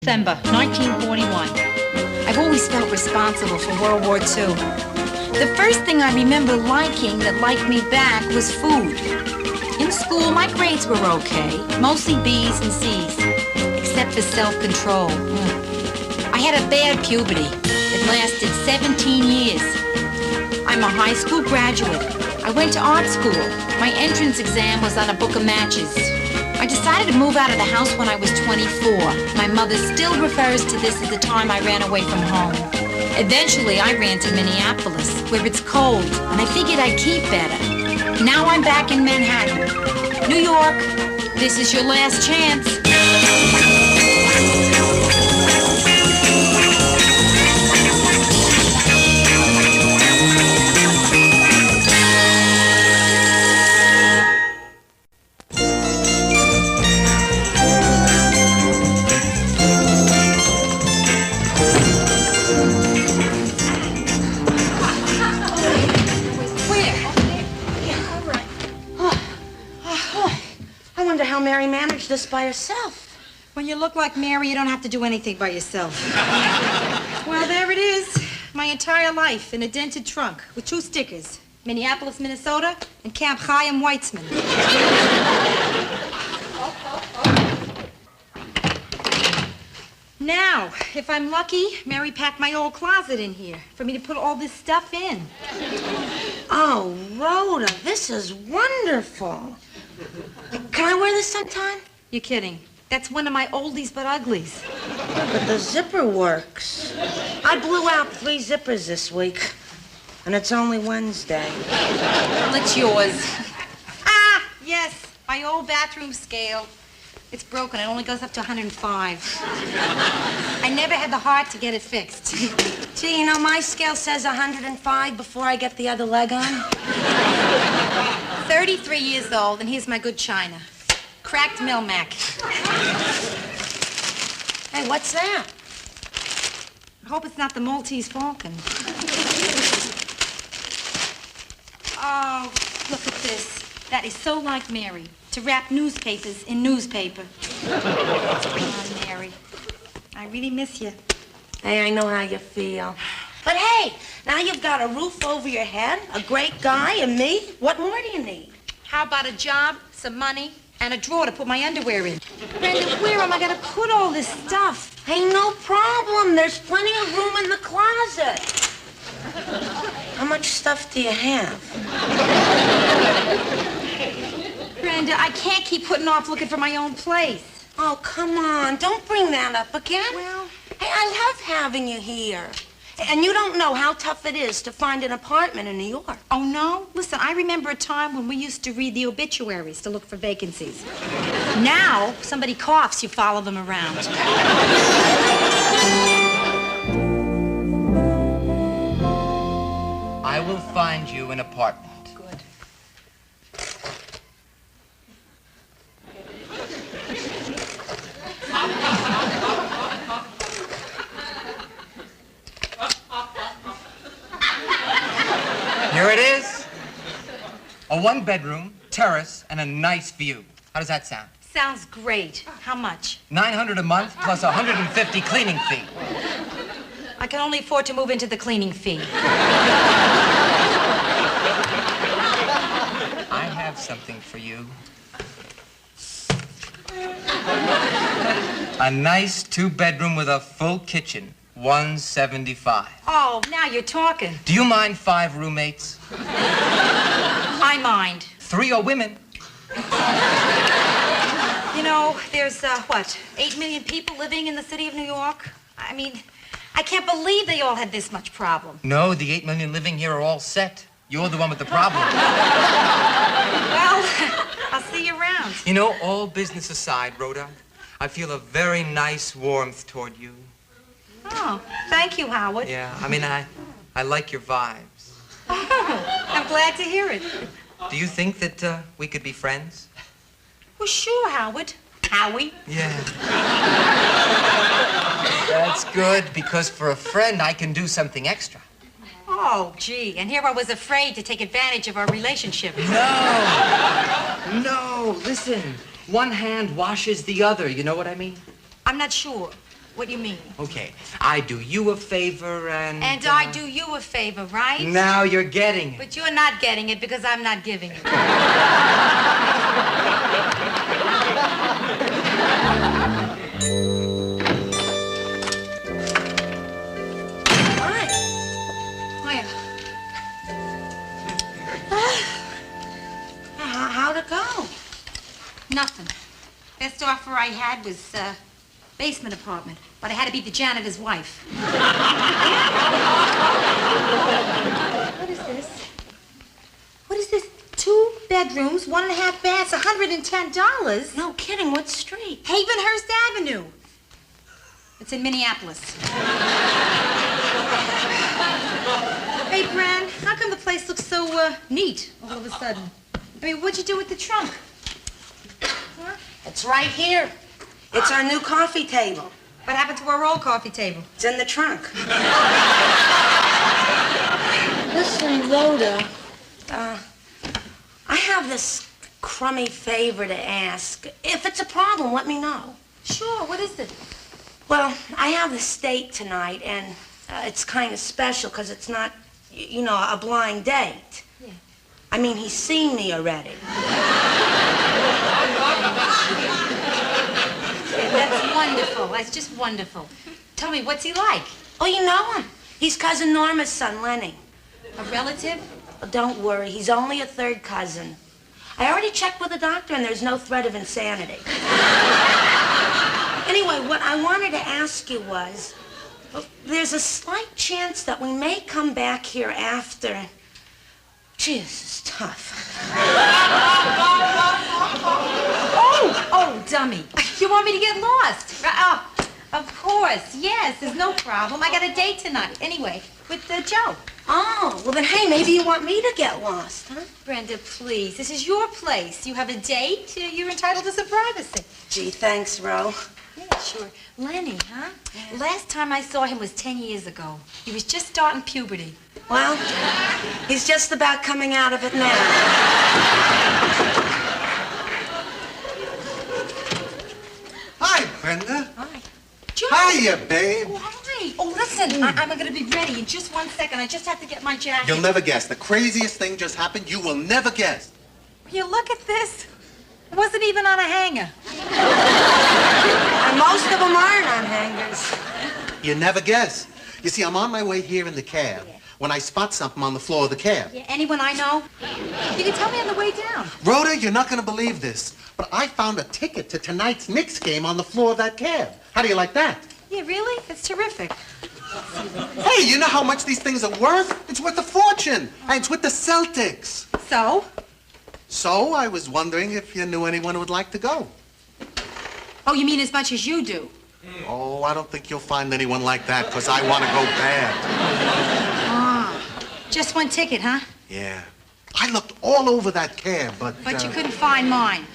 December 1941. I've always felt responsible for World War II. The first thing I remember liking that liked me back was food. In school, my grades were okay, mostly B's and C's, except for self-control. I had a bad puberty. It lasted 17 years. I'm a high school graduate. I went to art school. My entrance exam was on a book of matches. I decided to move out of the house when I was 24. My mother still refers to this as the time I ran away from home. Eventually, I ran to Minneapolis, where it's cold, and I figured I'd keep better. Now I'm back in Manhattan. New York, this is your last chance. How Mary managed this by herself. When you look like Mary, you don't have to do anything by yourself. Well, there it is. My entire life in a dented trunk with 2 stickers. Minneapolis, Minnesota, and Camp Chaim Weitzman. Now, if I'm lucky, Mary packed my old closet in here for me to put all this stuff in. Oh, Rhoda, this is wonderful. Can I wear this sometime? You're kidding. That's one of my oldies but uglies. But the zipper works. I blew out 3 zippers this week, and it's only Wednesday. Well, it's yours. Ah, yes, my old bathroom scale. It's broken. It only goes up to 105. I never had the heart to get it fixed. Gee, you know, my scale says 105 before I get the other leg on. 33 years old, and here's my good china. Cracked Milmac. Hey, what's that? I hope it's not the Maltese Falcon. Oh, look at this. That is so like Mary, to wrap newspapers in newspaper. Oh, Mary, I really miss you. Hey, I know how you feel. But hey, now you've got a roof over your head, a great guy, and me. What more do you need? How about a job, some money, and a drawer to put my underwear in? Brenda, where am I going to put all this stuff? Hey, no problem. There's plenty of room in the closet. How much stuff do you have? Brenda, I can't keep putting off looking for my own place. Oh, come on. Don't bring that up again. Well, hey, I love having you here. And you don't know how tough it is to find an apartment in New York. Oh, no? Listen, I remember a time when we used to read the obituaries to look for vacancies. Now, somebody coughs, you follow them around. I will find you an apartment. Good. Here it is. A 1-bedroom, terrace, and a nice view. How does that sound? Sounds great. How much? $900 a month plus $150 cleaning fee. I can only afford to move into the cleaning fee. I have something for you. A nice 2-bedroom with a full kitchen. $175. Oh, now you're talking. Do you mind 5 roommates? I mind. 3 are women. You know, there's, 8 million people living in the city of New York? I mean, I can't believe they all had this much problem. No, the 8 million living here are all set. You're the one with the problem. Well, I'll see you around. You know, all business aside, Rhoda, I feel a very nice warmth toward you. Oh, thank you, Howard. Yeah, I mean, I like your vibes. Oh, I'm glad to hear it. Do you think that we could be friends? Well, sure, Howard. Howie? Yeah. That's good, because for a friend, I can do something extra. Oh, gee, and here I was afraid to take advantage of our relationship. No, listen. One hand washes the other, you know what I mean? I'm not sure. What do you mean? Okay, I do you a favor and... And I do you a favor, right? Now you're getting it. But you're not getting it because I'm not giving it. Hiya. How'd it go? Nothing. Best offer I had was basement apartment, but I had to be the janitor's wife. What is this? What is this? 2 bedrooms, 1.5 baths, $110? No kidding. What street? Havenhurst Avenue. It's in Minneapolis. Hey, Bran, how come the place looks so neat all of a sudden? I mean, what'd you do with the trunk? Huh? It's right here. It's our new coffee table. What happened to our old coffee table? It's in the trunk. Listen, Rhoda, I have this crummy favor to ask. If it's a problem, let me know. Sure, what is it? Well, I have this date tonight, and it's kind of special because it's not, you know, a blind date. Yeah. I mean, he's seen me already. That's wonderful. That's just wonderful. Tell me, what's he like? Oh, you know him. He's Cousin Norma's son, Lenny. A relative? Oh, don't worry, he's only a third cousin. I already checked with the doctor, and there's no threat of insanity. Anyway, what I wanted to ask you was, there's a slight chance that we may come back here after. Gee, this is tough. Oh, dummy. You want me to get lost? Oh, of course. Yes, there's no problem. I got a date tonight. Anyway, with Joe. Oh, well then, hey, maybe you want me to get lost, huh? Brenda, please. This is your place. You have a date. You're entitled to some privacy. Gee, thanks, Ro. Yeah, sure. Lenny, huh? Yeah. Last time I saw him was 10 years ago. He was just starting puberty. Well, he's just about coming out of it now. Hi, Brenda. Hi. Joe. Hiya, babe. Oh, hi. Oh, listen, I'm going to be ready in just 1 second. I just have to get my jacket. You'll never guess. The craziest thing just happened. You will never guess. Will you look at this? It wasn't even on a hanger. And most of them aren't on hangers. You never guess. You see, I'm on my way here in the cab when I spot something on the floor of the cab. Yeah, anyone I know? You can tell me on the way down. Rhoda, you're not going to believe this, but I found a ticket to tonight's Knicks game on the floor of that cab. How do you like that? Yeah, really? That's terrific. Hey, you know how much these things are worth? It's worth a fortune. And it's with the Celtics. So? So I was wondering if you knew anyone who would like to go. Oh, you mean as much as you do? Oh, I don't think you'll find anyone like that, because I want to go bad. Ah, just 1 ticket, huh? Yeah. I looked all over that cab, but... But you couldn't find mine.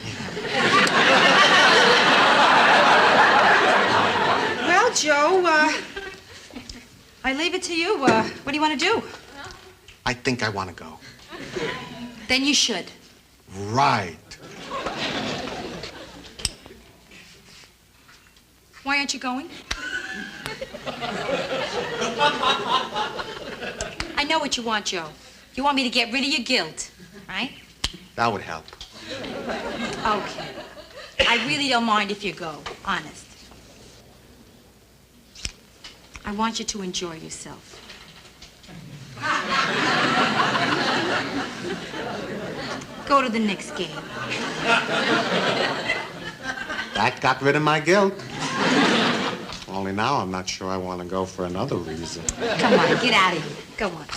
Well, Joe, I leave it to you. What do you want to do? I think I want to go. Then you should. Right. Why aren't you going? I know what you want, Joe. You want me to get rid of your guilt, right? That would help. Okay. I really don't mind if you go, honest. I want you to enjoy yourself. Go to the Knicks game. That got rid of my guilt. Only now I'm not sure I want to go for another reason. Come on, get out of here. Go on.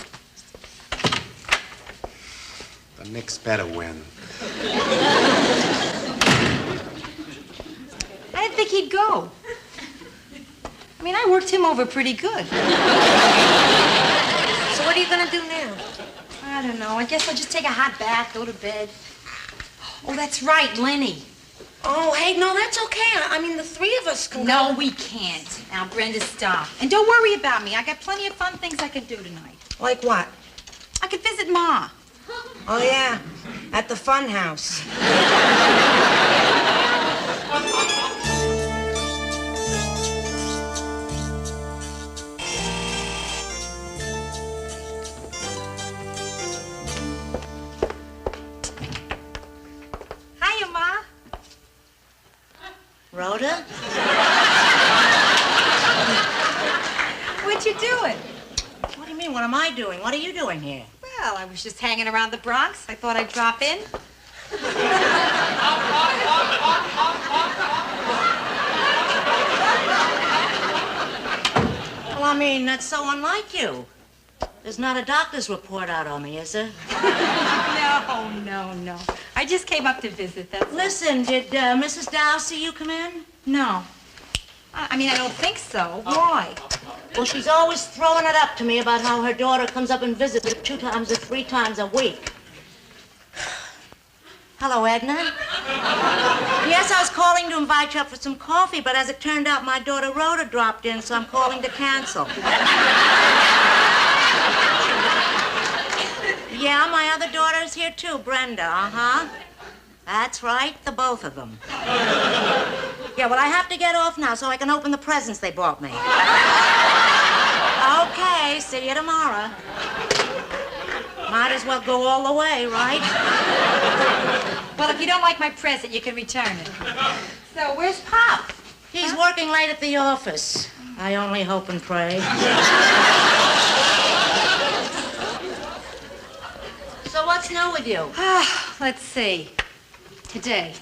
The Knicks better win. I didn't think he'd go. I mean, I worked him over pretty good. So what are you gonna do now? I don't know. I guess I'll just take a hot bath, go to bed. Oh, that's right, Lenny. Oh, hey, no, that's okay. I mean, the three of us can No, go. we can't. Now, Brenda, stop. And don't worry about me. I got plenty of fun things I can do tonight. Like what? I could visit Ma. Oh, yeah, at the fun house. Rhoda. What you doing? What do you mean, what am I doing? What are you doing here? Well, I was just hanging around the Bronx. I thought I'd drop in. Well, I mean, that's so unlike you. There's not a doctor's report out on me, is there? No. I just came up to visit, that's all. Listen, did Mrs. Dow see you come in? No. I mean, I don't think so. Why? Well, she's always throwing it up to me about how her daughter comes up and visits her 2 times or 3 times a week. Hello, Edna. Yes, I was calling to invite you up for some coffee, but as it turned out, my daughter Rhoda dropped in, so I'm calling to cancel. Yeah, my other daughter's here too, Brenda, uh-huh. That's right, the both of them. Yeah, well, I have to get off now so I can open the presents they bought me. Okay, see you tomorrow. Might as well go all the way, right? Well, if you don't like my present, you can return it. So, where's Pop? He's working late at the office. I only hope and pray. So what's new with you? Let's see. Today,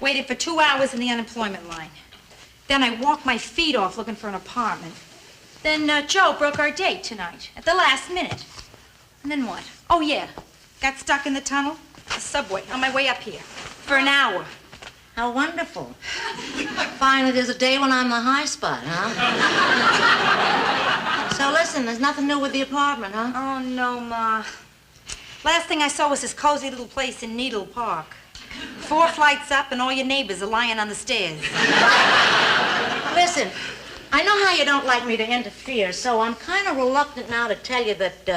waited for 2 hours in the unemployment line. Then I walked my feet off looking for an apartment. Then Joe broke our date tonight at the last minute. And then what? Oh, yeah. Got stuck in the tunnel, the subway, on my way up here for an hour. How wonderful. Finally, there's a day when I'm the high spot, huh? So listen, there's nothing new with the apartment, huh? Oh, no, Ma. Last thing I saw was this cozy little place in Needle Park. 4 flights up and all your neighbors are lying on the stairs. Listen, I know how you don't like me to interfere, so I'm kind of reluctant now to tell you that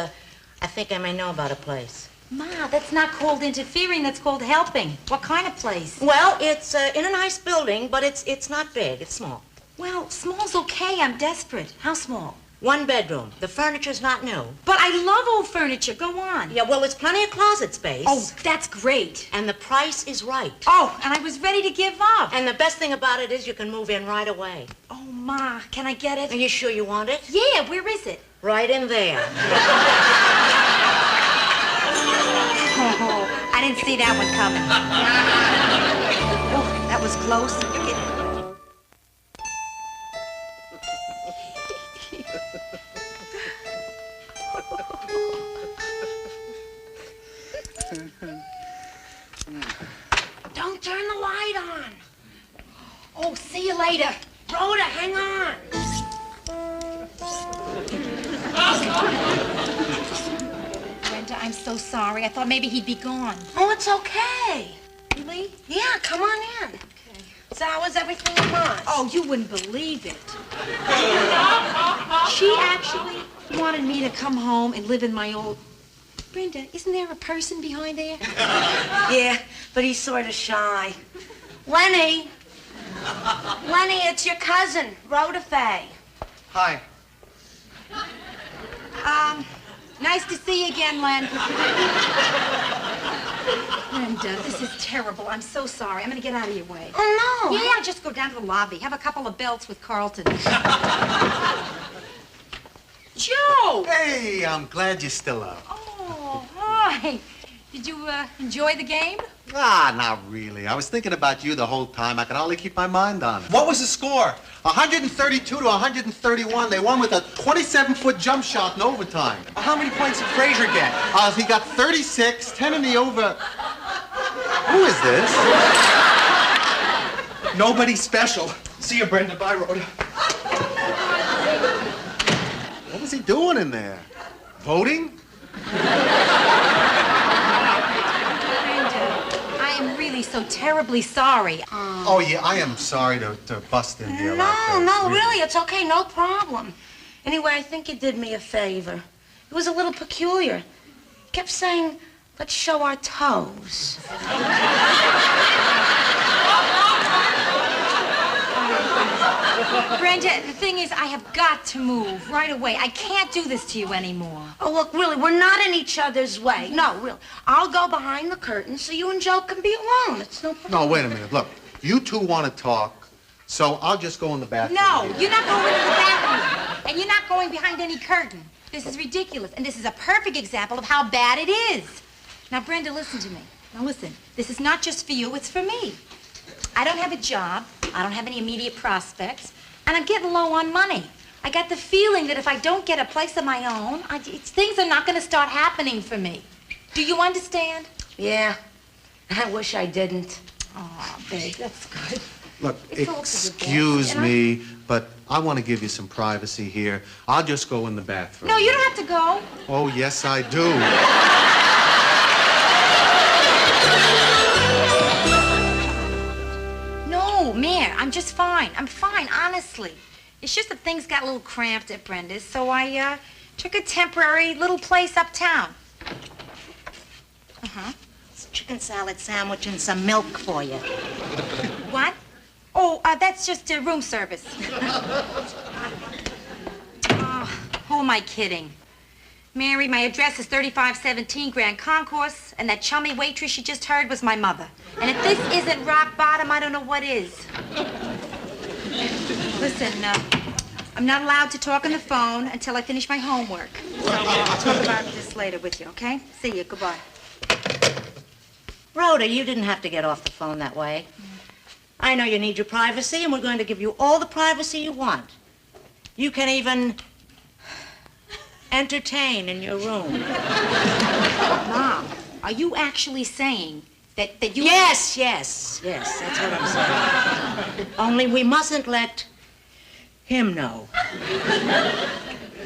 I think I may know about a place. Ma, that's not called interfering, that's called helping. What kind of place? Well, it's in a nice building, but it's not big, it's small. Well, small's okay, I'm desperate. How small? 1 bedroom. The furniture's not new. But I love old furniture, go on. Yeah, well, there's plenty of closet space. Oh, that's great. And the price is right. Oh, and I was ready to give up. And the best thing about it is you can move in right away. Oh, Ma, can I get it? Are you sure you want it? Yeah, where is it? Right in there. Oh, I didn't see that one coming. Oh, that was close. Don't turn the light on. Oh, see you later. Rhoda, hang on. Brenda, I'm so sorry. I thought maybe he'd be gone. Oh, it's okay. Really? Yeah, come on in. Okay. So how was everything at Mars? Oh, you wouldn't believe it. She actually wanted me to come home and live in my old... Brenda, isn't there a person behind there? Yeah, but he's sort of shy. Lenny. Lenny, it's your cousin, Rhoda Faye. Hi. Nice to see you again, Len. Brenda, this is terrible. I'm so sorry. I'm gonna get out of your way. Oh, no. Yeah, just go down to the lobby. Have a couple of belts with Carlton. Joe! Hey, I'm glad you're still up. Oh, hi. Did you enjoy the game? Ah, not really. I was thinking about you the whole time. I could hardly keep my mind on it. What was the score? 132 to 131. They won with a 27-foot jump shot in overtime. How many points did Frazier get? He got 36, 10 in the over. Who is this? Nobody special. See you, Brenda. Bye, Rhoda. What was he doing in there? Voting? I am really so terribly sorry. Oh, yeah, I am sorry to bust in here like No, this. no, really, it's okay, no problem. Anyway, I think you did me a favor. It was a little peculiar. You kept saying, let's show our toes. Brenda, the thing is, I have got to move right away. I can't do this to you anymore. Oh, look, really, we're not in each other's way. No, really. I'll go behind the curtain so you and Joe can be alone. It's no problem. No, wait a minute. Look, you two want to talk. So I'll just go in the bathroom. No, here. you're not going into the bathroom. And you're not going behind any curtain. This is ridiculous. And this is a perfect example of how bad it is. Now, Brenda, listen to me. Now, listen. This is not just for you, it's for me. I don't have a job. I don't have any immediate prospects. And I'm getting low on money. I got the feeling that if I don't get a place of my own, things are not going to start happening for me. Do you understand? Yeah, I wish I didn't. Oh, babe, that's good. Look, It's all for the best, excuse you know? me, but I want to give you some privacy here. I'll just go in the bathroom. No, you don't have to go. Oh, yes, I do. No, Mare, I'm just fine. I'm fine, honestly. It's just that things got a little cramped at Brenda's, so I took a temporary little place uptown. Uh-huh. It's a chicken salad sandwich and some milk for you. What? Oh, that's just room service. Oh, who am I kidding? Mary, my address is 3517 Grand Concourse, and that chummy waitress you just heard was my mother. And if this isn't rock bottom, I don't know what is. Listen, I'm not allowed to talk on the phone until I finish my homework. So I'll talk about this later with you, okay? See you. Goodbye. Rhoda, you didn't have to get off the phone that way. I know you need your privacy, and we're going to give you all the privacy you want. You can even entertain in your room. Mom, are you actually saying that you... Yes, that's what I'm saying. Only we mustn't let him know.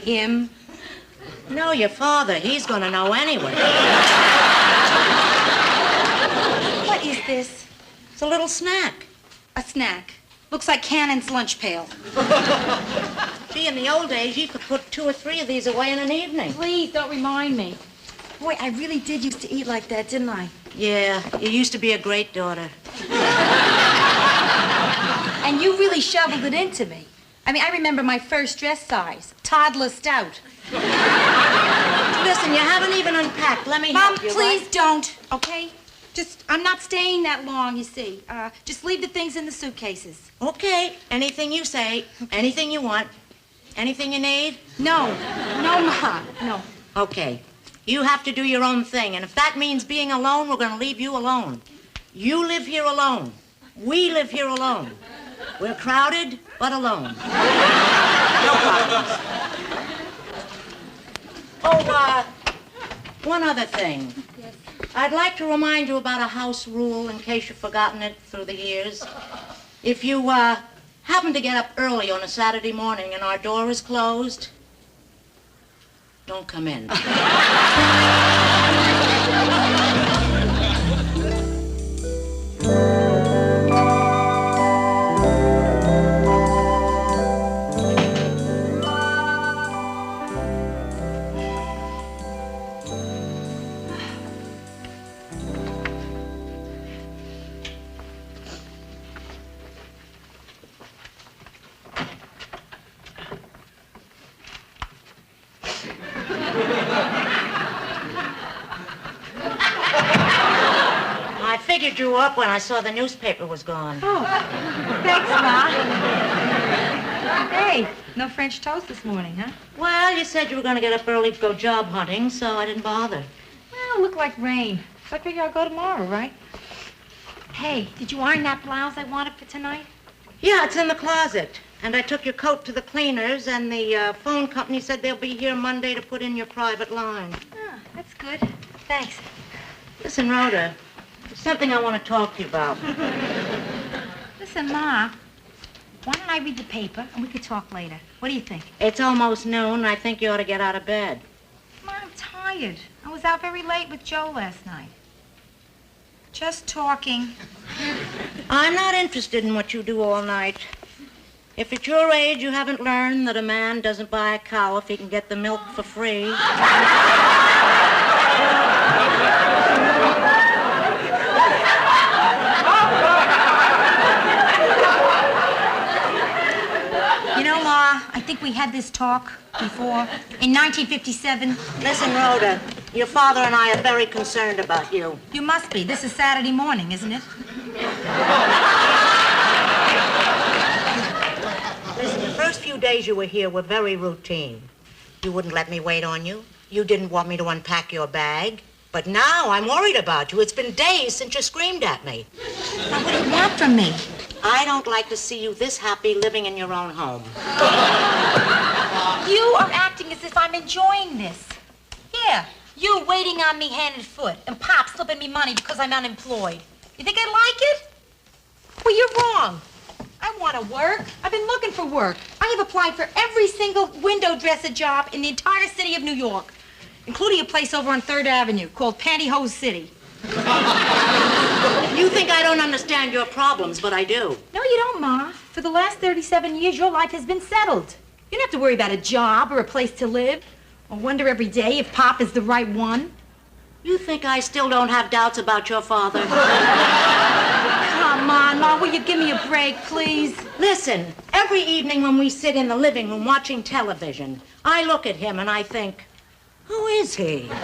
Him? No, your father. He's going to know anyway. What is this? It's a little snack. A snack. Looks like Cannon's lunch pail. Gee, in the old days, you could put 2 or 3 of these away in an evening. Please, don't remind me. Boy, I really did used to eat like that, didn't I? Yeah, you used to be a great daughter. And you really shoveled it into me. I mean, I remember my first dress size. Toddler stout. Listen, you haven't even unpacked. Let me Mom, help you, please right? don't, okay? I'm not staying that long, you see. Just leave the things in the suitcases. Okay, anything you say, anything you want, anything you need. No, Ma, no. Okay, you have to do your own thing, and if that means being alone, we're going to leave you alone. You live here alone. We live here alone. We're crowded, but alone. No problems. Oh, one other thing. Yes. I'd like to remind you about a house rule in case you've forgotten it through the years. If you happen to get up early on a Saturday morning and our door is closed, don't come in. I figured you up when I saw the newspaper was gone. Oh, thanks, Ma. Hey, no French toast this morning, huh? Well, you said you were going to get up early to go job hunting, so I didn't bother. Well, it looked like rain. So I figure I'll go tomorrow, right? Hey, did you iron that blouse I wanted for tonight? Yeah, it's in the closet. And I took your coat to the cleaners, and the phone company said they'll be here Monday to put in your private line. Ah, that's good. Thanks. Listen, Rhoda, there's something I want to talk to you about. Listen, Ma, why don't I read the paper and we could talk later? What do you think? It's almost noon, and I think you ought to get out of bed. Ma, I'm tired. I was out very late with Joe last night. Just talking. I'm not interested in what you do all night. If at your age you haven't learned that a man doesn't buy a cow if he can get the milk for free. You know, Ma, I think we had this talk before. In 1957. Listen, Rhoda, your father and I are very concerned about you. You must be. This is Saturday morning, isn't it? first few days you were here were very routine. You wouldn't let me wait on you. You didn't want me to unpack your bag. But now I'm worried about you. It's been days since you screamed at me. Now, what do you want from me? I don't like to see you this happy living in your own home. You are acting as if I'm enjoying this. Yeah, you waiting on me hand and foot, and Pop slipping me money because I'm unemployed. You think I like it? Well, you're wrong. I want to work. I've been looking for work. I have applied for every single window dresser job in the entire city of New York, including a place over on 3rd Avenue called Pantyhose City. You think I don't understand your problems, but I do. No, you don't, Ma. For the last 37 years, your life has been settled. You don't have to worry about a job or a place to live, or wonder every day if Pop is the right one. You think I still don't have doubts about your father? Come on, Ma, will you give me a break, please? Listen, every evening when we sit in the living room watching television, I look at him and I think, who is he? What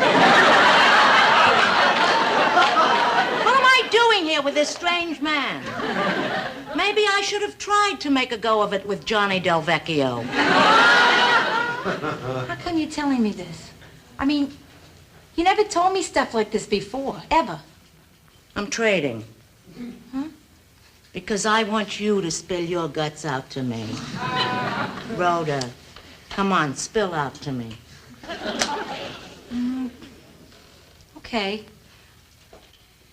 am I doing here with this strange man? Maybe I should have tried to make a go of it with Johnny Del Vecchio. How come you're telling me this? I mean, you never told me stuff like this before, ever. I'm trading. Huh? Because I want you to spill your guts out to me. Rhoda, come on, spill out to me. Okay.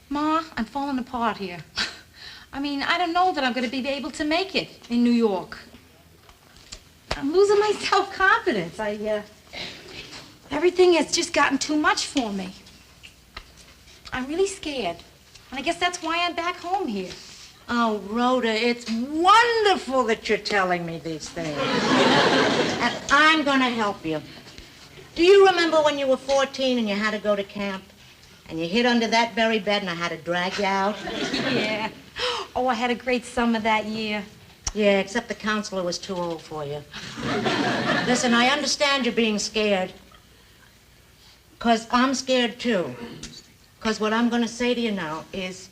Ma, I'm falling apart here. I mean, I don't know that I'm going to be able to make it in New York. I'm losing my self-confidence. Everything has just gotten too much for me. I'm really scared. And I guess that's why I'm back home here. Oh, Rhoda, it's wonderful that you're telling me these things. And I'm going to help you. Do you remember when you were 14 and you had to go to camp? And you hid under that very bed and I had to drag you out? Yeah. Oh, I had a great summer that year. Yeah, except the counselor was too old for you. Listen, I understand you're being scared. Because I'm scared too. Because what I'm going to say to you now is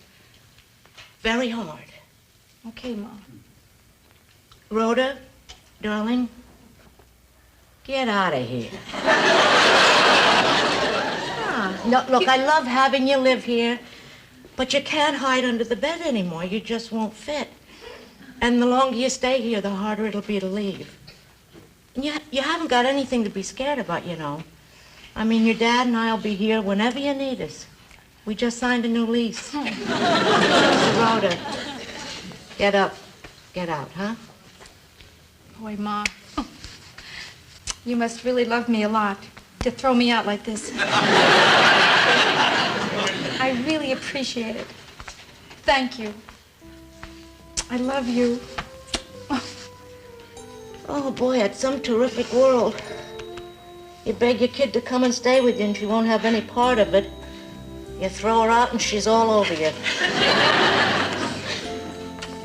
very hard. Okay, Mom. Rhoda, darling, get out of here. Look, I love having you live here, but you can't hide under the bed anymore. You just won't fit. And the longer you stay here, the harder it'll be to leave. And you haven't got anything to be scared about, you know. I mean, your dad and I'll be here whenever you need us. We just signed a new lease. Rhoda, get up, get out, huh? Boy, Ma, you must really love me a lot to throw me out like this. I really appreciate it. Thank you. I love you. Oh, boy, it's some terrific world. You beg your kid to come and stay with you and she won't have any part of it. You throw her out and she's all over you.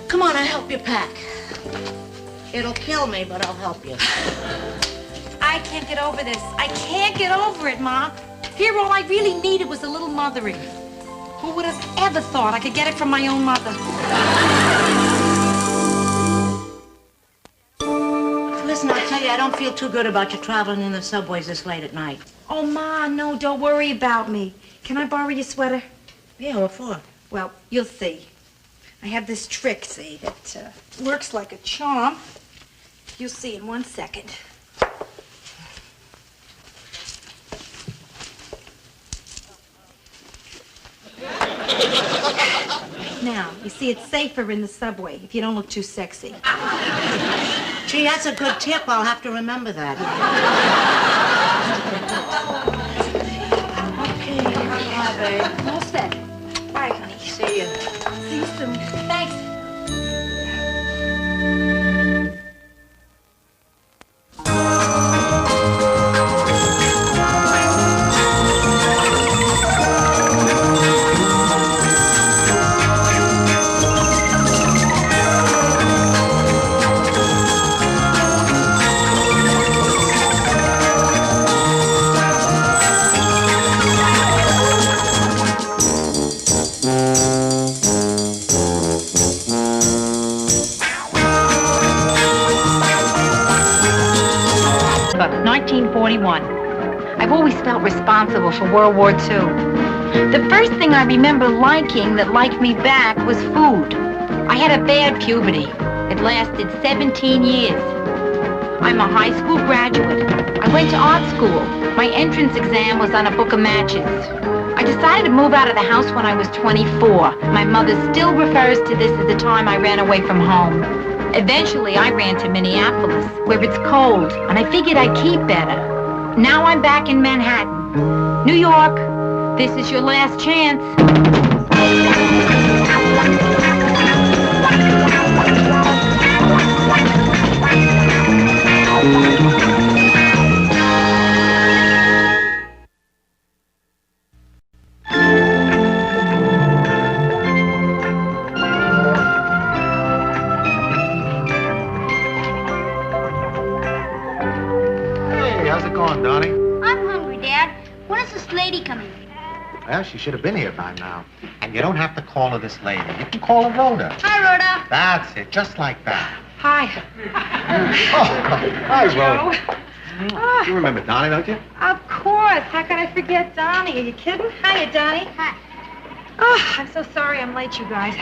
Come on, I'll help you pack. It'll kill me, but I'll help you. I can't get over this. I can't get over it, Ma. Here, all I really needed was a little mothering. Who would have ever thought I could get it from my own mother? Listen, I'll tell you, I don't feel too good about you traveling in the subways this late at night. Oh, Ma, no, don't worry about me. Can I borrow your sweater? Yeah, what for? Well, you'll see. I have this trick, see, that works like a charm. You'll see in 1 second. Now, you see, it's safer in the subway if you don't look too sexy. Gee, that's a good tip. I'll have to remember that. Okay, bye, babe. All set. Bye, honey. See you. See you soon. Thanks. 1941. I've always felt responsible for World War II. The first thing I remember liking that liked me back was food. I had a bad puberty. It lasted 17 years. I'm a high school graduate. I went to art school. My entrance exam was on a book of matches. I decided to move out of the house when I was 24. My mother still refers to this as the time I ran away from home. Eventually, I ran to Minneapolis, where it's cold, and I figured I'd keep better. Now I'm back in Manhattan. New York, this is your last chance. Hey, how's it going, Donnie? I'm hungry, Dad. When is this lady coming? Well, she should have been here by now. And you don't have to call her this lady. You can call her Rhoda. Hi, Rhoda. That's it, just like that. Hi. Oh, hi, Rhoda. You remember Donnie, don't you? Of course. How could I forget Donnie? Are you kidding? Hiya, Donnie. Hi. Oh, I'm so sorry I'm late, you guys.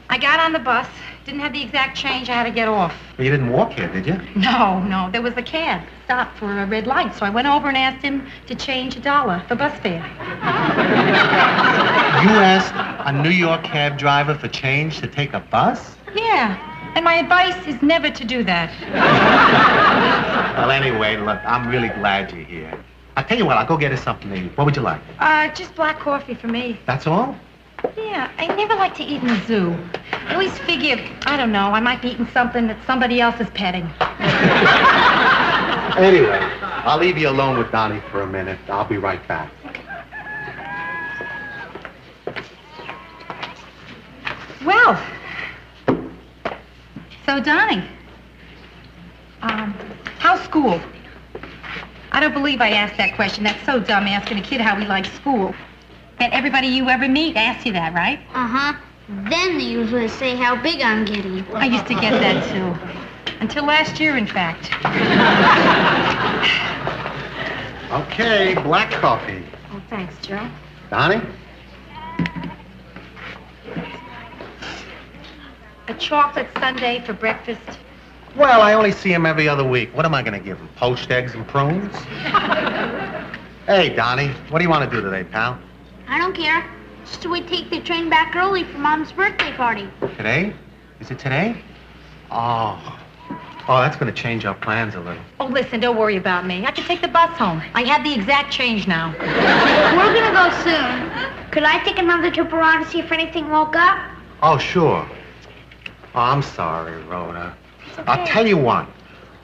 I got on the bus. Didn't have the exact change. I had to get off. Well, you didn't walk here, did you? No. There was a cab. Stopped for a red light. So I went over and asked him to change $1 for bus fare. You asked a New York cab driver for change to take a bus? Yeah. And my advice is never to do that. Well, anyway, look, I'm really glad you're here. I'll tell you what, I'll go get us something to eat. What would you like? Just black coffee for me. That's all? Yeah, I never like to eat in the zoo. I always figure, I don't know, I might be eating something that somebody else is petting. Anyway, I'll leave you alone with Donnie for a minute. I'll be right back. Well, so Donnie, how's school? I don't believe I asked that question. That's so dumb, asking a kid how he likes school. Bet everybody you ever meet asks you that, right? Uh-huh. Then they usually say how big I'm getting. I used to get that, too. Until last year, in fact. Okay, black coffee. Oh, thanks, Joe. Donnie? A chocolate sundae for breakfast. Well, I only see him every other week. What am I going to give him? Poached eggs and prunes? Hey, Donnie, what do you want to do today, pal? I don't care. Just we take the train back early for Mom's birthday party. Today? Is it today? Oh, that's going to change our plans a little. Oh, listen, don't worry about me. I can take the bus home. I have the exact change now. We're gonna go soon. Could I take another trip around to see if anything woke up? Oh, sure. Oh, I'm sorry, Rhoda. I'll tell you what.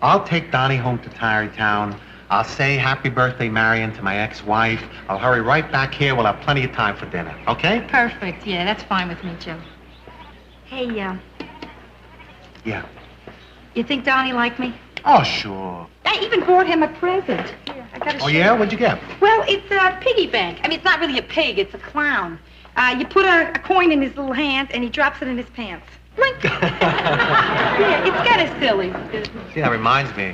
I'll take Donnie home to Tarrytown. I'll say happy birthday, Marion, to my ex-wife. I'll hurry right back here. We'll have plenty of time for dinner, okay? Perfect. Yeah, that's fine with me, Joe. Hey, Yeah. you think Donnie liked me? Oh, sure. I even bought him a present. Here, I got to Oh, yeah? What'd you get? Well, it's a piggy bank. I mean, it's not really a pig. It's a clown. You put a coin in his little hand, and he drops it in his pants. Blink. Yeah, it's kind of silly. See, that reminds me.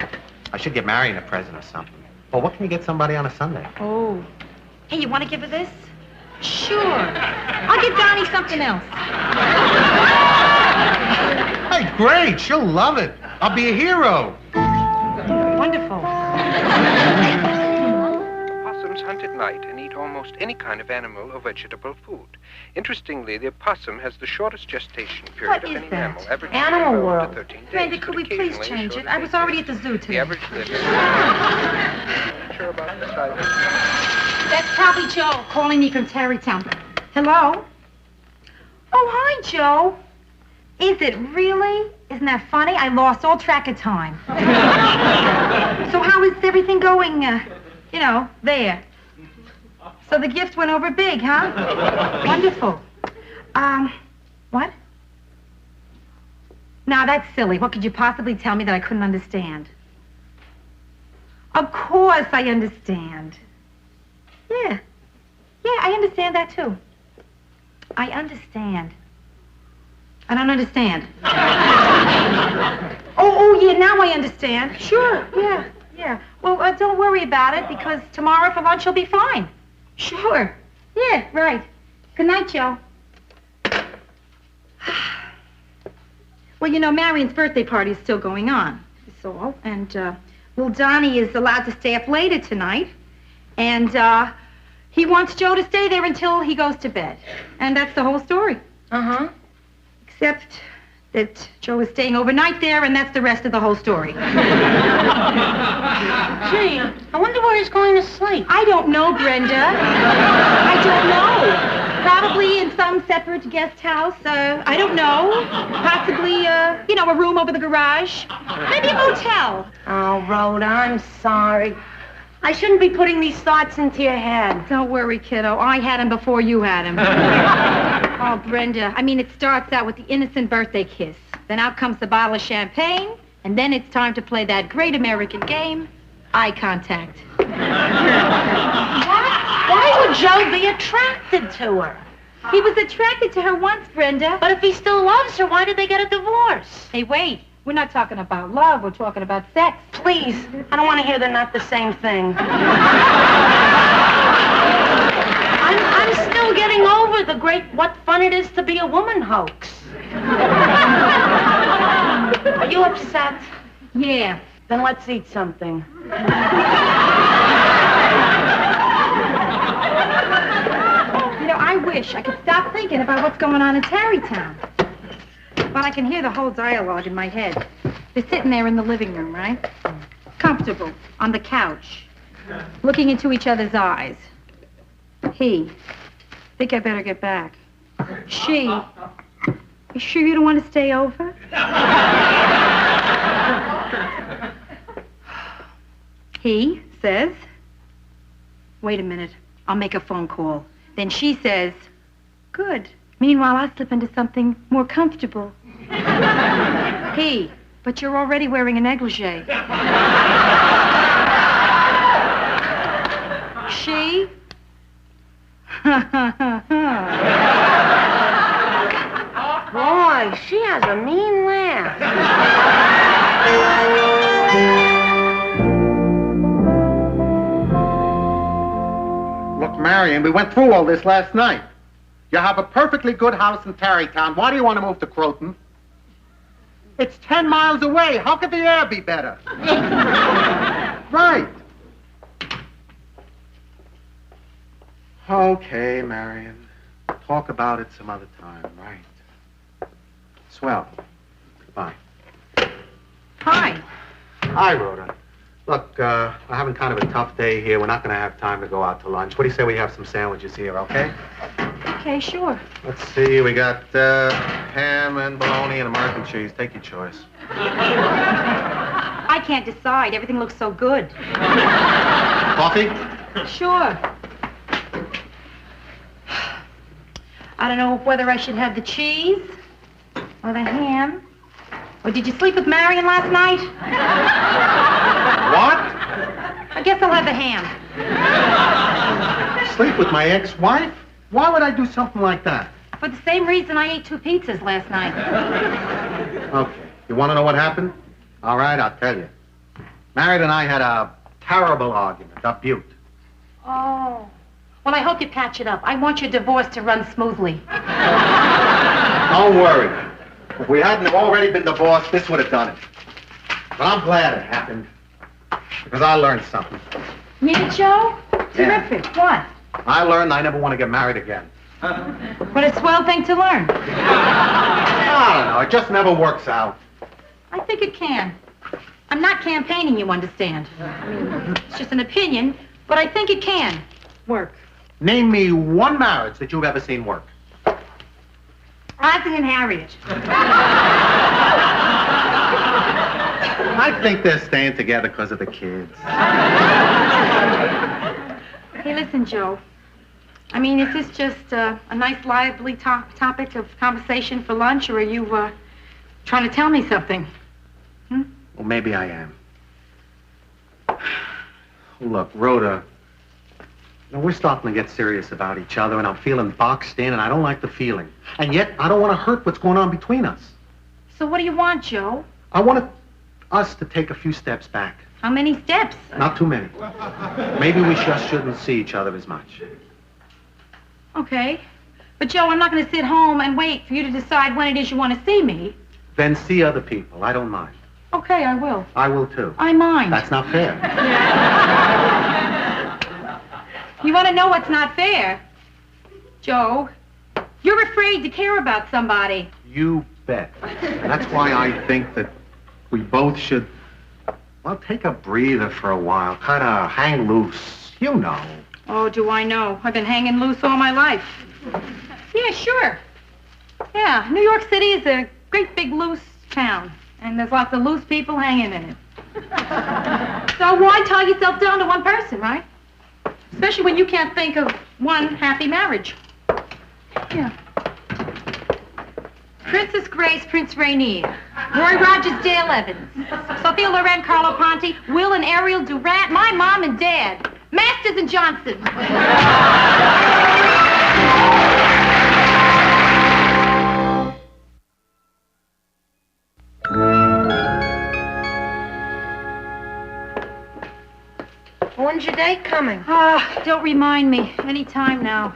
I should get Marion a present or something. Well, what can you get somebody on a Sunday? Oh. Hey, you want to give her this? Sure. I'll get Donnie something else. Hey, great. She'll love it. I'll be a hero. Wonderful. Opossums hunt at night and eat almost any kind of animal or vegetable food. Interestingly, the opossum has the shortest gestation period What of is any that? mammal, averaging Animal 12 World. to 13 days. Randy, could but we please occasionally change shorter it? I was than already at the zoo The today. average living. Sure about the size. That's probably Joe calling me from Tarrytown. Hello? Oh, hi, Joe. Is it really? Isn't that funny? I lost all track of time. So how is everything going, there? So the gift went over big, huh? Wonderful. What? Now, that's silly. What could you possibly tell me that I couldn't understand? Of course I understand. Yeah, I understand that, too. I understand. I don't understand. Oh, yeah, now I understand. Sure, yeah. Yeah. Well, don't worry about it, because tomorrow for lunch you'll be fine. Sure. Yeah, right. Good night, Joe. Well, you know, Marion's birthday party is still going on. That's all. And, little Donnie is allowed to stay up later tonight. And, he wants Joe to stay there until he goes to bed. And that's the whole story. Uh-huh. Except that Joe is staying overnight there, and that's the rest of the whole story. Gee, I wonder where he's going to sleep. I don't know, Brenda. I don't know. Probably in some separate guest house. I don't know. Possibly, you know, a room over the garage. Maybe a motel. Oh, Rhoda, I'm sorry. I shouldn't be putting these thoughts into your head. Don't worry, kiddo. I had him before you had him. Oh, Brenda, I mean, it starts out with the innocent birthday kiss. Then out comes the bottle of champagne, and then it's time to play that great American game, eye contact. Why would Joe be attracted to her? He was attracted to her once, Brenda. But if he still loves her, why did they get a divorce? Hey, wait. We're not talking about love. We're talking about sex. Please, I don't want to hear they're not the same thing. I'm still getting over the great what fun it is to be a woman hoax. Are you upset? Yeah. Then let's eat something. You know, I wish I could stop thinking about what's going on in Tarrytown. But I can hear the whole dialogue in my head. They're sitting there in the living room, right? Comfortable, on the couch, looking into each other's eyes. He, think I better get back. She, you sure you don't want to stay over? He says, wait a minute, I'll make a phone call. Then she says, good. Meanwhile, I'll slip into something more comfortable. He, but you're already wearing a negligee. She? Boy, she has a mean laugh. Look, Marion, we went through all this last night. You have a perfectly good house in Tarrytown. Why do you want to move to Croton? It's 10 miles away. How could the air be better? Right. Okay, Marion. Talk about it some other time, right? Swell. Goodbye. Hi. Hi, Rhoda. Look, we're having kind of a tough day here. We're not going to have time to go out to lunch. What do you say we have some sandwiches here, okay? Okay, sure. Let's see, we got ham and bologna and American cheese. Take your choice. I can't decide. Everything looks so good. Coffee? Sure. I don't know whether I should have the cheese or the ham. Or did you sleep with Marion last night? What? I guess I'll have the ham. Sleep with my ex-wife? Why would I do something like that? For the same reason I ate 2 pizzas last night. Okay. You want to know what happened? All right, I'll tell you. Marion and I had a terrible argument, a beaut. Oh. Well, I hope you patch it up. I want your divorce to run smoothly. Don't worry. If we hadn't already been divorced, this would have done it. But I'm glad it happened. Because I learned something. Me, Joe? Yeah. Terrific. What? I learned I never want to get married again. What a swell thing to learn. I don't know. It just never works out. I think it can. I'm not campaigning, you understand. I mean, it's just an opinion, but I think it can work. Name me one marriage that you've ever seen work. Ozzie and Harriet. I think they're staying together because of the kids. Hey, listen, Joe. I mean, is this just a nice, lively topic of conversation for lunch, or are you trying to tell me something? Well, maybe I am. Look, Rhoda, you know, we're starting to get serious about each other, and I'm feeling boxed in, and I don't like the feeling. And yet, I don't want to hurt what's going on between us. So what do you want, Joe? I want us to take a few steps back. How many steps? Not too many. Maybe we just shouldn't see each other as much. Okay. But, Joe, I'm not going to sit home and wait for you to decide when it is you want to see me. Then see other people. I don't mind. Okay, I will. I will, too. I mind. That's not fair. You want to know what's not fair? Joe, you're afraid to care about somebody. You bet. And that's why I think that we both should, well, take a breather for a while. Kind of hang loose. You know. Oh, do I know? I've been hanging loose all my life. Yeah, sure. Yeah, New York City is a great big loose town. And there's lots of loose people hanging in it. So why tie yourself down to one person, right? Especially when you can't think of one happy marriage. Yeah. Princess Grace, Prince Rainier, Roy Rogers, Dale Evans, Sophia Loren, Carlo Ponti, Will and Ariel Durant, my mom and dad, Masters and Johnson. When's your date coming? Don't remind me. Any time now.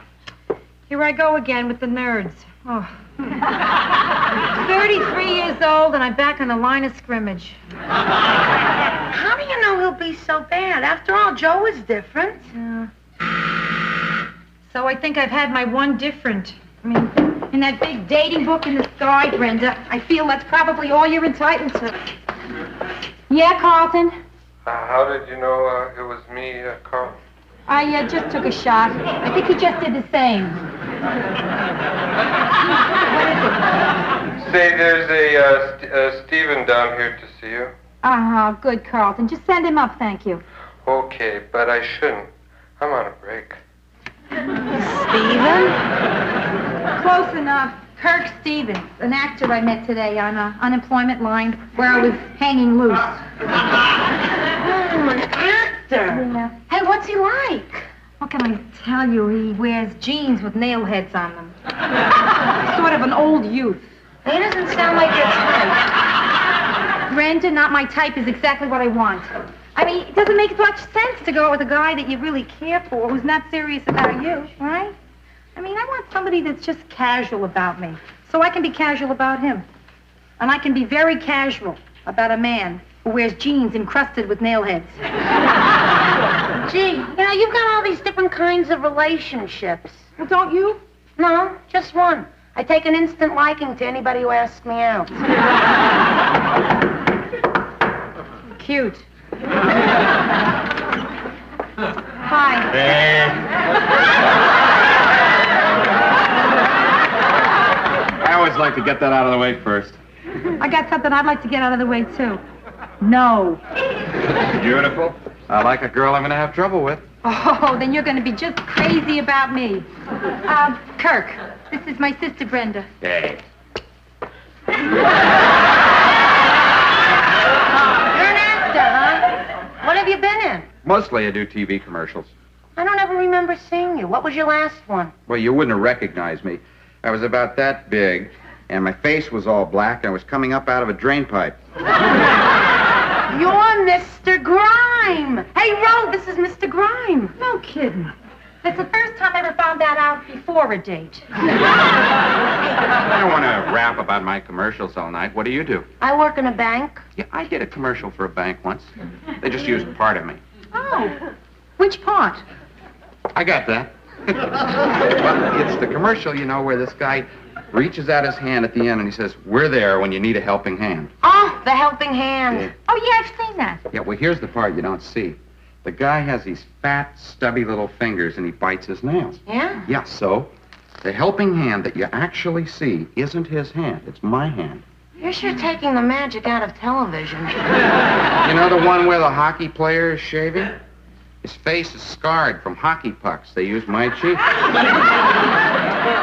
Here I go again with the nerds. Oh. 33 years old and I'm back on the line of scrimmage. How do you know he'll be so bad? After all, Joe is different. So I think I've had my one different. I mean, in that big dating book in the sky, Brenda, I feel that's probably all you're entitled to. Yeah, Carlton? How did you know it was me, Carl? I just took a shot. I think he just did the same. What is it? Say, there's a Stephen down here to see you. Good, Carlton. Just send him up, thank you. Okay, but I shouldn't. I'm on a break. Stephen? Close enough. Kirk Stevens, an actor I met today on an unemployment line where I was hanging loose. Oh, an actor. Yeah. Hey, what's he like? What can I tell you? He wears jeans with nail heads on them. Sort of an old youth. He doesn't sound like your type. Brenda, not my type is exactly what I want. I mean, it doesn't make much sense to go out with a guy that you really care for who's not serious about you, right? I mean, I want somebody that's just casual about me, so I can be casual about him. And I can be very casual about a man who wears jeans encrusted with nail heads. Gee, you know, you've got all these different kinds of relationships. Well, don't you? No, just one. I take an instant liking to anybody who asks me out. Cute. Hi. I always like to get that out of the way first. I got something I'd like to get out of the way, too. No. Beautiful. I like a girl I'm going to have trouble with. Oh, then you're going to be just crazy about me. Kirk, this is my sister, Brenda. Hey. You're an actor, huh? What have you been in? Mostly I do TV commercials. I don't ever remember seeing you. What was your last one? Well, you wouldn't have recognized me. I was about that big, and my face was all black, and I was coming up out of a drain pipe. You're Mr. Grime. Hey, Rhoda, this is Mr. Grime. No kidding. It's the first time I ever found that out before a date. I don't want to rap about my commercials all night. What do you do? I work in a bank. Yeah, I did a commercial for a bank once. They just used part of me. Oh, which part? I got that. Well, it's the commercial, you know, where this guy reaches out his hand at the end and he says, "We're there when you need a helping hand." Oh, the helping hand. Yeah. Oh, yeah, I've seen that. Yeah, well, here's the part you don't see. The guy has these fat, stubby little fingers and he bites his nails. Yeah? Yeah, so the helping hand that you actually see isn't his hand, it's my hand. You're sure taking the magic out of television. You know the one where the hockey player is shaving? His face is scarred from hockey pucks. They used my cheek.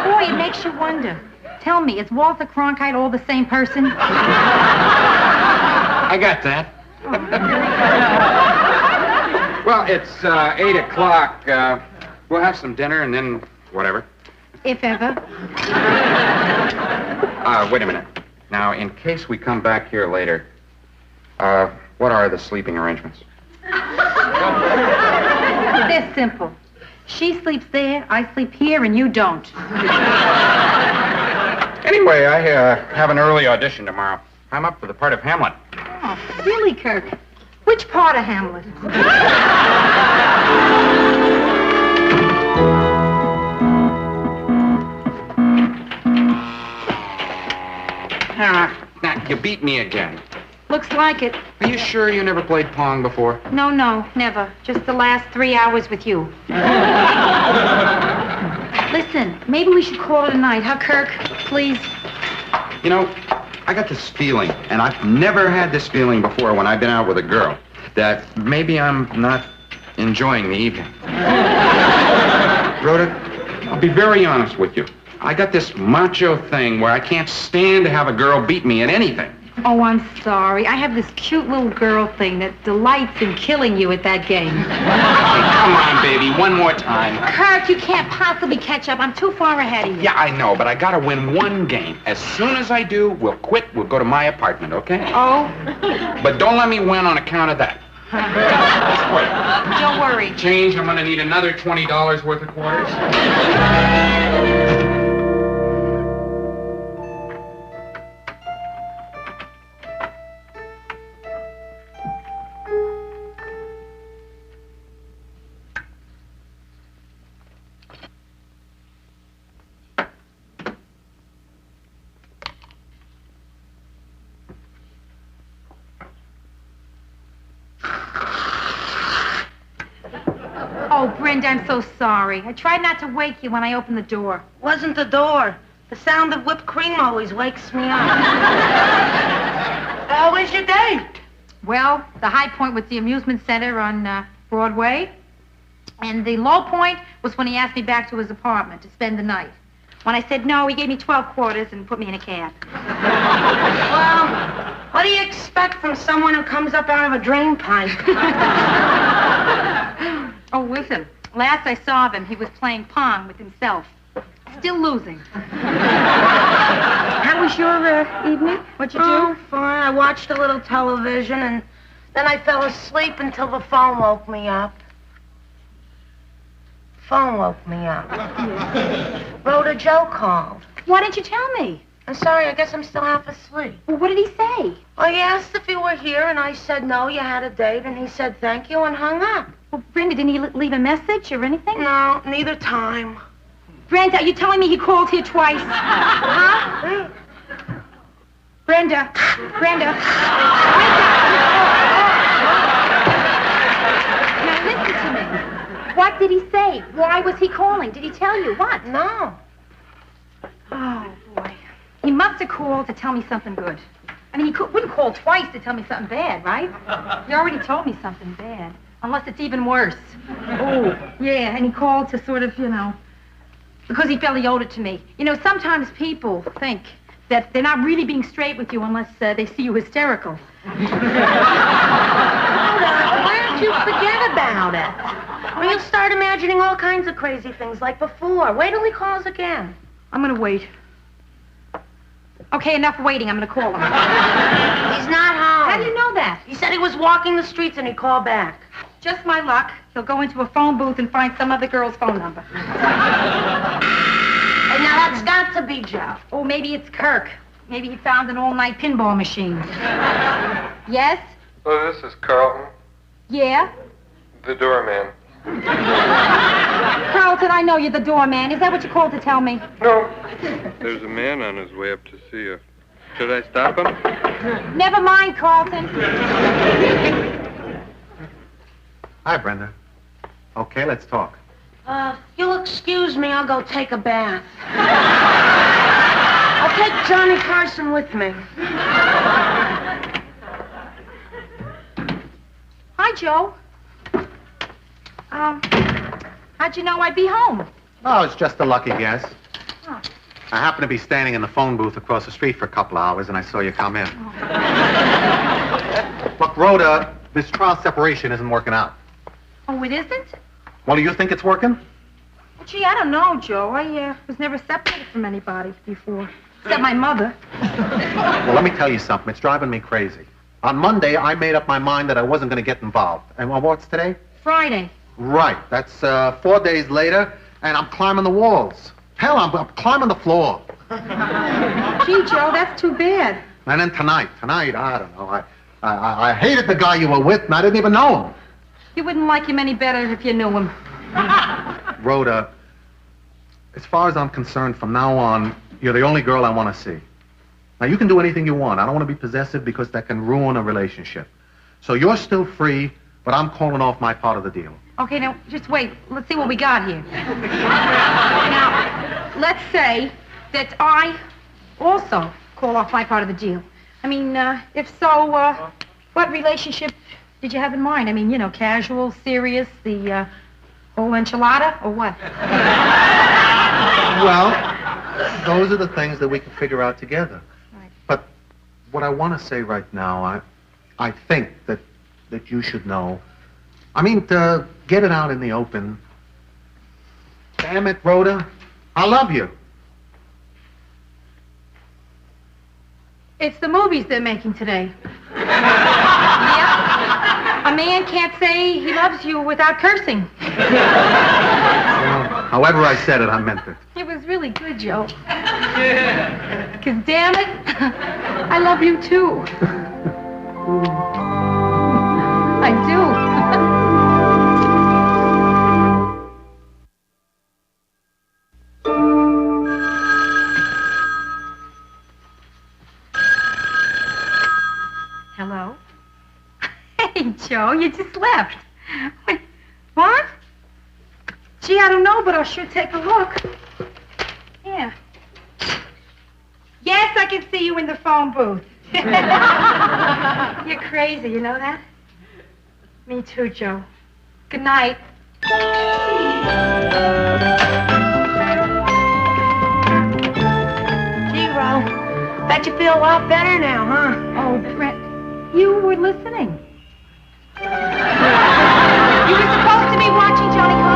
Boy, it makes you wonder. Tell me, is Walter Cronkite all the same person? I got that. Well, it's 8 o'clock. We'll have some dinner and then whatever. If ever. Wait a minute. Now, in case we come back here later, What are the sleeping arrangements? They're simple. She sleeps there, I sleep here, and you don't. Anyway, I have an early audition tomorrow. I'm up for the part of Hamlet. Oh, really, Kirk? Which part of Hamlet? Now, you beat me again. Looks like it. Are you sure you never played Pong before? No, never. Just the last 3 hours with you. Listen, maybe we should call it a night, huh, Kirk? Please. You know, I got this feeling, and I've never had this feeling before when I've been out with a girl, that maybe I'm not enjoying the evening. Rhoda, I'll be very honest with you. I got this macho thing where I can't stand to have a girl beat me at anything. Oh, I'm sorry. I have this cute little girl thing that delights in killing you at that game. Hey, come on, baby, one more time. Kirk, you can't possibly catch up. I'm too far ahead of you. Yeah, I know, but I gotta win one game. As soon as I do, we'll quit. We'll go to my apartment, okay? Oh? But don't let me win on account of that. Don't worry. Change, I'm gonna need another $20 worth of quarters. Oh, Brenda, I'm so sorry. I tried not to wake you when I opened the door. Wasn't the door. The sound of whipped cream always wakes me up. How was your date? Well, the high point was the amusement center on Broadway. And the low point was when he asked me back to his apartment to spend the night. When I said no, he gave me 12 quarters and put me in a cab. Well, what do you expect from someone who comes up out of a drain pipe? Oh, listen. Last I saw of him, he was playing Pong with himself. Still losing. How was your evening? What'd you do? Oh, fine. I watched a little television, and then I fell asleep until the phone woke me up. Phone woke me up. Rhoda, Joe called. Why didn't you tell me? I'm sorry, I guess I'm still half asleep. Well, what did he say? Well, he asked if you were here, and I said no, you had a date, and he said thank you and hung up. Well, Brenda, didn't he leave a message or anything? No, neither time. Brenda, are you telling me he called here twice? Huh? Brenda. Now listen to me. What did he say? Why was he calling? Did he tell you what? No. Oh, boy. He must have called to tell me something good. I mean, he wouldn't call twice to tell me something bad, right? He already told me something bad. Unless it's even worse. Oh, yeah, and he called to sort of, because he felt he owed it to me. You know, sometimes people think that they're not really being straight with you unless they see you hysterical. Why don't you forget about it? Or you'll start imagining all kinds of crazy things like before. Wait till he calls again. I'm gonna wait. Okay, enough waiting. I'm gonna call him. He's not home. How do you know that? He said he was walking the streets and he'd call back. Just my luck. He'll go into a phone booth and find some other girl's phone number. And now that's got to be Joe. Oh, maybe it's Kirk. Maybe he found an all-night pinball machine. Yes? Oh, this is Carlton, Yeah? the doorman. Carlton, I know you're the doorman. Is that what you called to tell me? No. There's a man on his way up to see you. Should I stop him? Never mind, Carlton. Hi, Brenda. Okay, let's talk. You'll excuse me, I'll go take a bath. I'll take Johnny Carson with me. Hi, Joe. How'd you know I'd be home? Oh, it's just a lucky guess. Oh. I happened to be standing in the phone booth across the street for a couple hours, and I saw you come in. Look, Rhoda, this trial separation isn't working out. Oh, it isn't? Well, do you think it's working? Well, gee, I don't know, Joe. I was never separated from anybody before. Except my mother. Well, let me tell you something. It's driving me crazy. On Monday, I made up my mind that I wasn't going to get involved. And what's today? Friday. Right. That's 4 days later, and I'm climbing the walls. Hell, I'm climbing the floor. Gee, Joe, that's too bad. And then tonight, I don't know. I hated the guy you were with, and I didn't even know him. You wouldn't like him any better if you knew him. Rhoda, as far as I'm concerned, from now on, you're the only girl I want to see. Now, you can do anything you want. I don't want to be possessive because that can ruin a relationship. So you're still free, but I'm calling off my part of the deal. Okay, now, just wait. Let's see what we got here. Now, let's say that I also call off my part of the deal. I mean, if so, what relationship did you have in mind? I mean, you know, casual, serious, the whole enchilada, or what? Well, those are the things that we can figure out together. Right. But what I want to say right now, I think that you should know. I mean, to get it out in the open. Damn it, Rhoda. I love you. It's the movies they're making today. Yep. A man can't say he loves you without cursing. Well, however I said it, I meant it. It was really good, Joe. 'Cause damn it, I love you too. I do. Hello? Hey, Joe, you just left. Wait, what? Gee, I don't know, but I'll sure take a look. Yeah. Yes, I can see you in the phone booth. You're crazy, you know that? Me too, Joe. Good night. Gee, Ro, bet you feel a lot better now, huh? Oh, Brett, you were listening. You were supposed to be watching Johnny Come.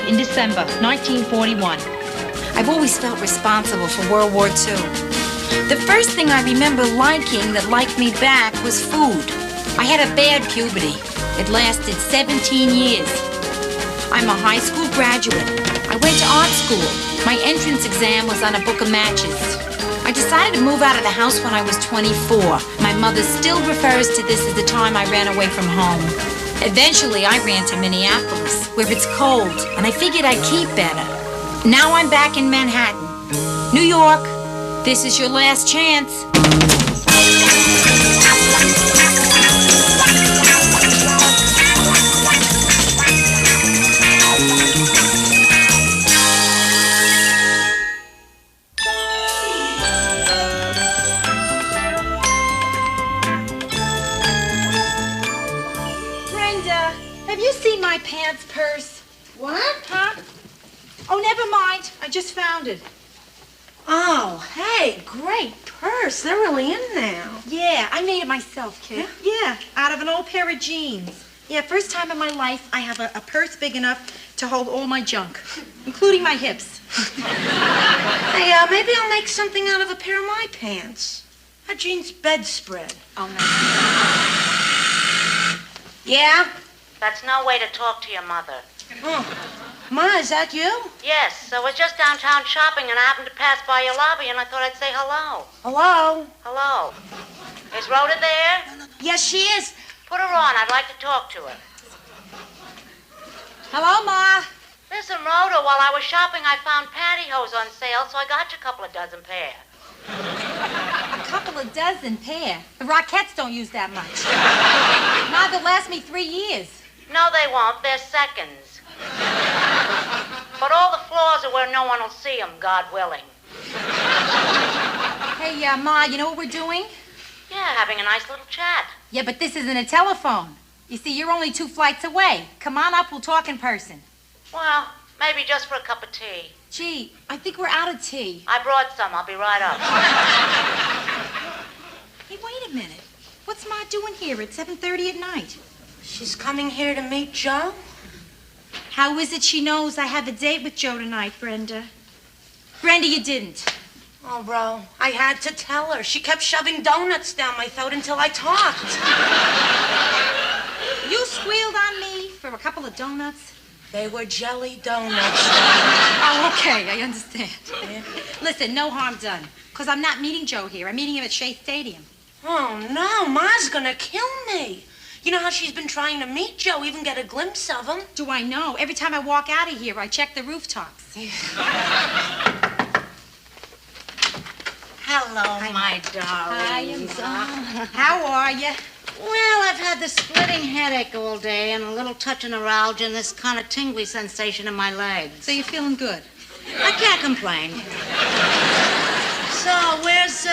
In December 1941. I've always felt responsible for World War II. The first thing I remember liking that liked me back was food. I had a bad puberty. It lasted 17 years. I'm a high school graduate. I went to art school. My entrance exam was on a book of matches. I decided to move out of the house when I was 24. My mother still refers to this as the time I ran away from home. Eventually, I ran to Minneapolis, where it's cold, and I figured I'd keep better. Now I'm back in Manhattan. New York, this is your last chance. Have you seen my pants purse? What? Huh? Oh, never mind. I just found it. Oh, hey, great purse. They're really in now. Yeah, I made it myself, kid. Yeah, out of an old pair of jeans. Yeah, first time in my life I have a purse big enough to hold all my junk, including my hips. Hey, maybe I'll make something out of a pair of my pants. A jeans bedspread. Oh, no. Yeah? That's no way to talk to your mother. Oh. Ma, is that you? Yes, I was just downtown shopping and I happened to pass by your lobby and I thought I'd say hello. Hello? Hello. Is Rhoda there? Yes, she is. Put her on. I'd like to talk to her. Hello, Ma. Listen, Rhoda, while I was shopping, I found pantyhose on sale, so I got you a couple of dozen pair. A couple of dozen pair. The Rockettes don't use that much. Ma, they'll last me 3 years. No, they won't. They're seconds. But all the floors are where no one will see them, God willing. Hey, Ma, you know what we're doing? Yeah, having a nice little chat. Yeah, but this isn't a telephone. You see, you're only 2 flights away. Come on up, we'll talk in person. Well, maybe just for a cup of tea. Gee, I think we're out of tea. I brought some. I'll be right up. Hey, wait a minute. What's Ma doing here at 7:30 at night? She's coming here to meet Joe? How is it she knows I have a date with Joe tonight, Brenda? Brenda, you didn't. Oh, bro, I had to tell her. She kept shoving donuts down my throat until I talked. You squealed on me for a couple of donuts? They were jelly donuts. Oh, okay, I understand. Yeah. Listen, no harm done. Because I'm not meeting Joe here. I'm meeting him at Shea Stadium. Oh, no, Ma's gonna kill me. You know how she's been trying to meet Joe, even get a glimpse of him? Do I know? Every time I walk out of here, I check the rooftops. Hello, my darling. Hi, how are you? Well, I've had the splitting headache all day and a little touch of neuralgia and this kind of tingly sensation in my legs. So you're feeling good? I can't complain. So, where's,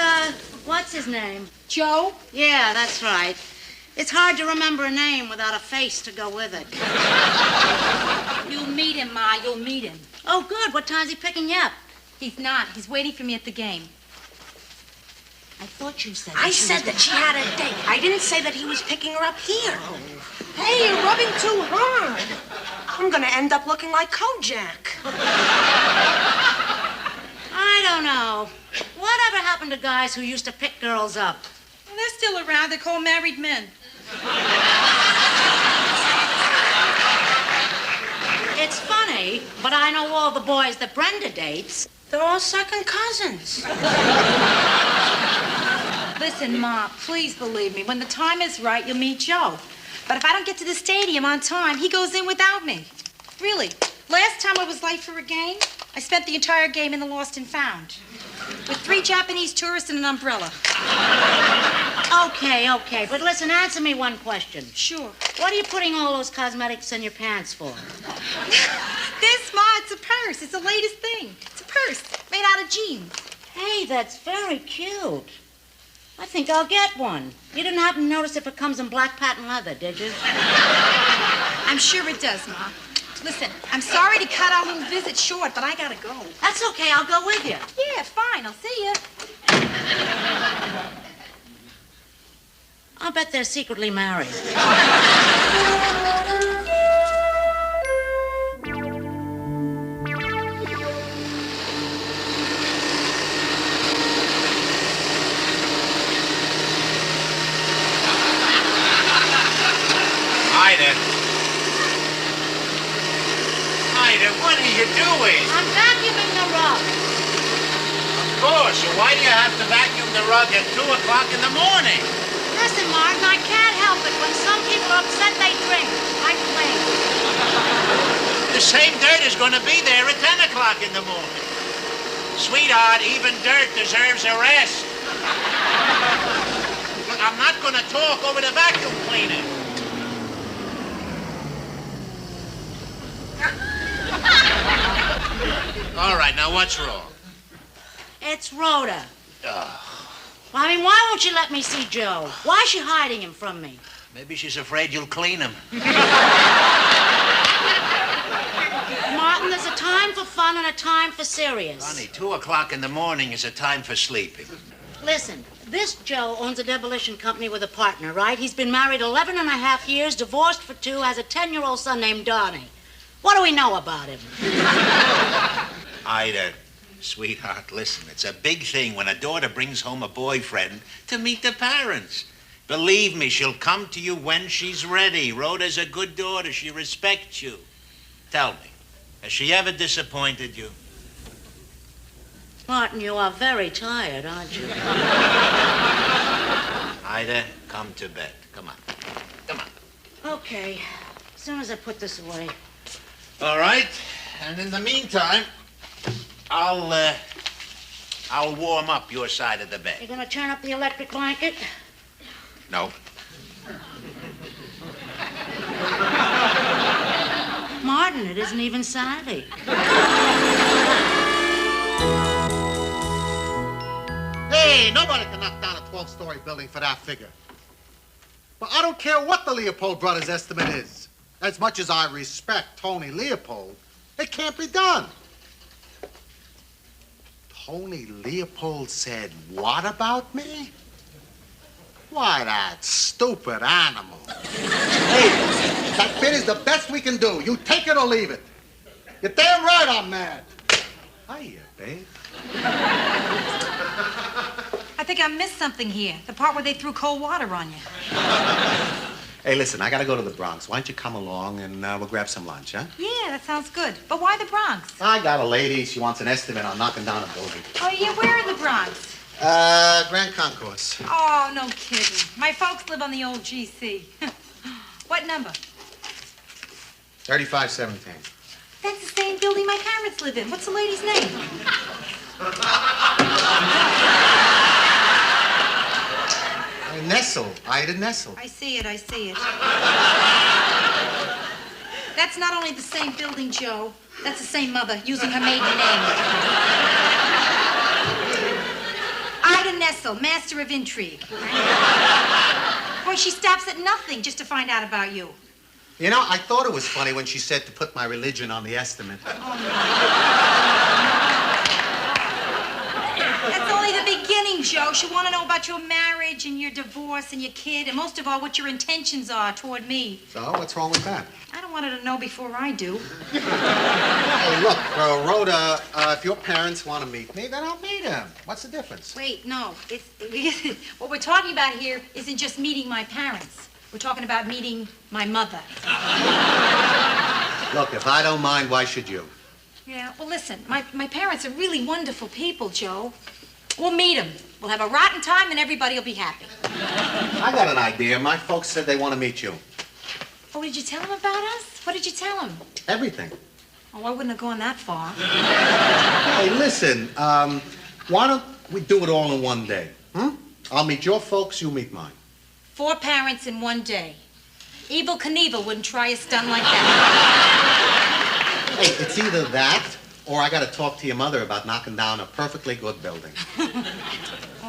what's his name? Joe? Yeah, that's right. It's hard to remember a name without a face to go with it. You'll meet him, Ma. You'll meet him. Oh, good. What time's he picking you up? He's not. He's waiting for me at the game. I thought you said I said that she had a date. I didn't say that he was picking her up here. Hey, you're rubbing too hard. I'm gonna end up looking like Kojak. I don't know. Whatever happened to guys who used to pick girls up? Well, they're still around. They're called married men. It's funny, but I know all the boys that Brenda dates. They're all second cousins. Listen, Ma, please believe me. When the time is right, you'll meet Joe. But if I don't get to the stadium on time, he goes in without me. Really. Last time I was late for a game, I spent the entire game in the Lost and Found. With 3 Japanese tourists and an umbrella. Okay, but listen, answer me one question. Sure. What are you putting all those cosmetics in your pants for? This, Ma, it's a purse. It's the latest thing. It's a purse made out of jeans. Hey, that's very cute. I think I'll get one. You didn't happen to notice if it comes in black patent leather, did you? I'm sure it does, Ma. Listen, I'm sorry to cut our little visit short, but I gotta go. That's okay, I'll go with you. Yeah, fine, I'll see you. I'll bet they're secretly married. Ida, what are you doing? I'm vacuuming the rug. Of course. So why do you have to vacuum the rug at 2 o'clock in the morning? Listen, Martin, I can't help it. When some people are upset, they drink. I play. The same dirt is going to be there at 10 o'clock in the morning. Sweetheart, even dirt deserves a rest. Look, I'm not going to talk over the vacuum cleaner. All right, now what's wrong? It's Rhoda. I mean, why won't you let me see Joe? Why is she hiding him from me? Maybe she's afraid you'll clean him. Martin, there's a time for fun and a time for serious. Honey, 2 o'clock in the morning is a time for sleeping. Listen, this Joe owns a demolition company with a partner, right? He's been married 11 and a half years, divorced for 2, has a 10-year-old son named Donnie. What do we know about him? Ida, sweetheart, listen. It's a big thing when a daughter brings home a boyfriend to meet the parents. Believe me, she'll come to you when she's ready. Rhoda's a good daughter. She respects you. Tell me, has she ever disappointed you? Martin, you are very tired, aren't you? Ida, come to bed. Come on. Come on. Okay. As soon as I put this away. All right. And in the meantime, I'll warm up your side of the bed. You gonna turn up the electric blanket? No. Martin, it isn't even Saturday. Hey, Hey, nobody can knock down a 12-story building for that figure. But I don't care what the Leopold brothers' estimate is. As much as I respect Tony Leopold, it can't be done. Tony Leopold said what about me? Why, that stupid animal. Hey, that bid is the best we can do. You take it or leave it. You're damn right I'm mad. Hiya, babe. I think I missed something here. The part where they threw cold water on you. Hey, listen, I gotta go to the Bronx. Why don't you come along and we'll grab some lunch, huh? Yeah, that sounds good. But why the Bronx? I got a lady. She wants an estimate on knocking down a building. Oh, yeah, where in the Bronx? Grand Concourse. Oh, no kidding. My folks live on the old GC. What number? 3517. That's the same building my parents live in. What's the lady's name? Nessel. Ida Nessel. I see it. That's not only the same building, Joe. That's the same mother using her maiden name. Ida Nessel, master of intrigue. Boy, she stops at nothing just to find out about you. You know, I thought it was funny when she said to put my religion on the estimate. That's only the beginning, Joe. She want to know about your marriage and your divorce and your kid, and most of all, what your intentions are toward me. So, what's wrong with that? I don't want her to know before I do. Hey, look, Rhoda, if your parents want to meet me, then I'll meet them. What's the difference? Wait, no. What we're talking about here isn't just meeting my parents. We're talking about meeting my mother. Look, if I don't mind, why should you? Yeah, well, listen, my parents are really wonderful people, Joe. We'll meet them. We'll have a rotten time and everybody will be happy. I got an idea. My folks said they want to meet you. Oh, did you tell them about us? What did you tell them? Everything. Oh, I wouldn't have gone that far. Hey, listen, why don't we do it all in one day? I'll meet your folks, you meet mine. 4 parents in one day. Evel Knievel wouldn't try a stunt like that. Hey, it's either that or I got to talk to your mother about knocking down a perfectly good building.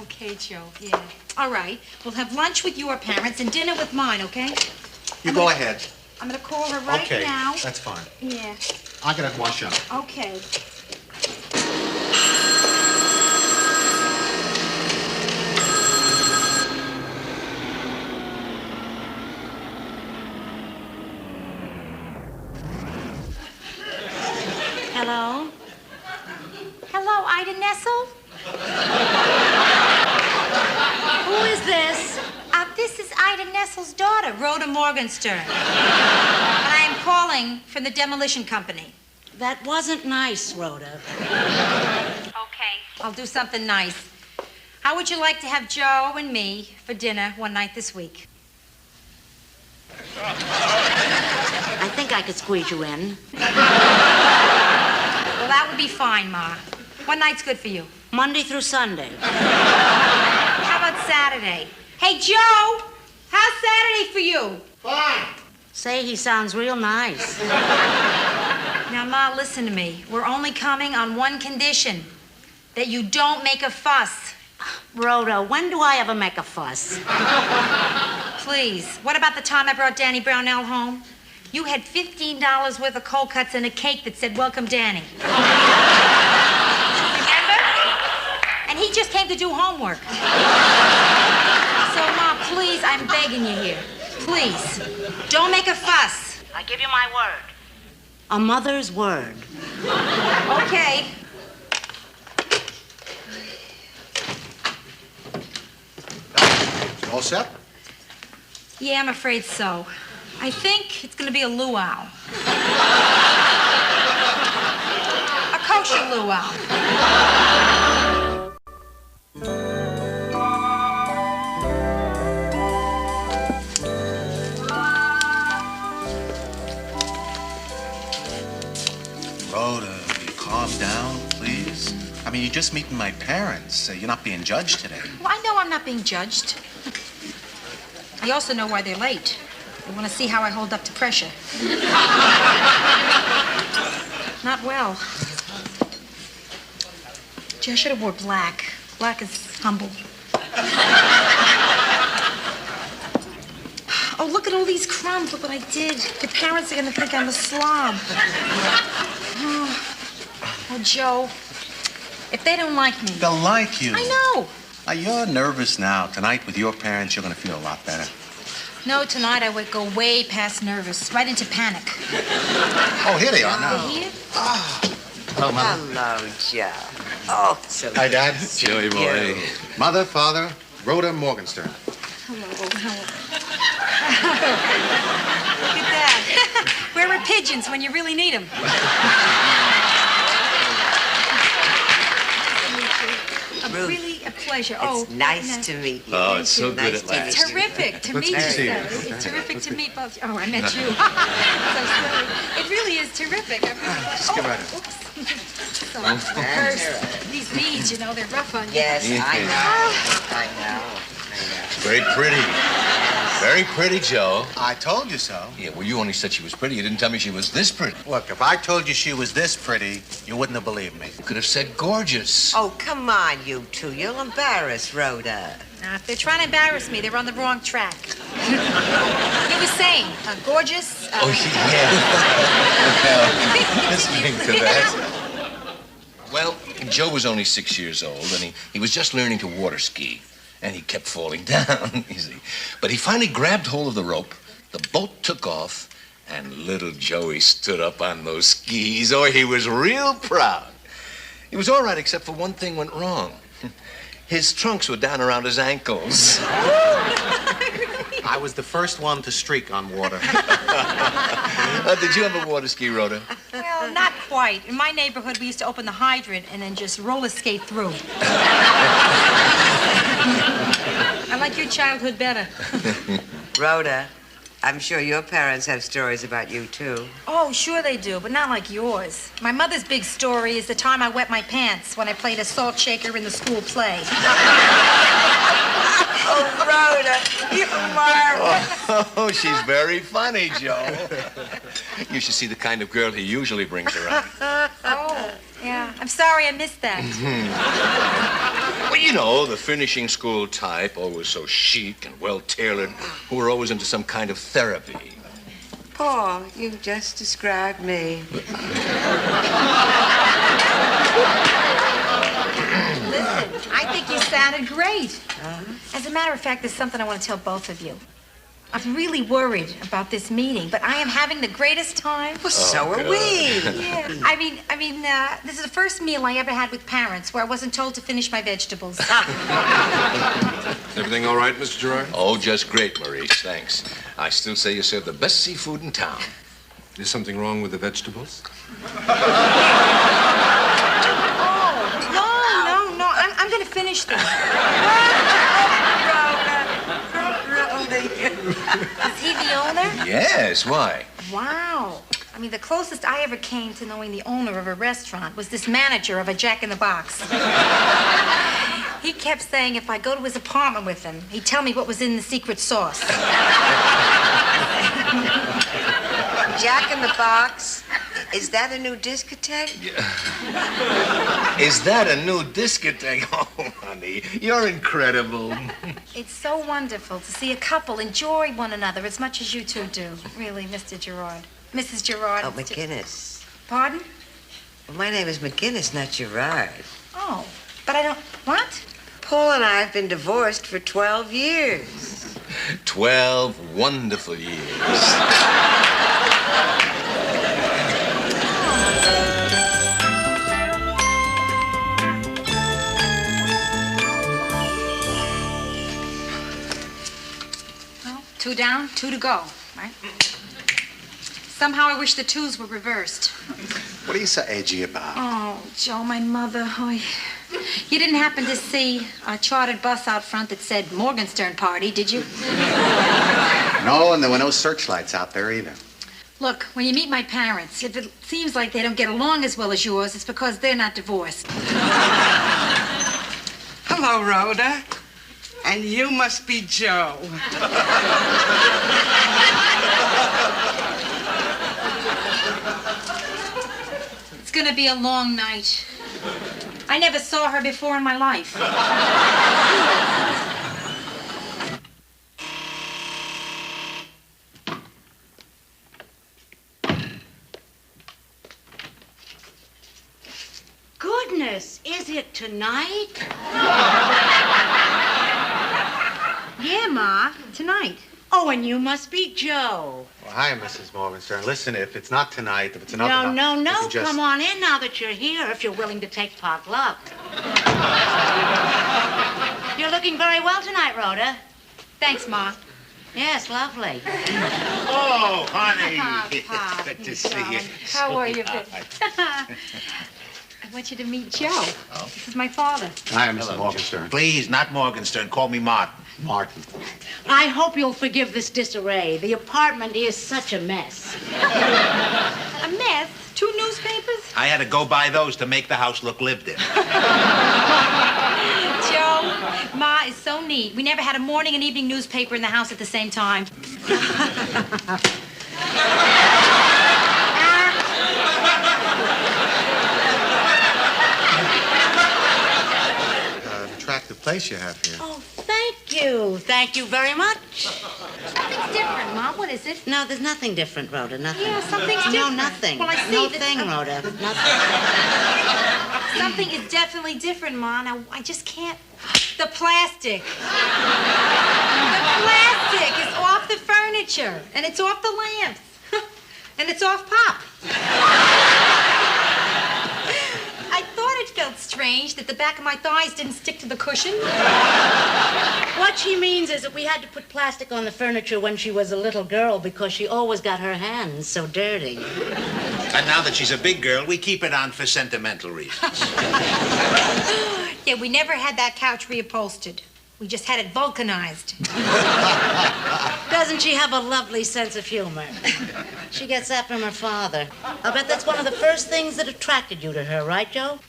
Okay, Joe, yeah. All right, we'll have lunch with your parents and dinner with mine, okay? You go ahead. I'm going to call her right now. Okay, that's fine. Yeah. I got to wash up. Okay. Hello? Hello, Ida Nessel? Who is this? This is Ida Nessel's daughter, Rhoda Morgenstern. And I am calling from the demolition company. That wasn't nice, Rhoda. Okay. I'll do something nice. How would you like to have Joe and me for dinner one night this week? I think I could squeeze you in. Well, that would be fine, Ma. What night's good for you? Monday through Sunday. How about Saturday? Hey, Joe! How's Saturday for you? Fine. Say he sounds real nice. Now, Ma, listen to me. We're only coming on one condition. That you don't make a fuss. Rhoda, when do I ever make a fuss? Please. What about the time I brought Danny Brownell home? You had $15 worth of cold cuts and a cake that said, "Welcome, Danny." Remember? And he just came to do homework. So, Ma, please, I'm begging you here. Please, don't make a fuss. I give you my word. A mother's word. Okay. All set? Yeah, I'm afraid so. I think it's going to be a luau. A kosher luau. Rhoda, will you calm down, please? I mean, you're just meeting my parents. You're not being judged today. Well, I know I'm not being judged. I also know why they're late. They want to see how I hold up to pressure. Not well. Gee, I should have wore black. Black is humble. Oh, look at all these crumbs. Look what I did. Your parents are going to think I'm a slob. Oh, Joe, if they don't like me... They'll like you. I know. Now, you're nervous now. Tonight, with your parents, you're going to feel a lot better. No, tonight I would go way past nervous, right into panic. Oh, here they are now. They're here? Oh. Hello, Mother. Hello, Joe. Oh, so Hi, Dad. Joey boy. Mother, Father, Rhoda Morgenstern. Hello. Look at that. Where are pigeons when you really need them? Really a pleasure. It's nice to meet you. Oh, it's so good at last. It's terrific to meet you. It's terrific to meet both. Oh, I met you. So silly. It really is terrific. Just get right in. First, these beads, you know, they're rough on you. Yes, I know. Very pretty. Very pretty, Joe. I told you so. Yeah, well, you only said she was pretty. You didn't tell me she was this pretty. Look, if I told you she was this pretty, you wouldn't have believed me. You could have said gorgeous. Oh, come on, you two. You'll embarrass Rhoda. Now, if they're trying to embarrass me, they're on the wrong track. You were saying, gorgeous. Oh, yeah. Well, listening to that. Well, Joe was only 6 years old, and he was just learning to water ski. And he kept falling down, you see. But he finally grabbed hold of the rope, the boat took off, and little Joey stood up on those skis. Oh, he was real proud. He was all right, except for one thing went wrong. His trunks were down around his ankles. I was the first one to streak on water. Did you ever water ski, Rhoda? Well, not quite. In my neighborhood, we used to open the hydrant and then just roller skate through. I like your childhood better. Rhoda, I'm sure your parents have stories about you, too. Oh, sure they do, but not like yours. My mother's big story is the time I wet my pants when I played a salt shaker in the school play. Oh, Rhoda, you're marvelous. Oh, she's very funny, Joe. You should see the kind of girl he usually brings around. Oh, yeah. I'm sorry I missed that. Well, you know, the finishing school type, always so chic and well-tailored, who are always into some kind of therapy. Paul, you just described me. Listen, I think you sounded great. As a matter of fact, there's something I want to tell both of you. I'm really worried about this meeting, but I am having the greatest time. Well, so are we. Yeah. I mean, this is the first meal I ever had with parents where I wasn't told to finish my vegetables. Everything all right, Mr. Gerard? Oh, just great, Maurice. Thanks. I still say you serve the best seafood in town. Is something wrong with the vegetables? No. I'm going to finish them. Is he the owner? Yes, why? Wow. I mean, the closest I ever came to knowing the owner of a restaurant was this manager of a Jack in the Box. He kept saying if I go to his apartment with him, he'd tell me what was in the secret sauce. Jack in the Box? Is that a new discotheque? Is that a new discotheque? Oh, honey, you're incredible. It's so wonderful to see a couple enjoy one another as much as you two do. Really, Mr. Gerard. Mrs. Gerard. Oh, McGinnis. Pardon? Well, my name is McGinnis, not Gerard. Oh, but I don't... What? Paul and I have been divorced for 12 years. 12 wonderful years. Two down, two to go, right? Somehow I wish the twos were reversed. What are you so edgy about? Oh, Joe, my mother. Oh, you didn't happen to see a chartered bus out front that said Morgenstern Party, did you? No, and there were no searchlights out there either. Look, when you meet my parents, if it seems like they don't get along as well as yours, it's because they're not divorced. Hello, Rhoda. And you must be Joe. It's gonna be a long night. I never saw her before in my life. Goodness, is it tonight? Yeah, Ma, tonight. Oh, and you must be Joe. Well, hi, Mrs. Morgenstern. Listen, if it's not tonight, if it's another No, night, you just... Come on in now that you're here, if you're willing to take pot luck. You're looking very well tonight, Rhoda. Thanks, Ma. Yes, lovely. Oh, honey. Pop, Good to see you. How are you? I want you to meet Joe. This is my father. Hi, Mrs. Morgenstern. Please, not Morgenstern. Call me Martin. Martin. I hope you'll forgive this disarray. The apartment is such a mess. A mess? 2 newspapers? I had to go buy those to make the house look lived in. Joe, Ma is so neat. We never had a morning and evening newspaper in the house at the same time. Attractive place you have here. Oh, thank you. Thank you very much. Something's different, Mom. What is it? No, there's nothing different, Rhoda. Nothing. Yeah, something's No, different. nothing. Well, I see no that- thing, Rhoda. Nothing. Something is definitely different, Ma. Now, I just can't... The plastic. The plastic is off the furniture. And it's off the lamps. And it's off Pop. I thought it felt strange that the back of my thighs didn't stick to the cushion. What she means is that we had to put plastic on the furniture when she was a little girl because she always got her hands so dirty. And now that she's a big girl, we keep it on for sentimental reasons. Yeah, we never had that couch reupholstered. We just had it vulcanized. Doesn't she have a lovely sense of humor? She gets that from her father. I bet that's one of the first things that attracted you to her, right, Joe?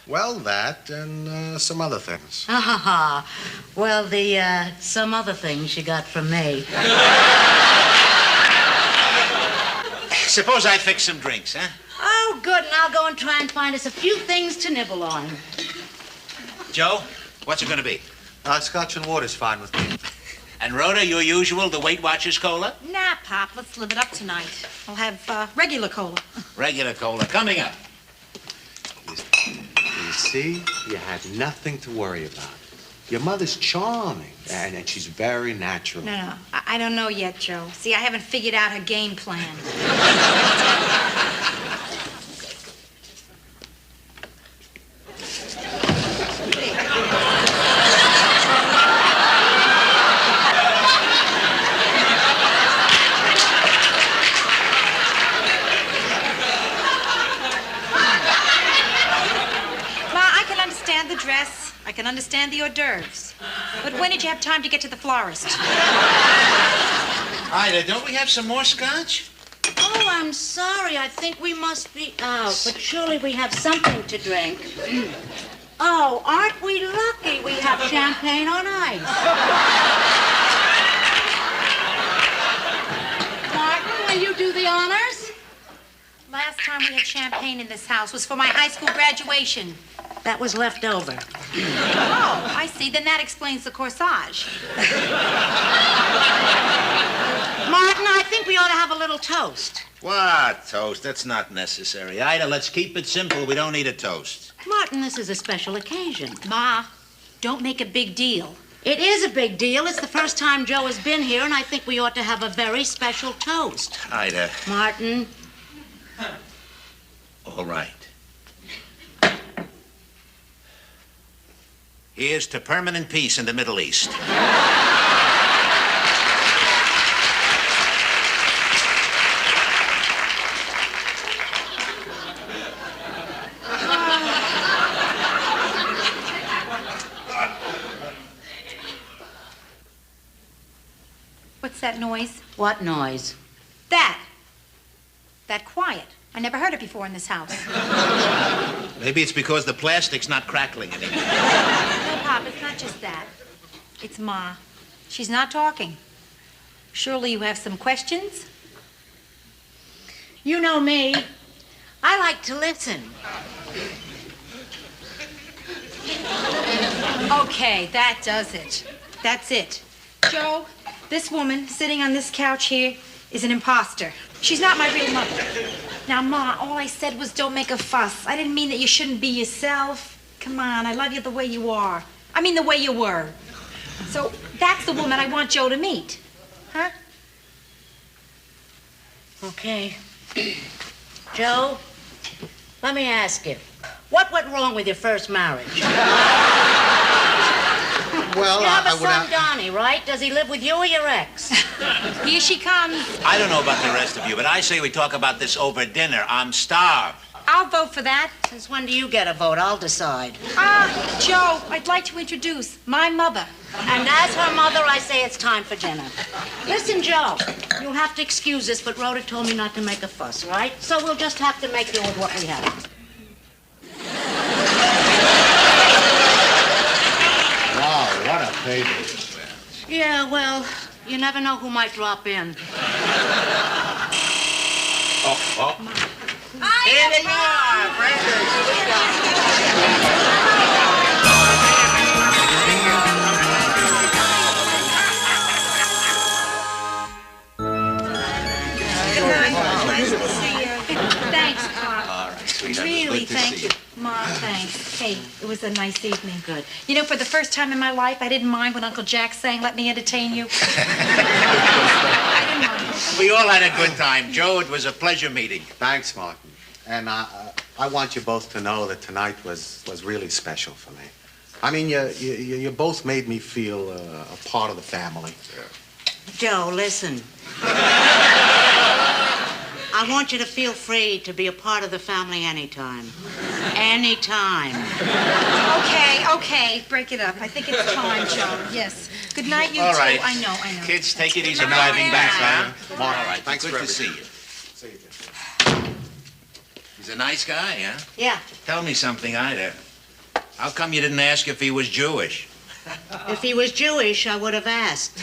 Well, that and some other things. Ha ha ha. Well, the some other things she got from me. Suppose I fix some drinks, huh? Oh, good, and I'll go and try and find us a few things to nibble on. Joe, what's it going to be? Scotch and water's fine with me. And Rhoda, your usual, the Weight Watchers cola? Nah, Pop, let's live it up tonight. I'll have regular cola. Regular cola coming up. You see, you had nothing to worry about. Your mother's charming, and she's very natural. No, I don't know yet, Joe. See, I haven't figured out her game plan. The dress. I can understand the hors d'oeuvres. But when did you have time to get to the florist? Ida, don't we have some more scotch? Oh, I'm sorry. I think we must be out. But surely we have something to drink. Oh, aren't we lucky we have champagne on ice? Martin, will you do the honors? Last time we had champagne in this house was for my high school graduation. That was left over. Oh, I see. Then that explains the corsage. Martin, I think we ought to have a little toast. What toast? That's not necessary. Ida, let's keep it simple. We don't need a toast. Martin, this is a special occasion. Ma, don't make a big deal. It is a big deal. It's the first time Joe has been here, and I think we ought to have a very special toast. Ida. Martin. All right. Here's to permanent peace in the Middle East. What's that noise? What noise? That quiet. I never heard it before in this house. Maybe it's because the plastic's not crackling anymore. No, Pop, it's not just that. It's Ma. She's not talking. Surely you have some questions? You know me. I like to listen. Okay, that does it. That's it. Joe, this woman sitting on this couch here is an imposter. She's not my real mother. Now, Ma, all I said was don't make a fuss. I didn't mean that you shouldn't be yourself. Come on, I love you the way you are. I mean the way you were. So that's the woman I want Joe to meet. Huh? Okay. Joe, let me ask you. What went wrong with your first marriage? Well, you have a I would son, Donnie, right? Does he live with you or your ex? Here she comes. I don't know about the rest of you, but I say we talk about this over dinner. I'm starved. I'll vote for that. Since when do you get a vote? I'll decide. Joe, I'd like to introduce my mother. And as her mother, I say it's time for dinner. Listen, Joe, you'll have to excuse this, but Rhoda told me not to make a fuss, right? So we'll just have to make do with what we have. Wow, what a baby. Yeah, well, you never know who might drop in. Here they are, Thanks, Pop. All right, sweetheart. Really, Good to thank see you. Mom, thanks. Hey, it was a nice evening. Good. You know, for the first time in my life, I didn't mind when Uncle Jack sang, "Let me entertain you." I didn't mind. We all had a good time. Joe, it was a pleasure meeting. Thanks, Martin. And I want you both to know that tonight was really special for me. I mean, you both made me feel a part of the family. Joe, listen. I want you to feel free to be a part of the family anytime. Anytime. Okay, break it up. I think it's time, Joe. Yes. Good night, you All two. right. I know. Kids, take it easy driving back, huh? Mark, All right, thanks good for to see everything. you. See you. He's a nice guy, huh? Yeah. Tell me something, Ida. How come you didn't ask if he was Jewish? If he was Jewish, I would have asked.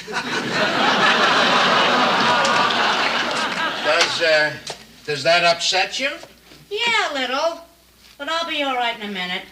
Does that upset you? Yeah, a little. But I'll be all right in a minute.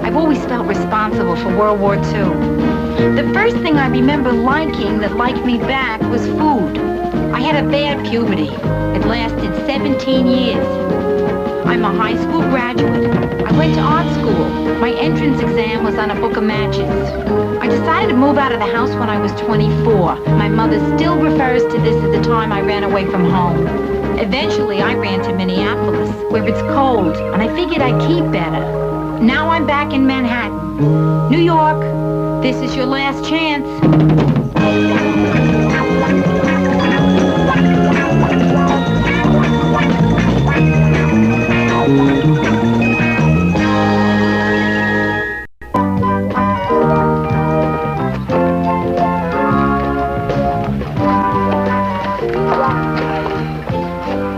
I've always felt responsible for World War II. The first thing I remember liking that liked me back was food. I had a bad puberty. It lasted 17 years. I'm a high school graduate. I went to art school. My entrance exam was on a book of matches. I decided to move out of the house when I was 24. My mother still refers to this as the time I ran away from home. Eventually, I ran to Minneapolis, where it's cold, and I figured I'd keep better. Now I'm back in Manhattan. New York, this is your last chance.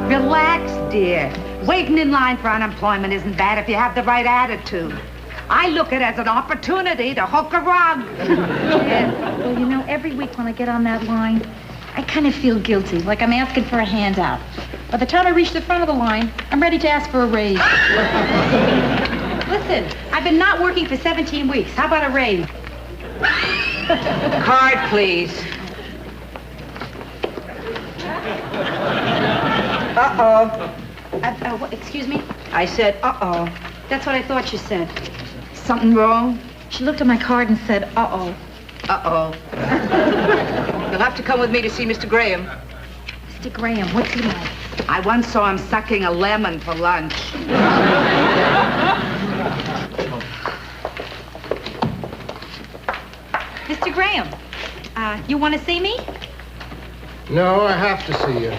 Relax, dear. Waiting in line for unemployment isn't bad if you have the right attitude. I look at it as an opportunity to hook a rug. Yeah. Well, you know, every week when I get on that line, I kind of feel guilty, like I'm asking for a handout. By the time I reach the front of the line, I'm ready to ask for a raise. Listen, I've been not working for 17 weeks. How about a raise? Card, please. Uh-oh. What, excuse me? I said, uh-oh. That's what I thought you said. Something wrong? She looked at my card and said, uh-oh. Uh-oh. You'll have to come with me to see Mr. Graham. Mr. Graham, what's he like? I once saw him sucking a lemon for lunch. Graham. You want to see me? No, I have to see you.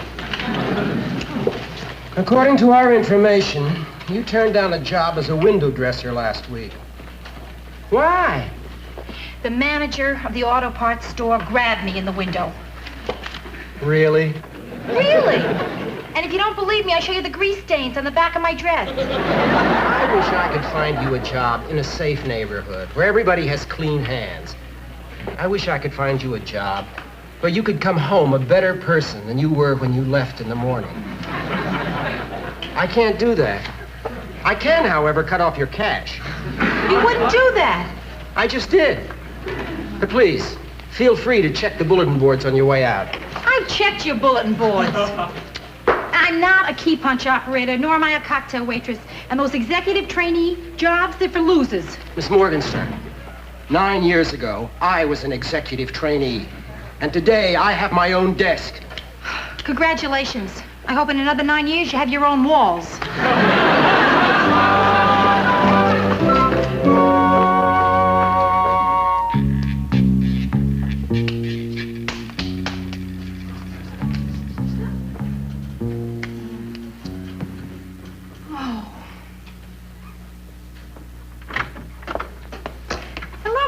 According to our information, you turned down a job as a window dresser last week. Why? The manager of the auto parts store grabbed me in the window. Really? Really? And if you don't believe me, I'll show you the grease stains on the back of my dress. I wish I could find you a job in a safe neighborhood where everybody has clean hands. I wish I could find you a job where you could come home a better person than you were when you left in the morning. I can't do that. I can, however, cut off your cash. You wouldn't do that. I just did. But please, feel free to check the bulletin boards on your way out. I've checked your bulletin boards. I'm not a key punch operator, nor am I a cocktail waitress. And those executive trainee jobs, they're for losers. Miss Morgenstern, 9 years ago, I was an executive trainee. And today, I have my own desk. Congratulations. I hope in another 9 years you have your own walls.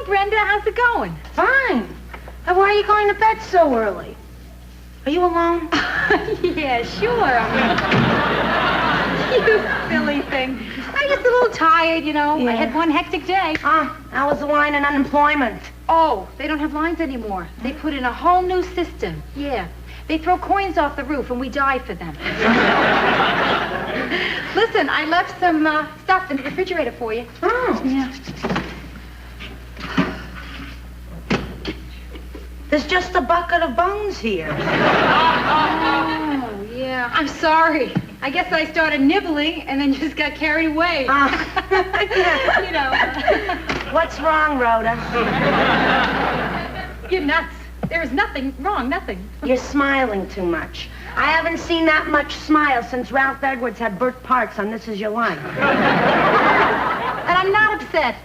Brenda, how's it going? Fine. Now, why are you going to bed so early? Are you alone? Yeah, sure. You silly thing. I'm just a little tired, you know. Yeah. I had one hectic day. How was the line in unemployment? Oh, they don't have lines anymore. They put in a whole new system. Yeah. They throw coins off the roof and we die for them. Listen, I left some stuff in the refrigerator for you. Oh. Yeah. There's just a bucket of bones here. Oh, yeah. I'm sorry. I guess I started nibbling and then just got carried away. You know. What's wrong, Rhoda? You're nuts. There is nothing wrong, nothing. You're smiling too much. I haven't seen that much smile since Ralph Edwards had Burt Parks on This Is Your Life. And I'm not upset.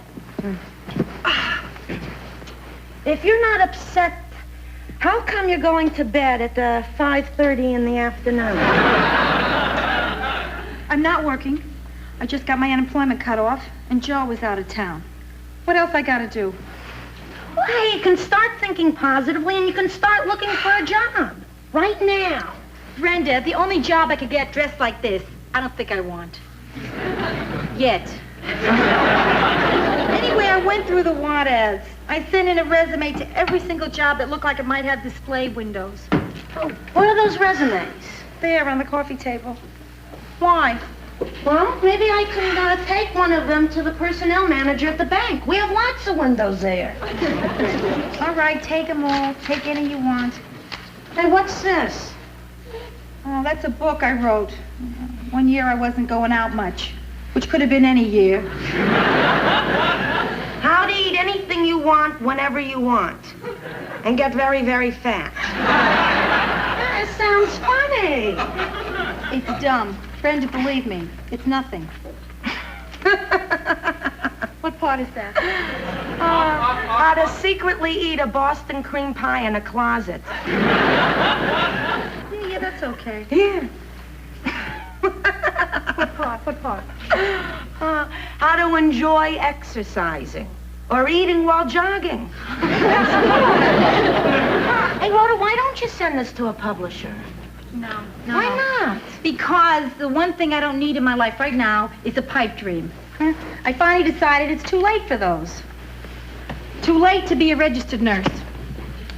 If you're not upset, how come you're going to bed at 5:30 in the afternoon? I'm not working. I just got my unemployment cut off, and Joe was out of town. What else I gotta do? Well, hey, you can start thinking positively, and you can start looking for a job. Right now. Brenda, the only job I could get dressed like this, I don't think I want. Yet. Anyway, I went through the want ads. I sent in a resume to every single job that looked like it might have display windows. Oh, where are those resumes? There, on the coffee table. Why? Well, maybe I can take one of them to the personnel manager at the bank. We have lots of windows there. All right, take them all. Take any you want. Hey, what's this? Oh, that's a book I wrote. One year I wasn't going out much, which could have been any year. How to eat anything you want whenever you want. And get very, very fat. That sounds funny. It's dumb. Brenda, believe me, it's nothing. What part is that? How to secretly eat a Boston cream pie in a closet. Yeah, that's okay. Yeah. What part? What part? How to enjoy exercising. Or eating while jogging. Hey, Rhoda, why don't you send this to a publisher? No. Why not? Because the one thing I don't need in my life right now is a pipe dream. I finally decided it's too late for those. Too late to be a registered nurse.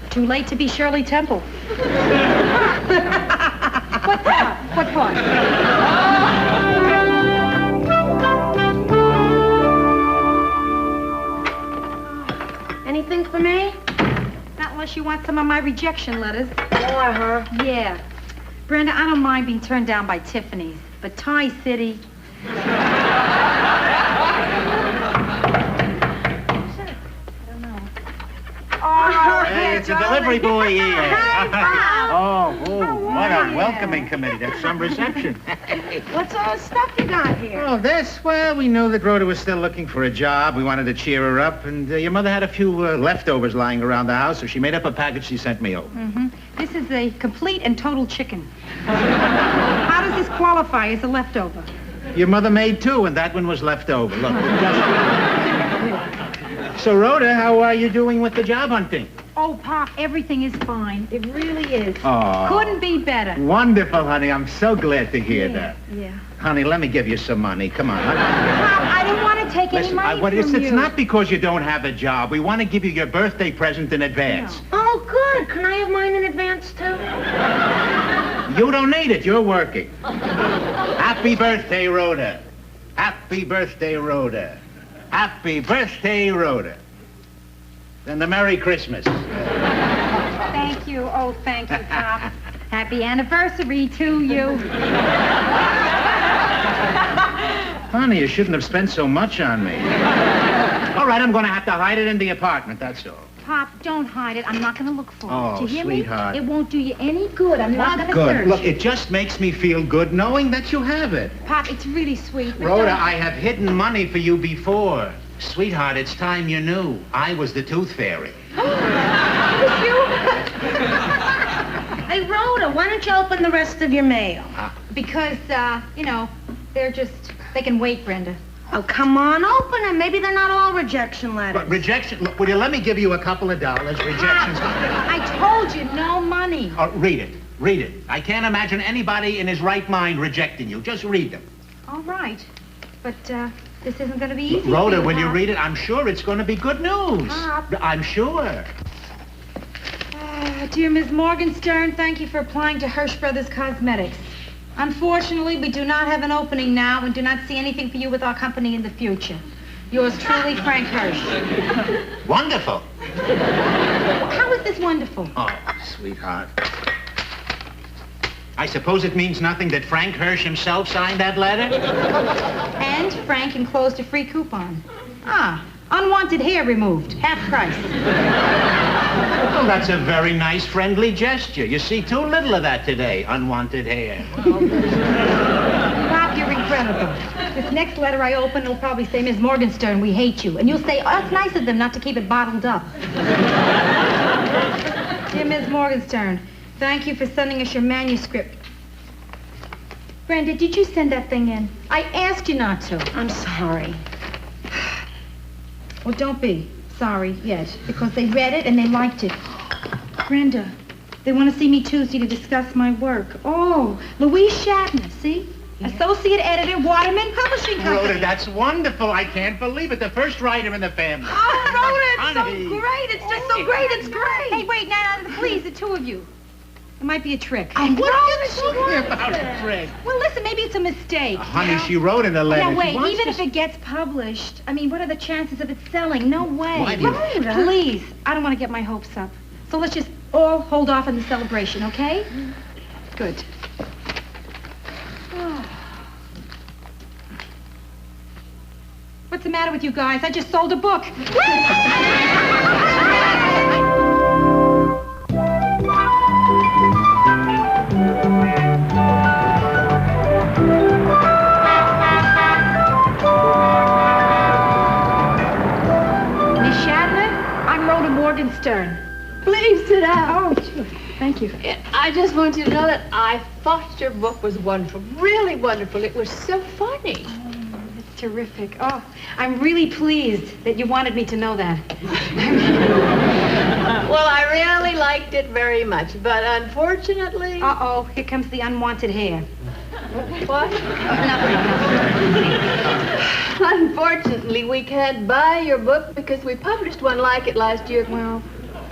Too late to be Shirley Temple. What part? What part? Anything for me? Not unless you want some of my rejection letters. More, huh? Yeah. Brenda, I don't mind being turned down by Tiffany's, but Tie City... Hey, it's a delivery boy here. Hey, Bob. Oh, what a Oh, welcoming committee. That's some reception. What's all the stuff you got here? Oh, this? Well, we knew that Rhoda was still looking for a job. We wanted to cheer her up, and your mother had a few leftovers lying around the house, so she made up a package she sent me over. Mm-hmm. This is a complete and total chicken. How does this qualify as a leftover? Your mother made two, and that one was left over. Look. So, Rhoda, how are you doing with the job hunting? Oh, Pop, everything is fine. It really is. Oh. Couldn't be better. Wonderful, honey. I'm so glad to hear that. Yeah. Honey, let me give you some money. Come on. Pop, I don't want to take any money from you. It's not because you don't have a job. We want to give you your birthday present in advance. Oh, good. Can I have mine in advance, too? You don't need it. You're working. Happy birthday, Rhoda. Happy birthday, Rhoda. Happy birthday, Rhoda. And a Merry Christmas. Thank you. Oh, thank you, Pop. Happy anniversary to you. Honey, you shouldn't have spent so much on me. All right, I'm going to have to hide it in the apartment, that's all. Pop, don't hide it. I'm not going to look for it. Oh, Do you hear sweetheart. me? It won't do you any good. I'm not going to Good. search. Look, it just makes me feel good knowing that you have it. Pop, it's really sweet. but Rhoda, don't- I have hidden money for you before. Sweetheart, it's time you knew. I was the tooth fairy. Hey, Rhoda, why don't you open the rest of your mail? Because, they can wait, Brenda. Oh, come on, open them. Maybe they're not all rejection letters. But rejection, look, will you let me give you a couple of dollars? Rejections. I told you, no money. Oh, read it. Read it. I can't imagine anybody in his right mind rejecting you. Just read them. All right. But, this isn't going to be easy. Rhoda, for you, when you Pop. read it, I'm sure it's going to be good news. Pop. I'm sure. Dear Ms. Morgenstern, thank you for applying to Hirsch Brothers Cosmetics. Unfortunately, we do not have an opening now and do not see anything for you with our company in the future. Yours truly, Frank Hirsch. Wonderful. How is this wonderful? Oh, sweetheart. I suppose it means nothing that Frank Hirsch himself signed that letter? And Frank enclosed a free coupon. Unwanted hair removed, half price. Well, that's a very nice, friendly gesture. You see too little of that today, unwanted hair. Pop, you're incredible. This next letter I open will probably say, Ms. Morgenstern, we hate you. And you'll say, oh, that's nice of them not to keep it bottled up. Dear Ms. Morgenstern, thank you for sending us your manuscript. Brenda, did you send that thing in? I asked you not to. I'm sorry. Well, don't be sorry yet, because they read it and they liked it. Brenda, they want to see me Tuesday to discuss my work. Oh, Louise Shatner, see? Associate editor, Waterman Publishing Company. Rhoda, that's wonderful. I can't believe it. The first writer in the family. Oh, Rhoda, it's Honey. so great. It's just so great. It's great. Hey, wait, now, please, the two of you. It might be a trick. What are you talking about, a trick? Well, listen, maybe it's a mistake. Honey, she wrote in the letter. Now, She wait, wants even to- if it gets published, I mean, what are the chances of it selling? No way. Why do you- Rhoda. Please, I don't want to get my hopes up. So let's just all hold off on the celebration, okay? Good. What's the matter with you guys? I just sold a book. Miss Shatner, I'm Rhoda Morgenstern. Please sit down. Oh, sure. Thank you. I just want you to know that I thought your book was wonderful, really wonderful. It was so funny. It's terrific. Oh, I'm really pleased that you wanted me to know that. Well, I really liked it very much, but unfortunately... Uh-oh, here comes the unwanted hair. What? Unfortunately, we can't buy your book because we published one like it last year. Well,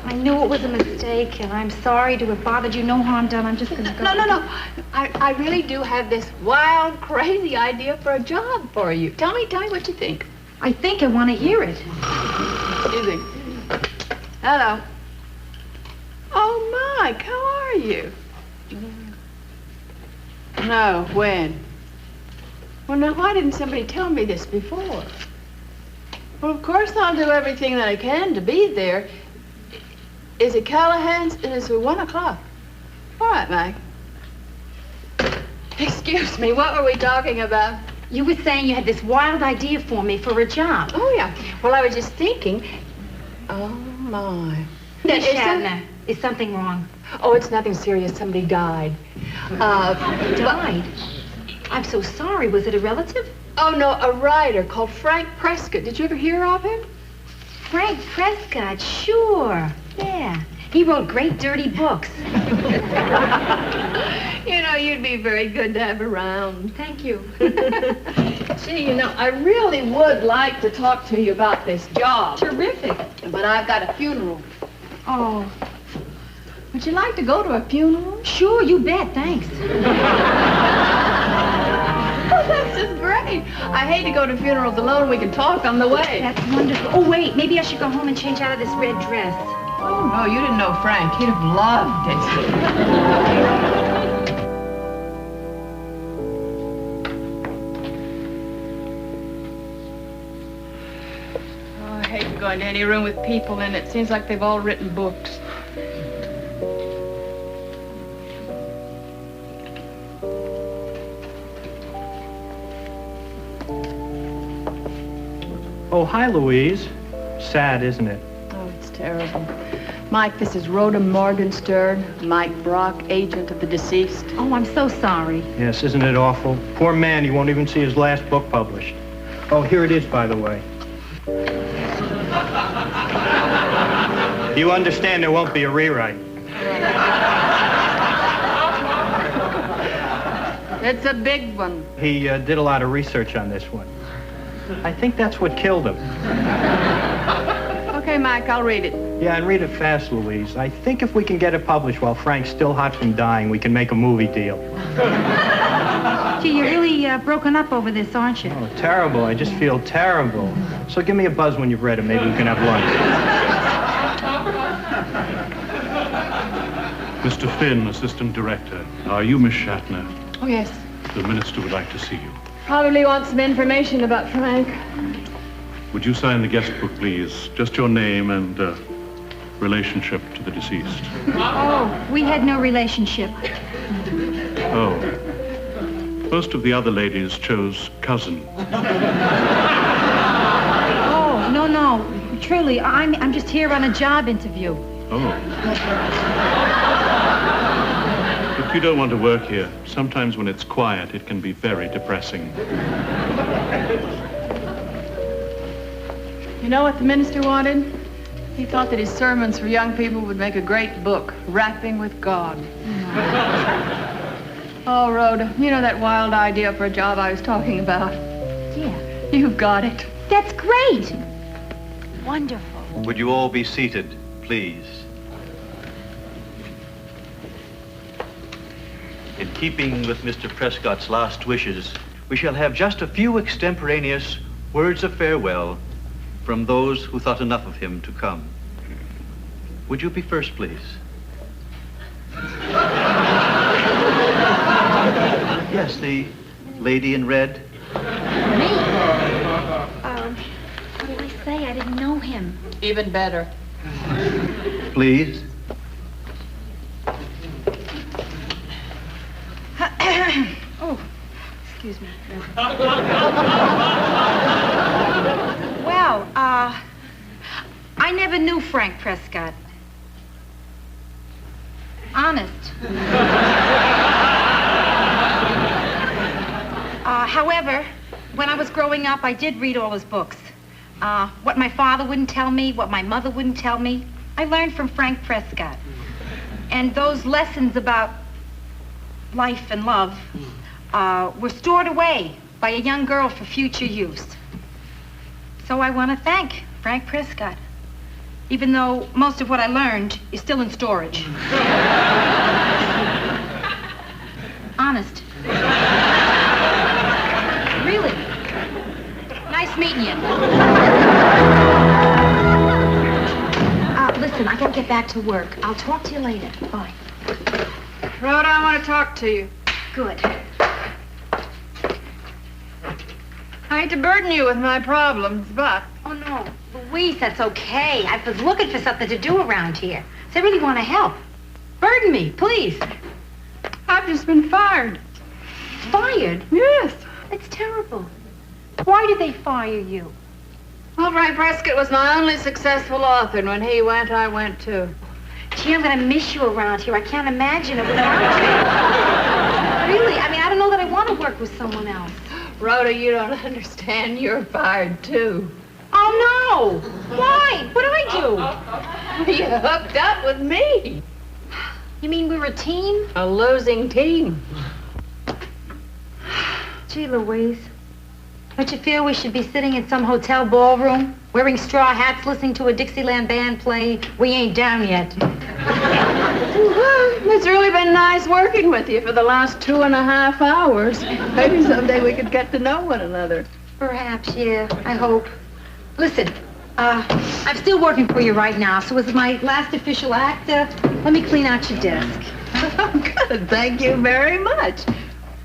I knew it was a mistake, and I'm sorry to have bothered you. No harm done. I'm just going to go. No. I really do have this wild, crazy idea for a job for you. Tell me what you think. I think I want to hear it. Excuse me. Hello. Oh, Mike, how are you? No, when? Well, now, why didn't somebody tell me this before? Well, of course I'll do everything that I can to be there. Is it Callahan's? And it's at 1 o'clock. All right, Mike. Excuse me, what were we talking about? You were saying you had this wild idea for me for a job. Oh, yeah. Well, I was just thinking. Oh, my. Miss Shatner, is something wrong? Oh, it's nothing serious. Somebody died. Died? I'm so sorry. Was it a relative? Oh, no, a writer called Frank Prescott. Did you ever hear of him? Frank Prescott, sure. Yeah. He wrote great dirty books. You know, you'd be very good to have around. Thank you. Gee, you know, I really would like to talk to you about this job. Terrific. But I've got a funeral. Oh. Would you like to go to a funeral? Sure, you bet. Thanks. Oh, that's just great. I hate to go to funerals alone. We can talk on the way. That's wonderful. Oh, wait. Maybe I should go home and change out of this red dress. Oh, no, you didn't know Frank. He'd have loved it. Oh, I hate to go into any room with people in it. Seems like they've all written books. Oh, hi, Louise. Sad, isn't it? Oh, it's terrible. Mike, this is Rhoda Morgenstern, Mike Brock, agent of the deceased. Oh, I'm so sorry. Yes, isn't it awful? Poor man, he won't even see his last book published. Oh, here it is, by the way. You understand there won't be a rewrite. It's a big one. He did a lot of research on this one. I think that's what killed him. Okay, Mike, I'll read it. Yeah, and read it fast, Louise. I think if we can get it published while Frank's still hot from dying, we can make a movie deal. Gee, you're really broken up over this, aren't you? Oh, terrible. I just feel terrible. So give me a buzz when you've read it. Maybe we can have lunch. Mr. Finn, Assistant Director. Are you Miss Shatner? Oh, yes. The Minister would like to see you. Probably wants some information about Frank. Would you sign the guest book, please? Just your name and relationship to the deceased. Oh, we had no relationship. Oh. Most of the other ladies chose cousin. Oh, no. Truly, I'm just here on a job interview. Oh. If you don't want to work here, sometimes when it's quiet, it can be very depressing. You know what the minister wanted? He thought that his sermons for young people would make a great book, Rapping with God. Oh, Rhoda, you know that wild idea for a job I was talking about? Yeah. You've got it. That's great. Wonderful. Would you all be seated, please? In keeping with Mr. Prescott's last wishes, we shall have just a few extemporaneous words of farewell from those who thought enough of him to come. Would you be first, please? Yes, the lady in red. Me? What did I say? I didn't know him. Even better. Please. Oh, excuse me. Well, I never knew Frank Prescott. Honest. However, when I was growing up, I did read all his books. What my father wouldn't tell me, what my mother wouldn't tell me, I learned from Frank Prescott. And those lessons about life and love were stored away by a young girl for future use. So I want to thank Frank Prescott, even though most of what I learned is still in storage. Honest. Really. Nice meeting you. Listen, I gotta get back to work. I'll talk to you later. Bye. Rhoda, I want to talk to you. Good. I hate to burden you with my problems, but... Oh, no. Louise, that's okay. I was looking for something to do around here. So I really want to help. Burden me, please. I've just been fired. Fired? Yes. It's terrible. Why did they fire you? Well, Frank Prescott was my only successful author, and when he went, I went too. Gee, I'm gonna miss you around here. I can't imagine it without you. Really, I mean, I don't know that I want to work with someone else. Rhoda, you don't understand. You're fired too. Oh, no! Why? What did I do? You hooked up with me. You mean we were a team? A losing team. Gee, Louise. Don't you feel we should be sitting in some hotel ballroom, wearing straw hats, listening to a Dixieland band play We Ain't Down Yet? It's really been nice working with you for the last 2.5 hours. Maybe someday we could get to know one another. Perhaps, yeah, I hope. Listen, I'm still working for you right now, so as my last official act, let me clean out your desk. Oh, good. Thank you very much.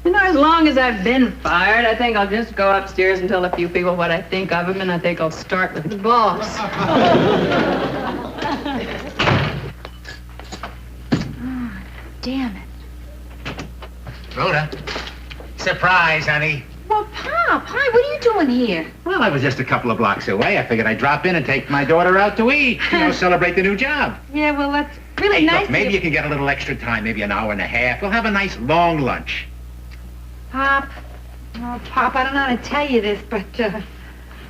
You know, as long as I've been fired, I think I'll just go upstairs and tell a few people what I think of him, and I think I'll start with the boss. Oh, damn it. Rhoda. Surprise, honey. Well, Pop, hi, what are you doing here? Well, I was just a couple of blocks away. I figured I'd drop in and take my daughter out to eat. Celebrate the new job. Yeah, well, that's really Hey, nice look, maybe of you can get a little extra time, maybe an hour and a half. We'll have a nice long lunch. Pop, oh, Pop, I don't know how to tell you this, but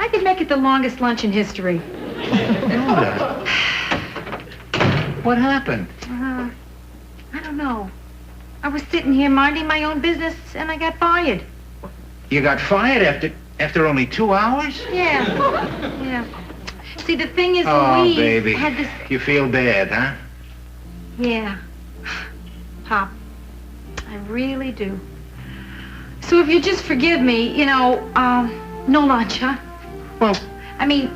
I could make it the longest lunch in history. Rhoda. What happened? I don't know. I was sitting here minding my own business, and I got fired. You got fired after only 2 hours? Yeah. Yeah. See, the thing is, Oh, Louise baby. had this... You feel bad, huh? Yeah. Pop, I really do. So if you just forgive me, no lunch, huh? Well... I mean,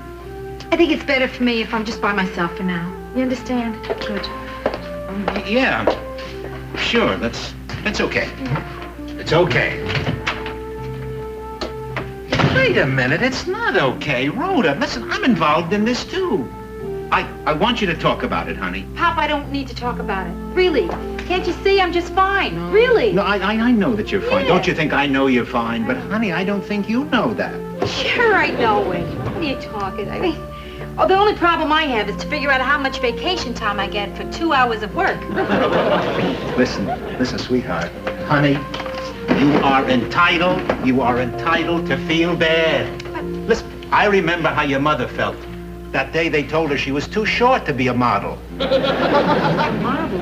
I think it's better for me if I'm just by myself for now. You understand? Good. Yeah. Sure, that's okay. Yeah. It's okay. Wait a minute, it's not okay. Rhoda, listen, I'm involved in this too. I want you to talk about it, honey. Pop, I don't need to talk about it. Really. Can't you see I'm just fine? Really. No, I know that you're fine. Yeah. Don't you think I know you're fine? But, honey, I don't think you know that. Sure, I know it. What are you talking? I mean, the only problem I have is to figure out how much vacation time I get for 2 hours of work. Listen, sweetheart. Honey, you are entitled to feel bad. Listen, I remember how your mother felt. That day they told her she was too short to be a model. Model?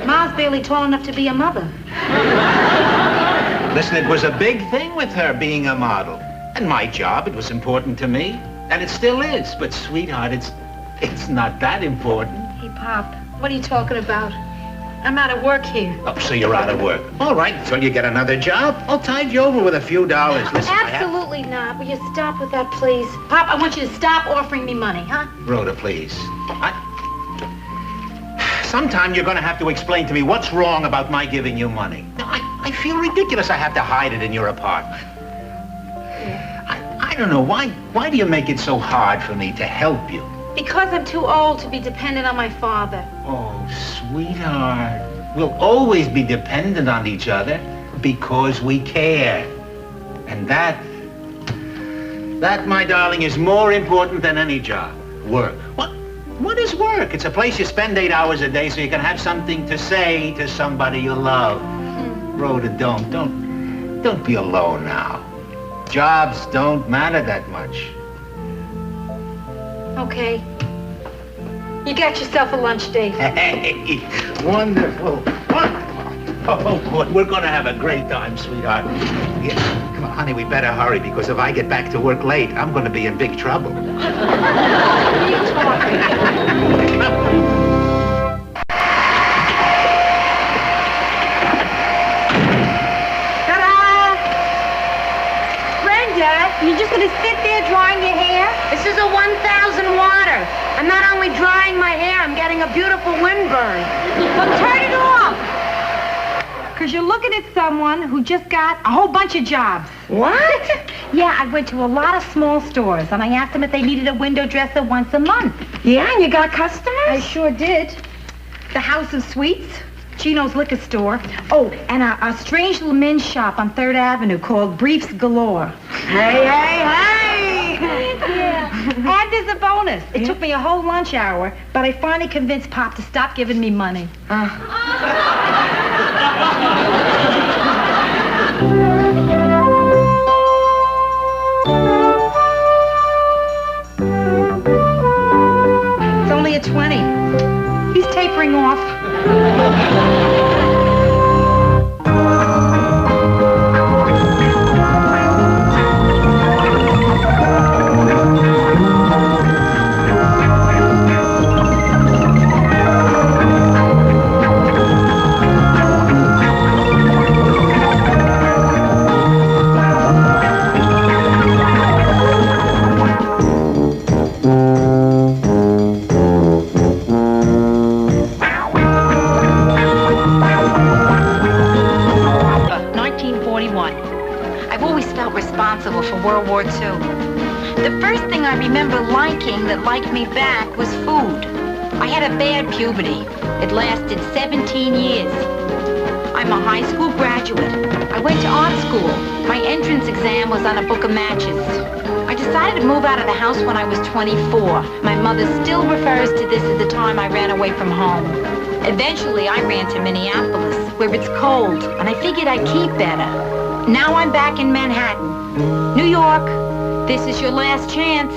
Ma's barely tall enough to be a mother. Listen, it was a big thing with her being a model. And my job, it was important to me. And it still is. But, sweetheart, it's not that important. Hey, Pop, what are you talking about? I'm out of work here. Oh, so you're out of work. All right, until you get another job, I'll tide you over with a few dollars. Listen, Absolutely not. Will you stop with that, please? Pop, I want you to stop offering me money, huh? Rhoda, please. Sometime you're going to have to explain to me what's wrong about my giving you money. I feel ridiculous I have to hide it in your apartment. I don't know. Why do you make it so hard for me to help you? Because I'm too old to be dependent on my father. Oh, sweetheart. We'll always be dependent on each other because we care. And that, my darling, is more important than any job. Work. What is work? It's a place you spend 8 hours a day so you can have something to say to somebody you love. Rhoda, don't be alone now. Jobs don't matter that much. Okay. You got yourself a lunch date. Hey, wonderful. Oh, boy, we're going to have a great time, sweetheart. Yeah, come on, honey, we better hurry, because if I get back to work late, I'm going to be in big trouble. What are you talking Ta-da! Brenda, you're just going to sit there drying your hair? This is a 1,000 water. I'm not only drying my hair, I'm getting a beautiful windburn. Well, turn it off. Because you're looking at someone who just got a whole bunch of jobs. What? Yeah, I went to a lot of small stores, and I asked them if they needed a window dresser once a month. Yeah, and you got customers? I sure did. The House of Sweets, Chino's liquor store. Oh, and a strange little men's shop on 3rd Avenue called Briefs Galore. Hey! Yeah. And there's a bonus. It took me a whole lunch hour, but I finally convinced Pop to stop giving me money. It's only a 20. He's tapering off. Responsible for World War II. The first thing I remember liking that liked me back was food. I had a bad puberty. It lasted 17 years. I'm a high school graduate. I went to art school. My entrance exam was on a book of matches. I decided to move out of the house when I was 24. My mother still refers to this as the time I ran away from home. Eventually, I ran to Minneapolis, where it's cold, and I figured I'd keep better. Now I'm back in Manhattan. New York, this is your last chance.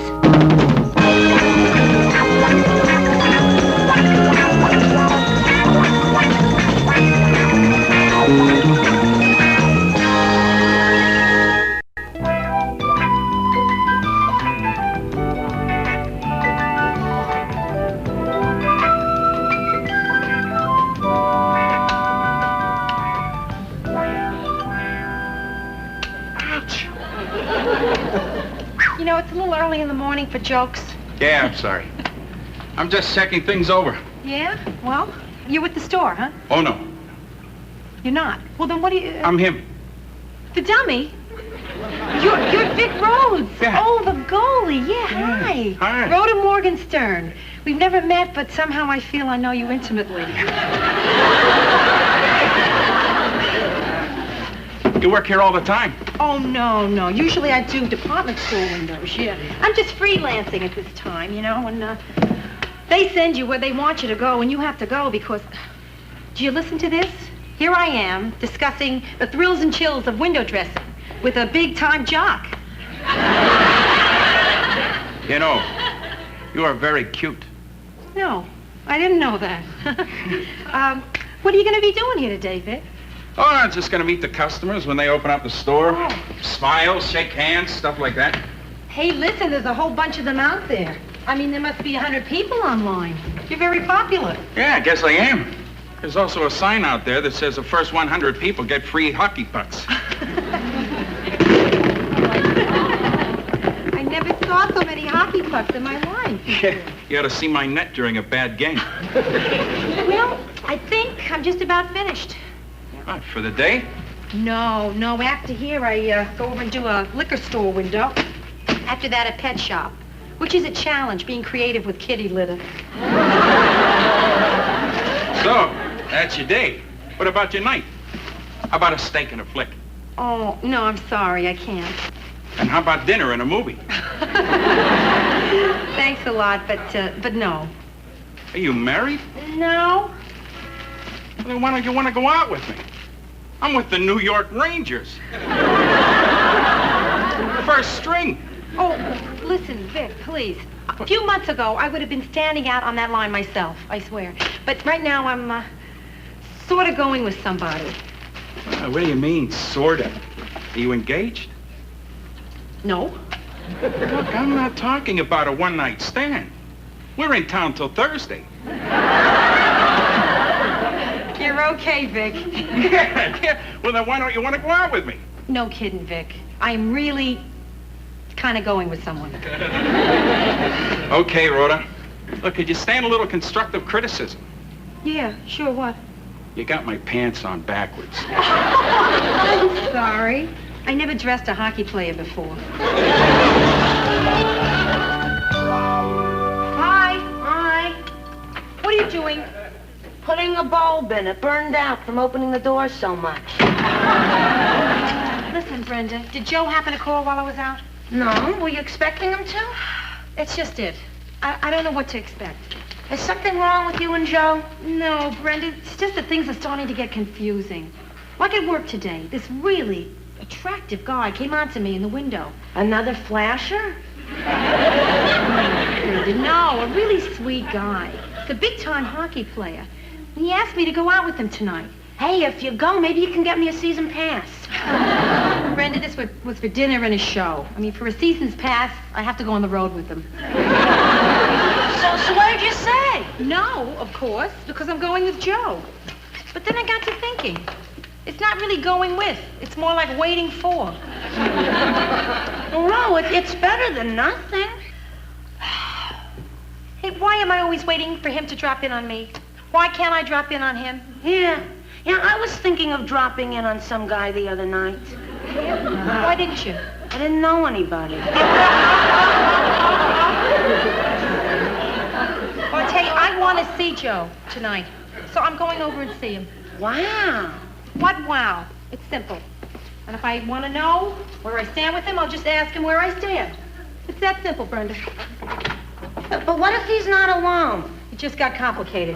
You know, it's a little early in the morning for jokes. Yeah, I'm sorry. I'm just checking things over. Yeah? Well, you're at the store, huh? Oh, no. You're not. Well, then what do you... I'm him. The dummy? You're Vic Rhodes. Yeah. Oh, the goalie. Yeah, hi. Hi. Rhoda Morgenstern. We've never met, but somehow I feel I know you intimately. You work here all the time? Oh, no. Usually I do department store windows, yeah. I'm just freelancing at this time, you know, and they send you where they want you to go, and you have to go because... Do you listen to this? Here I am, discussing the thrills and chills of window dressing with a big-time jock. You know, you are very cute. No, I didn't know that. What are you going to be doing here today, Vic? Oh, I'm just going to meet the customers when they open up the store. Oh. Smile, shake hands, stuff like that. Hey, listen, there's a whole bunch of them out there. I mean, there must be 100 people online. You're very popular. Yeah, I guess I am. There's also a sign out there that says the first 100 people get free hockey pucks. I never saw so many hockey pucks in my life. Yeah, you ought to see my net during a bad game. Well, I think I'm just about finished. What, for the day? No. After here, I go over and do a liquor store window. After that, a pet shop, which is a challenge, being creative with kitty litter. So, that's your day. What about your night? How about a steak and a flick? Oh, no, I'm sorry, I can't. And how about dinner and a movie? Thanks a lot, but no. Are you married? No. Well, then why don't you want to go out with me? I'm with the New York Rangers. First string. Oh, listen, Vic, please. A few months ago, I would have been standing out on that line myself, I swear. But right now, I'm sort of going with somebody. What do you mean, sort of? Are you engaged? No. Look, I'm not talking about a one-night stand. We're in town till Thursday. You're okay, Vic. Yeah. Well, then why don't you want to go out with me? No kidding, Vic. I'm really kind of going with someone. Okay, Rhoda. Look, could you stand a little constructive criticism? Yeah, sure, what? You got my pants on backwards. I'm sorry. I never dressed a hockey player before. Hi. What are you doing? Putting a bulb in it, burned out from opening the door so much. Listen, Brenda, did Joe happen to call while I was out? No, were you expecting him to? It's just it. I don't know what to expect. Is something wrong with you and Joe? No, Brenda, it's just that things are starting to get confusing. Like at work today, this really attractive guy came on to me in the window. Another flasher? Brenda, no, a really sweet guy. He's a big-time hockey player. And he asked me to go out with him tonight. Hey, if you go, maybe you can get me a season pass. Brenda, this was for dinner and a show. I mean, for a season's pass, I have to go on the road with him. So what did you say? No, of course, because I'm going with Joe. But then I got to thinking. It's not really going with. It's more like waiting for. No, it's better than nothing. Hey, why am I always waiting for him to drop in on me? Why can't I drop in on him? Yeah, I was thinking of dropping in on some guy the other night. Yeah? Why didn't you? I didn't know anybody. Well, I tell you, I want to see Joe tonight. So I'm going over and see him. Wow. What wow? It's simple. And if I want to know where I stand with him, I'll just ask him where I stand. It's that simple, Brenda. But what if he's not alone? It just got complicated.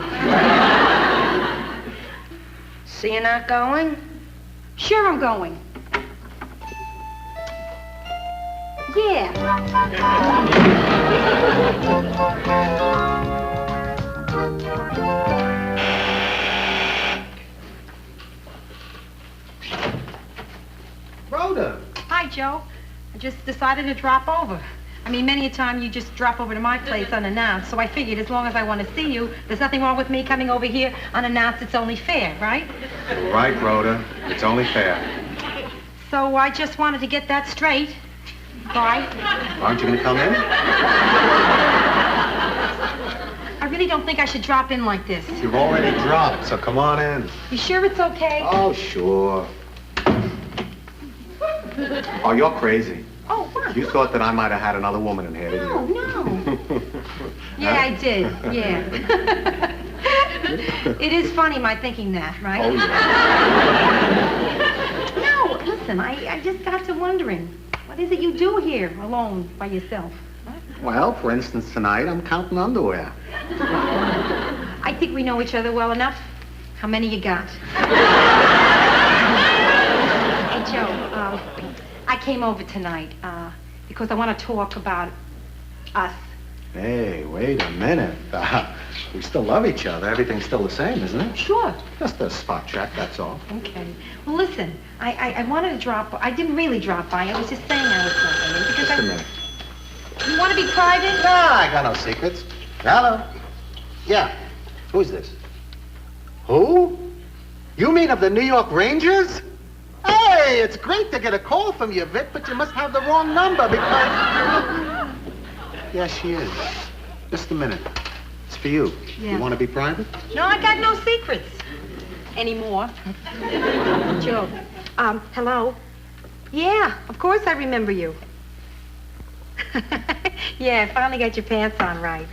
So you're not going? Sure I'm going. Yeah. Rhoda. Hi, Joe. I just decided to drop over. I mean, many a time you just drop over to my place unannounced, so I figured as long as I want to see you, there's nothing wrong with me coming over here unannounced. It's only fair, right? Right, Rhoda. It's only fair. So I just wanted to get that straight. Bye. Aren't you going to come in? I really don't think I should drop in like this. You've already dropped, so come on in. You sure it's okay? Oh, sure. Oh, you're crazy. Oh, what? You thought that I might have had another woman in here, didn't you? No. Yeah, I did. Yeah. It is funny, my thinking that, right? Oh, yeah. No, listen, I just got to wondering. What is it you do here, alone, by yourself? Huh? Well, for instance, tonight I'm counting underwear. I think we know each other well enough. How many you got? Hey, Joe, I came over tonight because I want to talk about us. Hey, wait a minute. We still love each other. Everything's still the same, isn't it? Sure. Just a spot check, that's all. Okay. Well, listen, I wanted to drop. I didn't really drop by. I was just saying I was dropping in because Just a minute. You want to be private? No, I got no secrets. Hello? Yeah. Who's this? Who? You mean of the New York Rangers? Hey, it's great to get a call from you, Vic, but you must have the wrong number because... Yes, she is. Just a minute. It's for you. Yeah. You want to be private? No, I got no secrets anymore. Joe, hello? Yeah, of course I remember you. Yeah, finally got your pants on right.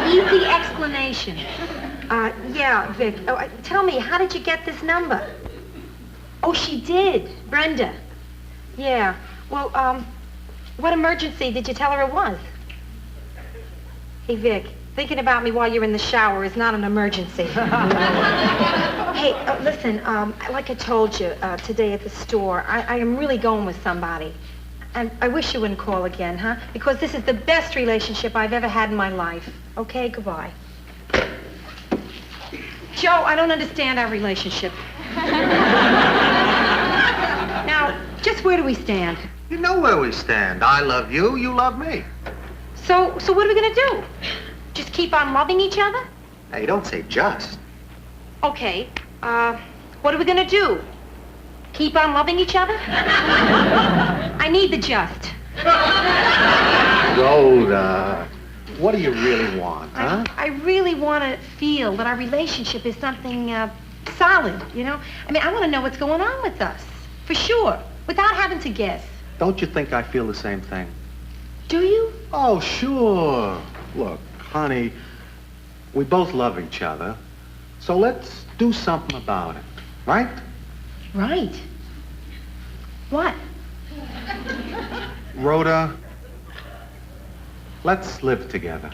Easy explanation. Yeah, Vic. Oh, tell me, how did you get this number? Oh, she did. Brenda. Yeah. Well, what emergency did you tell her it was? Hey, Vic, thinking about me while you're in the shower is not an emergency. Hey, listen, like I told you today at the store, I am really going with somebody. And I wish you wouldn't call again, huh? Because this is the best relationship I've ever had in my life. Okay, goodbye. Joe, I don't understand our relationship. Now, just where do we stand? You know where we stand. I love you, you love me. So what are we gonna do? Just keep on loving each other? Hey, don't say just. Okay, what are we gonna do? Keep on loving each other? I need the just. Rhoda, what do you really want, huh? I really want to feel that our relationship is something solid, you know? I mean, I want to know what's going on with us, for sure, without having to guess. Don't you think I feel the same thing? Do you? Oh, sure. Look, honey, We both love each other. So let's do something about it. Right? Right. What? Rhoda, let's live together.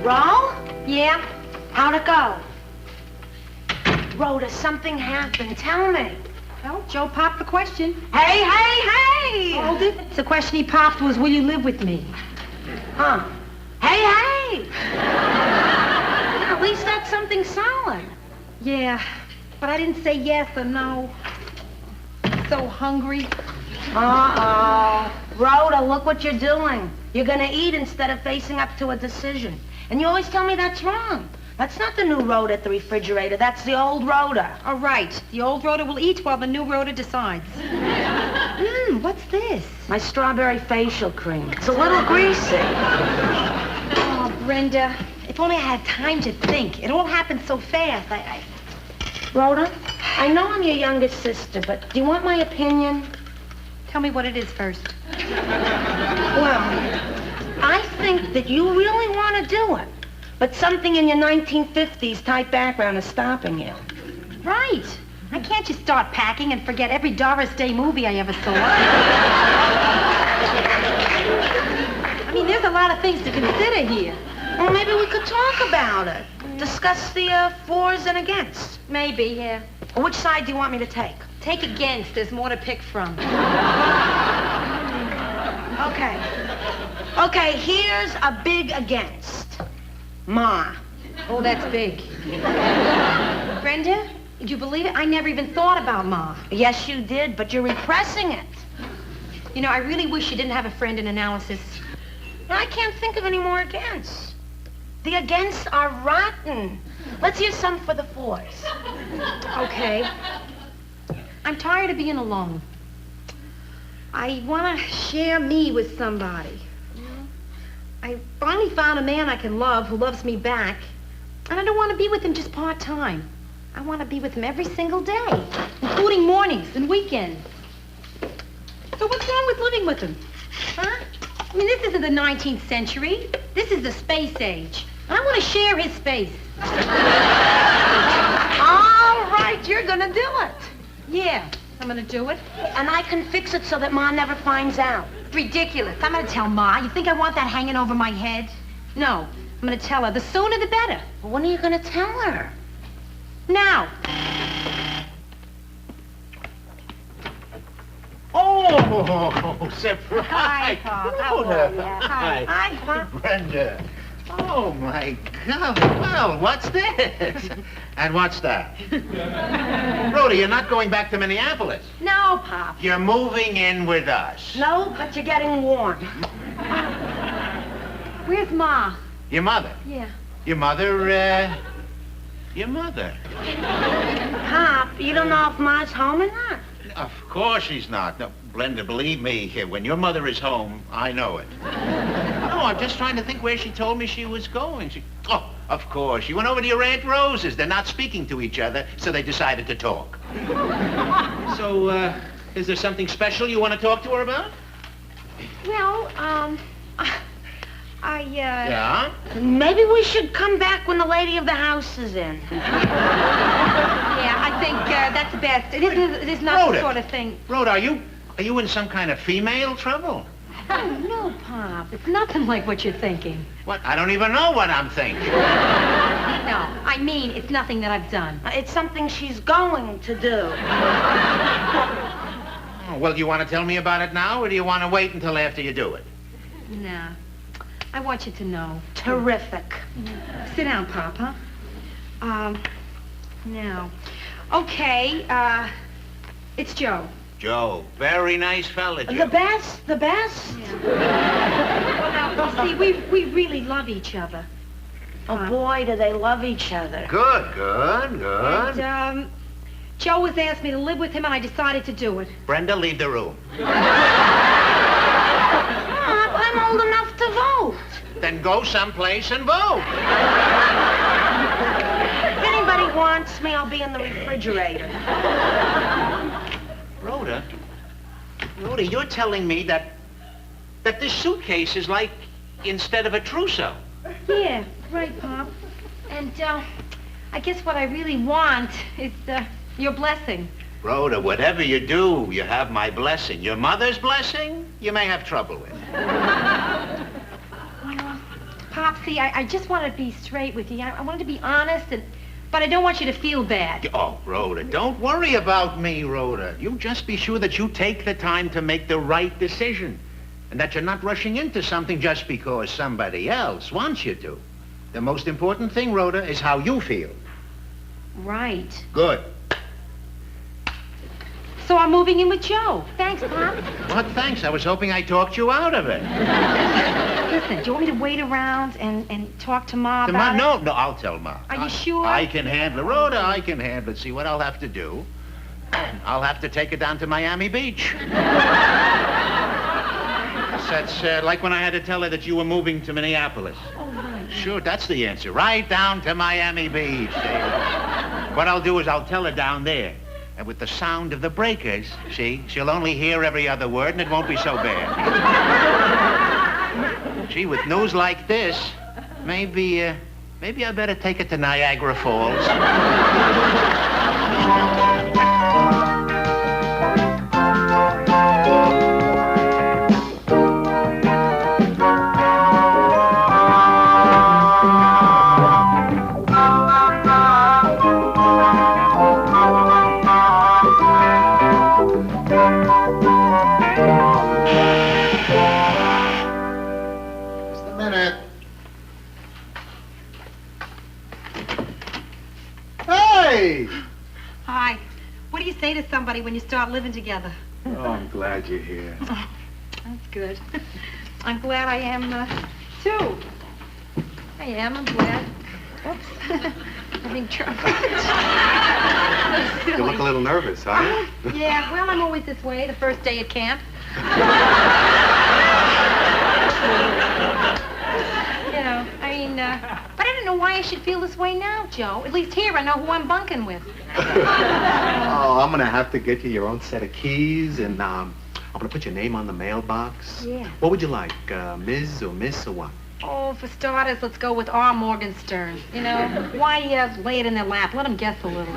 Ro? Yeah? How'd it go? Rhoda, something happened. Tell me. Well, Joe popped the question. Hey, hey, hey! Hold it. The question he popped was, will you live with me? Huh? Hey, hey! At least that's something solid. Yeah, but I didn't say yes or no. So hungry. Uh-oh. Rhoda, look what you're doing. You're gonna eat instead of facing up to a decision. And you always tell me that's wrong. That's not the new Rhoda at the refrigerator. That's the old Rhoda. All right. The old Rhoda will eat while the new Rhoda decides. What's this? My strawberry facial cream. It's a little greasy. Oh, Brenda, if only I had time to think. It all happened so fast. Rhoda, I know I'm your younger sister, but do you want my opinion? Tell me what it is first. Well, I think that you really want to do it, but something in your 1950s type background is stopping you. Right. I can't just start packing and forget every Doris Day movie I ever saw. I mean, there's a lot of things to consider here. Well, maybe we could talk about it. Discuss the fors and against. Maybe, yeah. Which side do you want me to take? Take against. There's more to pick from. Okay. Okay, here's a big against. Ma. Oh, that's big. Brenda, did you believe it? I never even thought about Ma. Yes, you did, but you're repressing it. You know, I really wish you didn't have a friend in analysis. I can't think of any more against. The against are rotten. Let's hear some for the fors. Okay. I'm tired of being alone. I want to share me with somebody. I finally found a man I can love who loves me back, and I don't want to be with him just part-time. I want to be with him every single day, including mornings and weekends. So what's wrong with living with him? Huh? I mean, this isn't the 19th century. This is the space age. And I want to share his space. All right, you're gonna do it. Yeah, I'm gonna do it. And I can fix it so that Ma never finds out. It's ridiculous. I'm gonna tell Ma. You think I want that hanging over my head? No, I'm gonna tell her. The sooner the better. Well, when are you gonna tell her? Now. Oh, surprise! Hi, Pop. How are you? Hi. Hi, Pop. Brenda. Oh, my God. Well, what's this? And what's that? Rhoda, you're not going back to Minneapolis. No, Pop. You're moving in with us. No, but you're getting warm. Where's Ma? Your mother? Yeah. Your mother, your mother. Pop, you don't know if Ma's home or not? Of course she's not. No, Brenda, believe me, when your mother is home, I know it. No, I'm just trying to think where she told me she was going. Oh, of course. She went over to your Aunt Rose's. They're not speaking to each other, so they decided to talk. So, is there something special you want to talk to her about? Well, Yeah? Maybe we should come back when the lady of the house is in. Yeah, I think that's best. It is not Rhoda. the sort of thing. Rhoda, are you in some kind of female trouble? Oh, no, Pop. It's nothing like what you're thinking. What? I don't even know what I'm thinking. No, I mean, it's nothing that I've done. It's something she's going to do. Oh, well, do you want to tell me about it now, or do you want to wait until after you do it? Nah. I want you to know. Terrific. Sit down, Pop, huh? Now. Okay, it's Joe. Joe, very nice fella, Joe. The best, the best. Well, see, we really love each other. Oh, boy, do they love each other. Good, good, good. And, Joe has asked me to live with him, and I decided to do it. Brenda, leave the room. I'm old enough to vote. Then go someplace and vote. Anybody wants me, I'll be in the refrigerator. Rhoda, you're telling me that this suitcase is like instead of a trousseau. Yeah, right, Pop. And, I guess what I really want is, your blessing. Rhoda, whatever you do, you have my blessing. Your mother's blessing, you may have trouble with. Pop, see, I just want to be straight with you. I wanted to be honest, but I don't want you to feel bad. Oh, Rhoda, don't worry about me, Rhoda. You just be sure that you take the time to make the right decision. And that you're not rushing into something just because somebody else wants you to. The most important thing, Rhoda, is how you feel. Right. Good. So I'm moving in with Joe. Thanks, Pop. What thanks? I was hoping I talked you out of it. Listen, do you want me to wait around and talk to Ma about it? No, I'll tell Ma. Are you sure? I can handle it. Rhoda, I can handle it. See what I'll have to do? I'll have to take her down to Miami Beach. That's like when I had to tell her that you were moving to Minneapolis. Oh, right. Sure, that's the answer. Right down to Miami Beach. What I'll do is I'll tell her down there. And with the sound of the breakers, see, she'll only hear every other word and it won't be so bad. Gee, with news like this, maybe I better take her to Niagara Falls. Hi. What do you say to somebody when you start living together? Oh, I'm glad you're here. Oh, that's good. I'm glad I am, too. I'm glad. Oops. Having trouble. You look a little nervous, huh? Yeah, well, I'm always this way the first day at camp. But I don't know why I should feel this way now, Joe. At least here I know who I'm bunking with. Oh, I'm gonna have to get you your own set of keys, and I'm gonna put your name on the mailbox. Yeah. What would you like, Ms. or Miss or what? Oh, for starters, let's go with R. Morgenstern. Why lay it in their lap? Let them guess a little.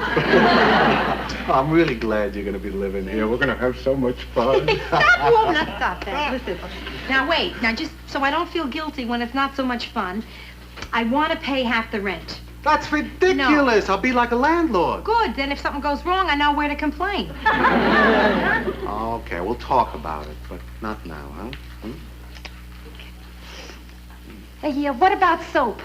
I'm really glad you're gonna be living here. We're gonna have so much fun. Stop that. Listen. Now, wait. Now, just so I don't feel guilty when it's not so much fun, I want to pay half the rent. That's ridiculous. No. I'll be like a landlord. Good. Then if something goes wrong, I know where to complain. Okay, we'll talk about it, but not now, huh? Hey, what about soap?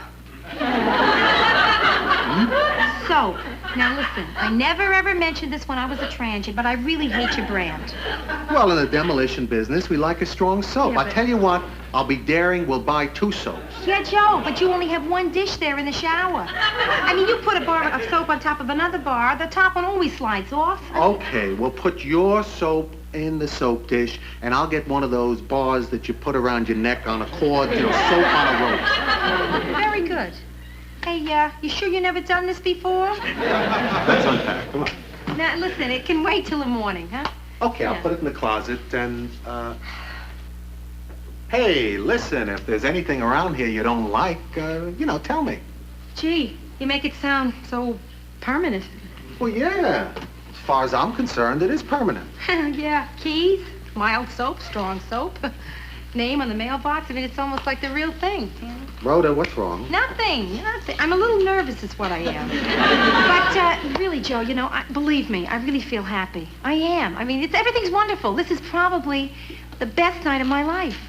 Soap. Now, listen, I never ever mentioned this when I was a transient, but I really hate your brand. Well, in the demolition business, we like a strong soap. Yeah, I tell you what, I'll be daring. We'll buy 2 soaps. Yeah, Joe, but you only have 1 dish there in the shower. I mean, you put a bar of soap on top of another bar, the top one always slides off. Okay, we'll put your soap in the soap dish, and I'll get one of those bars that you put around your neck on a cord, soap on a rope. Very good. Hey, you sure you never done this before? Let's unpack. Come on. Now, listen, it can wait till the morning, huh? Okay, I'll put it in the closet, and, hey, listen, if there's anything around here you don't like, tell me. Gee, you make it sound so permanent. Well, yeah. As far as I'm concerned, it is permanent. Yeah, keys, mild soap, strong soap, name on the mailbox. I mean, it's almost like the real thing. Rhoda, what's wrong? Nothing. I'm a little nervous is what I am. But really, Joe, believe me, I really feel happy. I am. I mean, everything's wonderful. This is probably the best night of my life.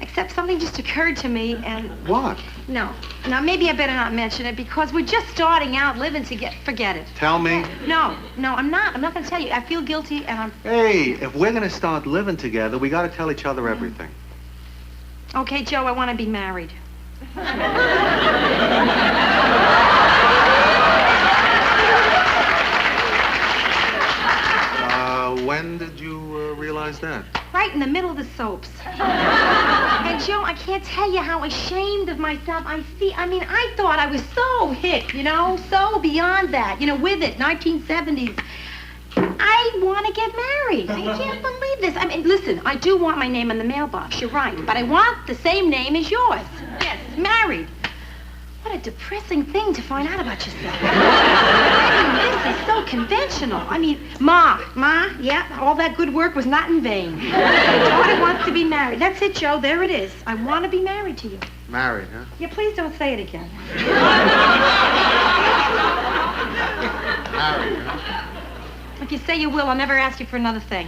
Except something just occurred to me and... What? No. Now, maybe I better not mention it because we're just starting out living together. Forget it. Tell me. No, I'm not. I'm not going to tell you. I feel guilty and I'm... Hey, if we're going to start living together, we got to tell each other everything. Okay, Joe, I want to be married. when did you realize that? Right in the middle of the soaps. And Joe, I can't tell you how ashamed of myself I thought I was so hip, so beyond that, with it, 1970s. I want to get married. I can't believe this. Listen, I do want my name in the mailbox, you're right, but I want the same name as yours. Yes, married. What a depressing thing to find out about yourself. This is so conventional. Ma, yeah, all that good work was not in vain. Daughter wants to be married. That's it, Joe, there it is. I want to be married to you. Married, huh? Yeah, please don't say it again. Married, huh? If you say you will, I'll never ask you for another thing.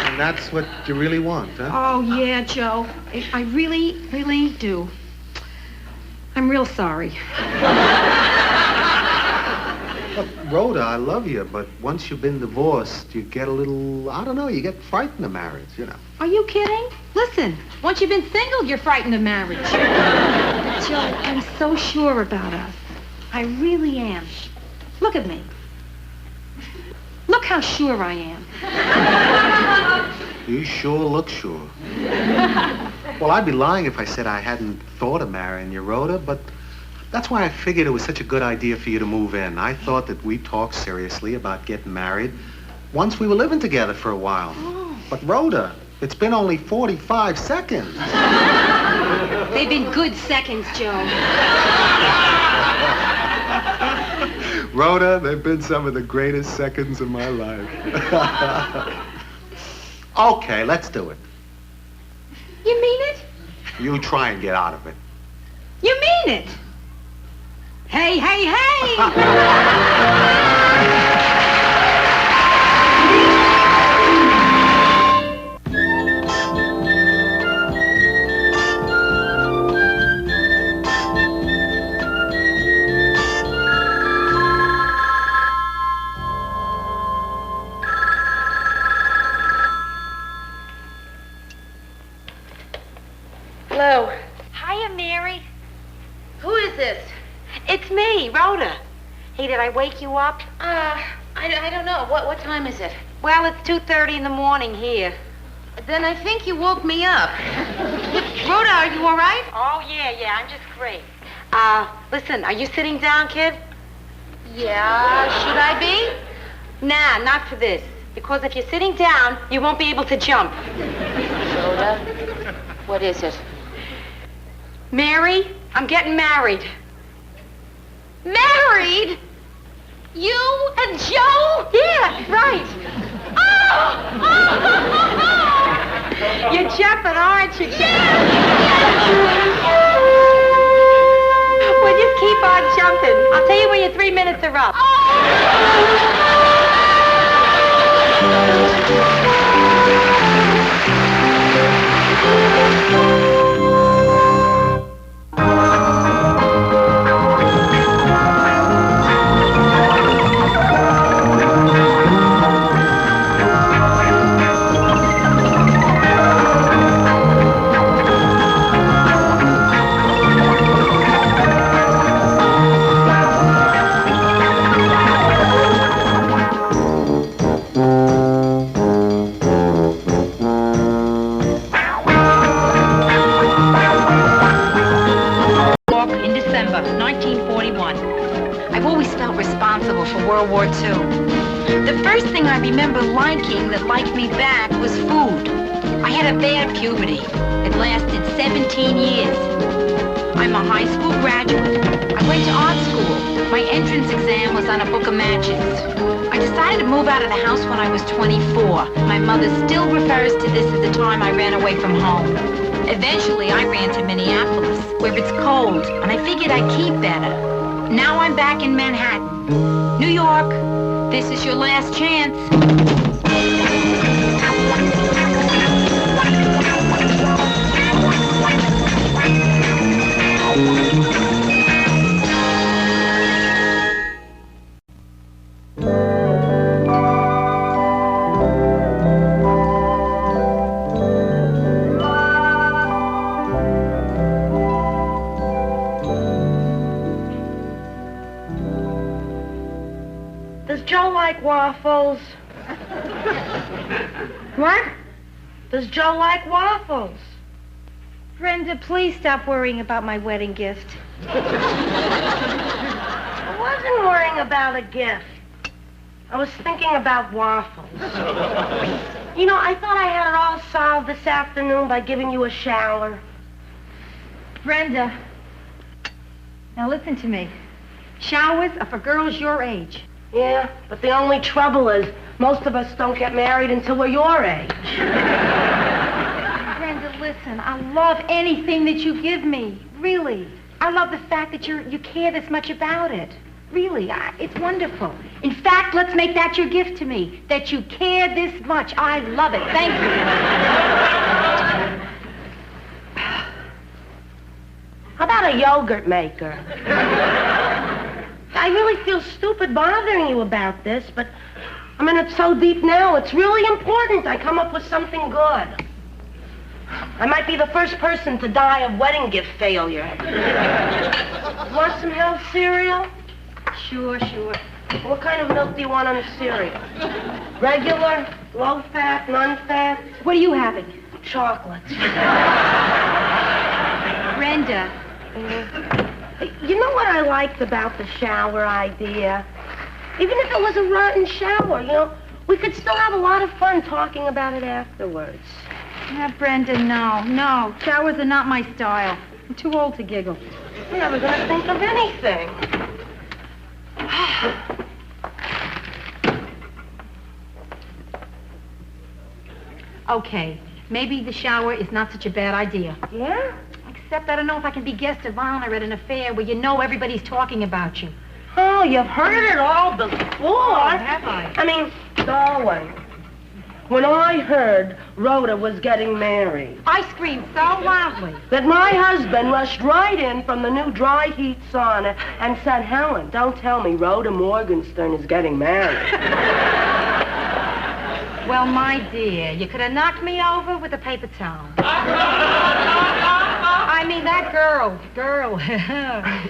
And that's what you really want, huh? Oh, yeah, Joe. I really, really do. I'm real sorry. Look, Rhoda, I love you, but once you've been divorced, you get a little, I don't know, you get frightened of marriage, Are you kidding? Listen, once you've been single, you're frightened of marriage. Joe, I'm so sure about us. I really am. Look at me. Look how sure I am. You sure look sure. Well, I'd be lying if I said I hadn't thought of marrying you, Rhoda, but that's why I figured it was such a good idea for you to move in. I thought that we'd talk seriously about getting married once we were living together for a while. Oh. But Rhoda, it's been only 45 seconds. They've been good seconds, Joe. Rhoda, they've been some of the greatest seconds of my life. Okay, let's do it. You mean it? You try and get out of it. You mean it? Hey, hey, hey! Hello. Hiya, Mary. Who is this? It's me, Rhoda. Hey, did I wake you up? I don't know. What time is it? Well, it's 2:30 in the morning here. Then I think you woke me up. Rhoda, are you all right? Oh, yeah, I'm just great. Listen, are you sitting down, kid? Yeah, should I be? Nah, not for this. Because if you're sitting down, you won't be able to jump. Rhoda, what is it? Mary, I'm getting married. Married? You and Joe? Yeah, right. Oh! You're jumping, aren't you? Well, just keep on jumping. I'll tell you when your 3 minutes are up. World War II. The first thing I remember liking that liked me back was food. I had a bad puberty. It lasted 17 years. I'm a high school graduate. I went to art school. My entrance exam was on a book of matches. I decided to move out of the house when I was 24. My mother still refers to this as the time I ran away from home. Eventually, I ran to Minneapolis, where it's cold, and I figured I'd keep better. Now I'm back in Manhattan. New York, this is your last chance. Does Joe like waffles? What? Does Joe like waffles? Brenda, please stop worrying about my wedding gift. I wasn't worrying about a gift. I was thinking about waffles. You know, I thought I had it all solved this afternoon by giving you a shower. Brenda, now listen to me. Showers are for girls your age. Yeah, but the only trouble is most of us don't get married until we're your age. Brenda, listen, I love anything that you give me. Really. I love the fact that you care this much about it. Really, it's wonderful. In fact, let's make that your gift to me, that you care this much. I love it. Thank you. How about a yogurt maker? I really feel stupid bothering you about this, but I mean, it's so deep now. It's really important I come up with something good. I might be the first person to die of wedding gift failure. Want some health cereal? Sure. What kind of milk do you want on the cereal? Regular, low fat, non-fat? What are you having? Chocolate. Brenda. You know what I liked about the shower idea? Even if it was a rotten shower, you know, we could still have a lot of fun talking about it afterwards. Brenda, no. Showers are not my style. I'm too old to giggle. I'm never going to think of anything. Okay, maybe the shower is not such a bad idea. Yeah? Except I don't know if I can be guest of honor at an affair where you know everybody's talking about you. Oh, you've heard it all before. Oh, have I? I mean, darling, when I heard Rhoda was getting married, I screamed so loudly that my husband rushed right in from the new dry heat sauna and said, Helen, don't tell me Rhoda Morgenstern is getting married. Well, my dear, you could have knocked me over with a paper towel. I mean, that girl,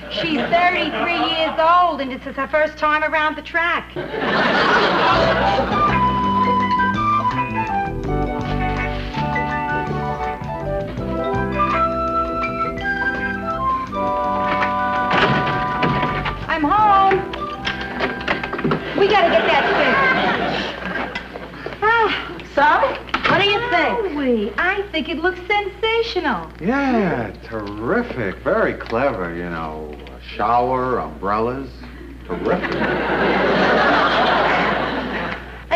she's 33 years old, and this is her first time around the track. I'm home. We gotta get that fixed. So, what do you think? I think it looks sensational. Yeah, terrific. Very clever, you know. A shower, umbrellas. Terrific.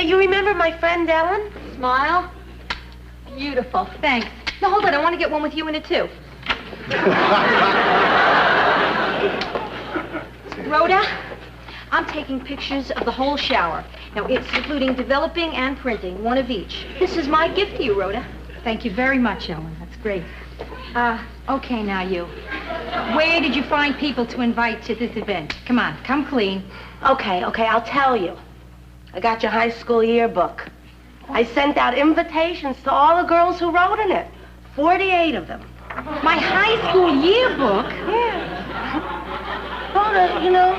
You remember my friend Ellen? Smile. Beautiful. Thanks. Now, hold on. I want to get one with you in it, too. Rhoda, I'm taking pictures of the whole shower. Now, it's including developing and printing, one of each. This is my gift to you, Rhoda. Thank you very much, Ellen. That's great. Okay, now you. Where did you find people to invite to this event? Come on, come clean. Okay, I'll tell you. I got your high school yearbook. I sent out invitations to all the girls who wrote in it. 48 of them. My high school yearbook? Yeah. Rhoda, you know,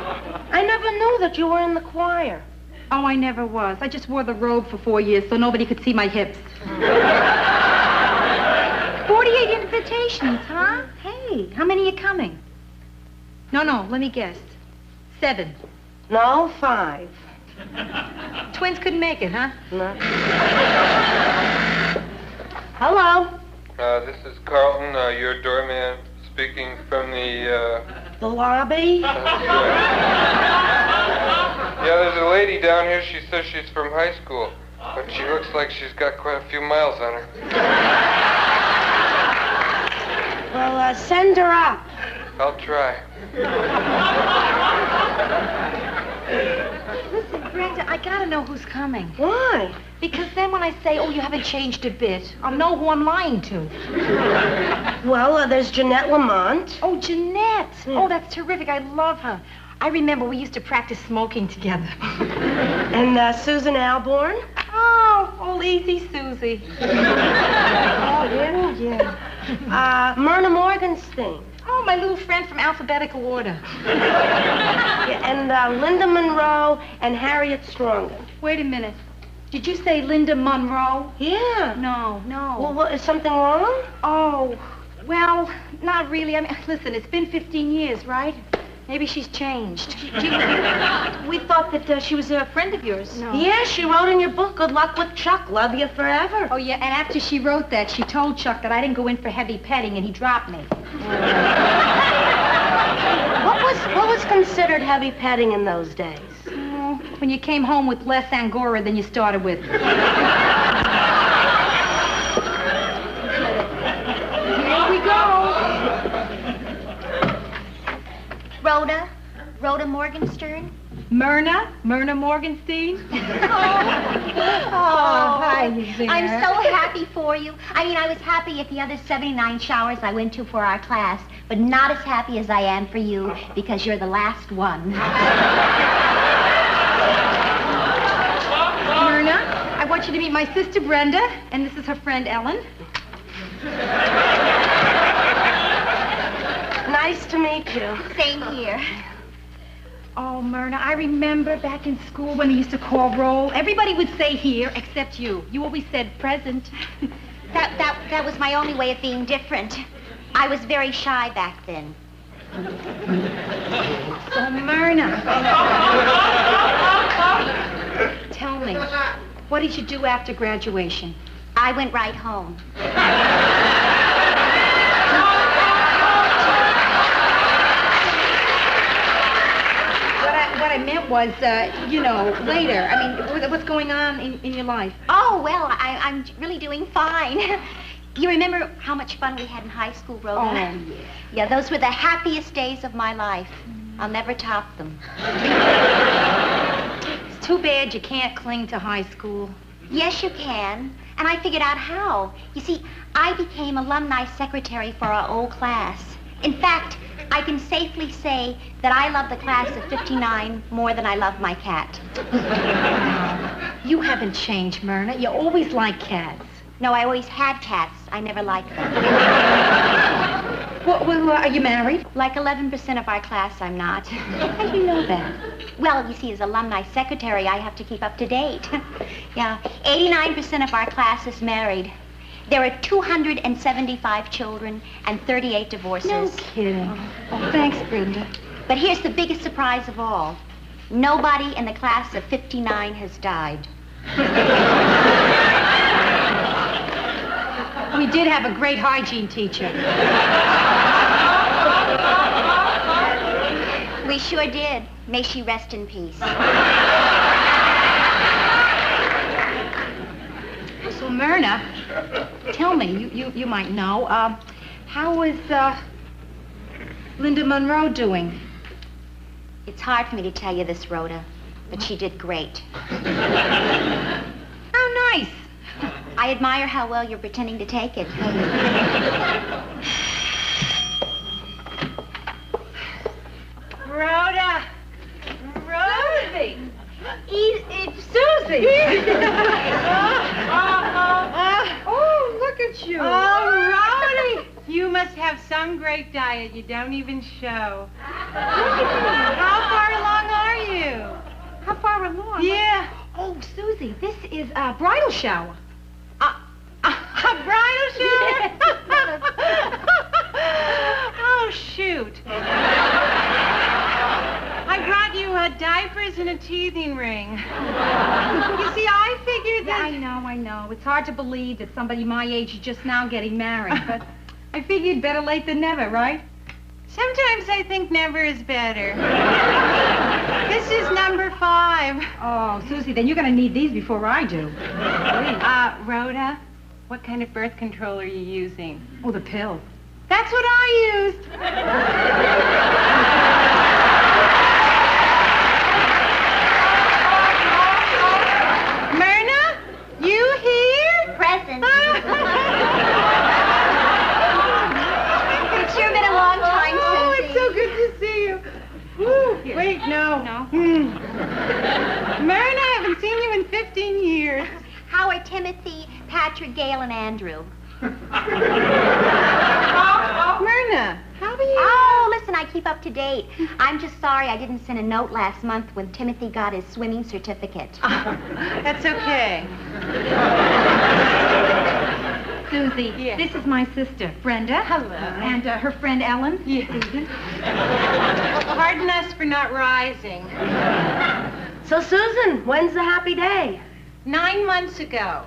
I never knew that you were in the choir. Oh, I never was. I just wore the robe for 4 years so nobody could see my hips. 48 invitations, huh? Hey, how many are coming? No, let me guess. 7. No, 5. Twins couldn't make it, huh? No. Hello. This is Carlton, your doorman, speaking from the lobby? Yeah, there's a lady down here. She says she's from high school, but she looks like she's got quite a few miles on her. Well, send her up. I'll try. Listen, Brenda, I gotta know who's coming. Why? Because then when I say, oh, you haven't changed a bit, I'll know who I'm lying to. Well, there's Jeanette Lamont. Oh, Jeanette. Yeah. Oh, that's terrific. I love her. I remember we used to practice smoking together. And Susan Alborn? Oh, old easy Susie. Oh, yeah. Myrna Morgenstein. Oh, my little friend from alphabetical order. Yeah, and Linda Monroe and Harriet Strongen. Wait a minute. Did you say Linda Monroe? Yeah. No. Well, what, is something wrong? Oh, well, not really. I mean, listen, it's been 15 years, right? Maybe she's changed. We thought that she was a friend of yours. No. Yeah, she wrote in your book, good luck with Chuck, love you forever. Oh, yeah, and after she wrote that, she told Chuck that I didn't go in for heavy petting, and he dropped me. What was considered heavy petting in those days? Oh, when you came home with less Angora than you started with. Here we go. Rhoda Morgenstern? Myrna Morgenstein? Hi there. I'm so happy for you. I mean, I was happy at the other 79 showers I went to for our class, but not as happy as I am for you because you're the last one. Myrna, I want you to meet my sister Brenda, and this is her friend Ellen. Nice to meet you. Same here. Oh, Myrna, I remember back in school when they used to call roll. Everybody would say here except you. You always said present. That was my only way of being different. I was very shy back then. So, Myrna, tell me, what did you do after graduation? I went right home. What I meant was, later. I mean, what's going on in your life? Oh, well, I'm really doing fine. You remember how much fun we had in high school, Rhoda? Oh, yeah. Yeah, those were the happiest days of my life. I'll never top them. It's too bad you can't cling to high school. Yes, you can. And I figured out how. You see, I became alumni secretary for our old class. In fact, I can safely say that I love the class of 59 more than I love my cat. You haven't changed, Myrna. You always liked cats. No, I always had cats. I never liked them. Well, are you married? Like 11% of our class, I'm not. How do you know that? Well, you see, as alumni secretary, I have to keep up to date. Yeah, 89% of our class is married. There are 275 children and 38 divorces. No kidding. Oh, thanks, Brenda. But here's the biggest surprise of all. Nobody in the class of 59 has died. We did have a great hygiene teacher. We sure did. May she rest in peace. So, Myrna, tell me, you might know, how is Linda Monroe doing? It's hard for me to tell you this, Rhoda, but she did great. How nice. I admire how well you're pretending to take it. Rhoda! Rosie! It's Susie! Oh, look at you. Oh, Rowdy! You must have some great diet you don't even show. How far along are you? How far along? Yeah. Oh, Susie, this is a bridal shower. A bridal shower? Oh, shoot. I brought you diapers and a teething ring. You see, I figured that... Yeah, I know. It's hard to believe that somebody my age is just now getting married, but I figured better late than never, right? Sometimes I think never is better. This is number 5. Oh, Susie, then you're going to need these before I do. Rhoda, what kind of birth control are you using? Oh, the pill. That's what I used. Myrna, you here? Present. It's sure been a long time, Susie. Oh, it's so good to see you. Woo, wait, no. Myrna, I haven't seen you in 15 years. How are Timothy, Patrick, Gail, and Andrew? Myrna, Myrna, how are you? Oh, listen, I keep up to date. I'm just sorry I didn't send a note last month when Timothy got his swimming certificate. That's okay. Susie, this is my sister, Brenda. Hello. And her friend Ellen. Susan. Pardon us for not rising. So, Susan, when's the happy day? 9 months ago.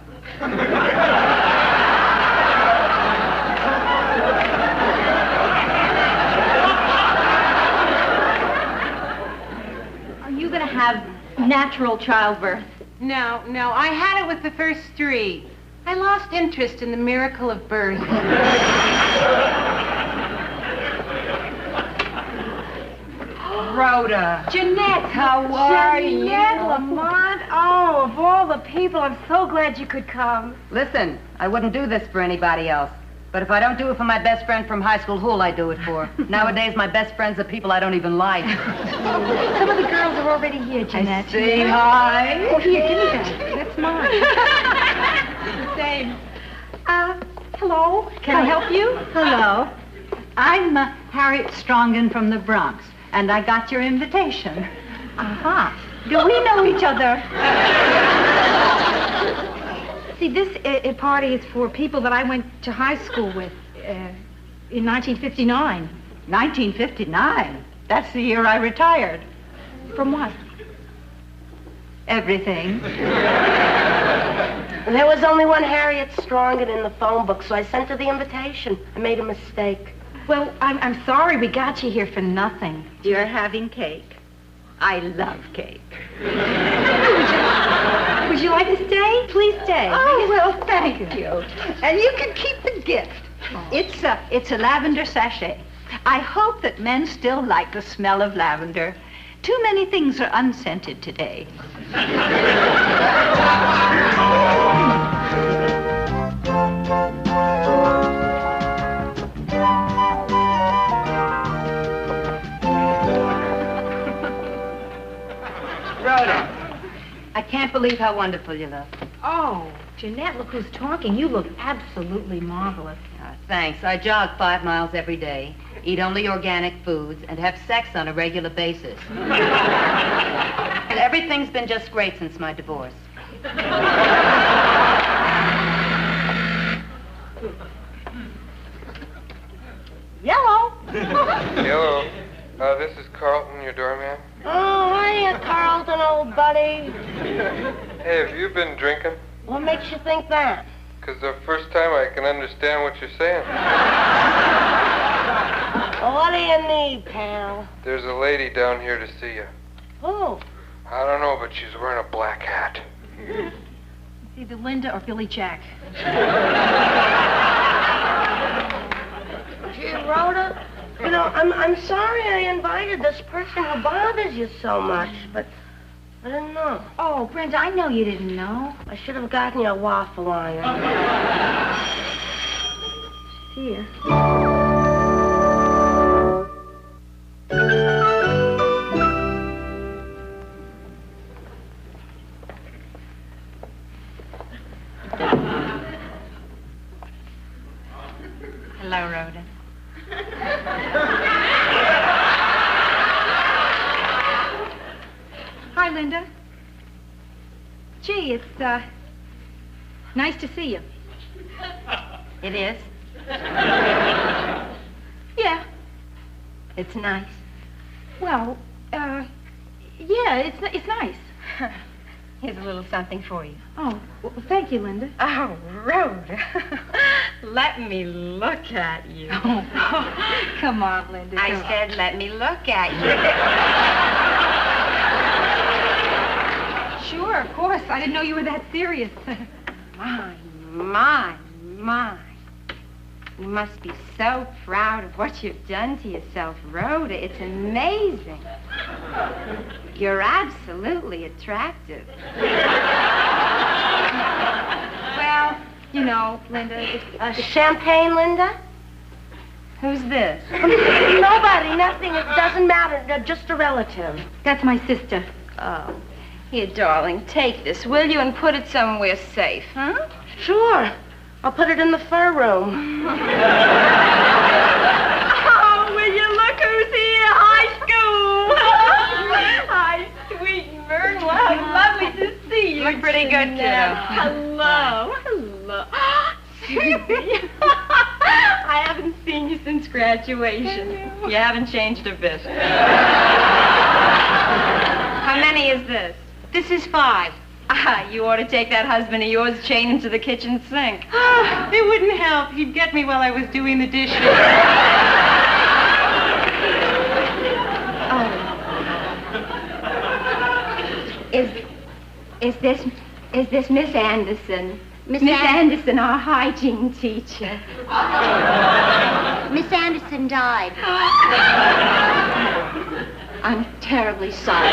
Are you going to have natural childbirth? No, I had it with the first 3. I lost interest in the miracle of birth. Rhoda. Jeanette, How are you? Jeanette Lamont. Oh, of all the people, I'm so glad you could come. Listen, I wouldn't do this for anybody else. But if I don't do it for my best friend from high school, who'll I do it for? Nowadays, my best friends are people I don't even like. Some of the girls are already here, Jeanette. Say hi. Oh, here, give me that. That's mine. Same. Hello. Can I help you? Hello. I'm Harriet Strongen from the Bronx, and I got your invitation. Aha. Do we know each other? See, this party is for people that I went to high school with in 1959. 1959? That's the year I retired. From what? Everything. There was only one Harriet Strongen in the phone book, so I sent her the invitation. I made a mistake. Well, I'm sorry we got you here for nothing. You're having cake. I love cake. Would you like to stay? Please stay. Oh, well, thank you. And you can keep the gift. It's a lavender sachet. I hope that men still like the smell of lavender. Too many things are unscented today. Rhoda, I can't believe how wonderful you look. Oh, Jeanette, look who's talking. You look absolutely marvelous. Thanks. I jog 5 miles every day, eat only organic foods, and have sex on a regular basis. And everything's been just great since my divorce. Yellow. Hello. This is Carlton, your doorman. Oh, hiya, Carlton, old buddy. Hey, have you been drinking? What makes you think that? Because the first time I can understand what you're saying. Well, what do you need, pal? There's a lady down here to see you. Who? I don't know, but she's wearing a black hat. It's either Linda or Billy Jack. Gee, Rhoda, you know, I'm sorry I invited this person who bothers you so much, but I didn't know. Oh, Brenda, I know you didn't know. I should have gotten you a waffle iron. Here. Hello, Rhoda. Hi, Linda. Gee, it's, nice to see you. It is? Yeah. It's nice. Well, yeah, it's nice. Here's a little something for you. Oh, well, thank you, Linda. Oh, Rhoda. Let me look at you. Come on, Linda. I come said, let me look at you. Sure, of course. I didn't know you were that serious. My. You must be so proud of what you've done to yourself, Rhoda. It's amazing. You're absolutely attractive. Well, you know, Linda, it's... Champagne, Linda? Who's this? Nobody, nothing. It doesn't matter. They're just a relative. That's my sister. Oh. Here, darling, take this, will you, and put it somewhere safe, huh? Sure. I'll put it in the fur room. You look pretty good, kiddo. Hello. Hello. Susie. I haven't seen you since graduation. You haven't changed a bit. How many is this? This is 5. You ought to take that husband of yours, chain him to the kitchen sink. It wouldn't help. He'd get me while I was doing the dishes. Is this Miss Anderson? Miss Anderson, our hygiene teacher. Miss Anderson died. I'm terribly sorry.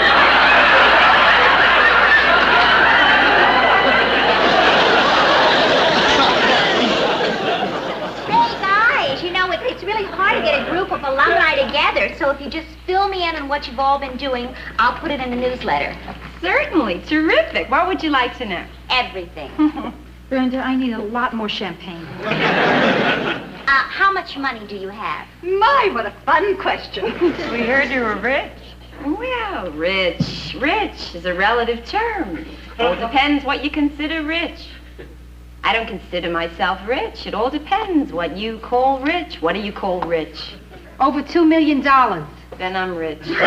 It's really hard to get a group of alumni together, so if you just fill me in on what you've all been doing, I'll put it in the newsletter. Certainly. Terrific. What would you like to know? Everything. Brenda, I need a lot more champagne. How much money do you have? My, what a fun question. We heard you were rich. Well, rich. Rich is a relative term. It all depends what you consider rich. I don't consider myself rich. It all depends what you call rich. What do you call rich? Over $2 million. Then I'm rich. Matter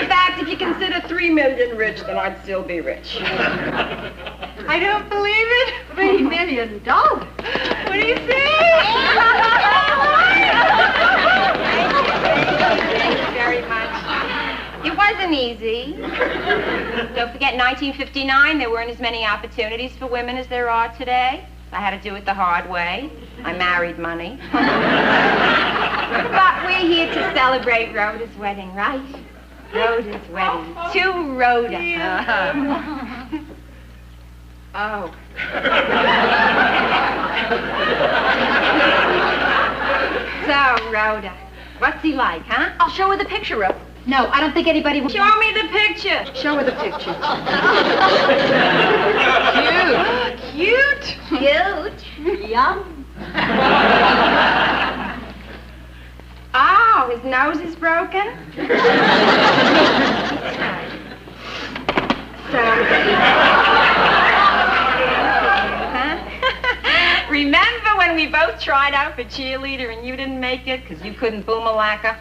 of fact, if you consider 3 million rich, then I'd still be rich. I don't believe it. $3 million. What do you say? Thank you very much. It wasn't easy. Don't forget, in 1959, there weren't as many opportunities for women as there are today. I had to do it the hard way. I married money. But we're here to celebrate Rhoda's wedding, right? Rhoda's wedding. To Rhoda. Oh. So, Rhoda, what's he like, huh? I'll show her the picture, Rhoda. No, I don't think anybody will. Show me the picture. Show her the picture. Cute. Cute. Yum. Oh, his nose is broken? Remember when we both tried out for cheerleader and you didn't make it because you couldn't boomalacca?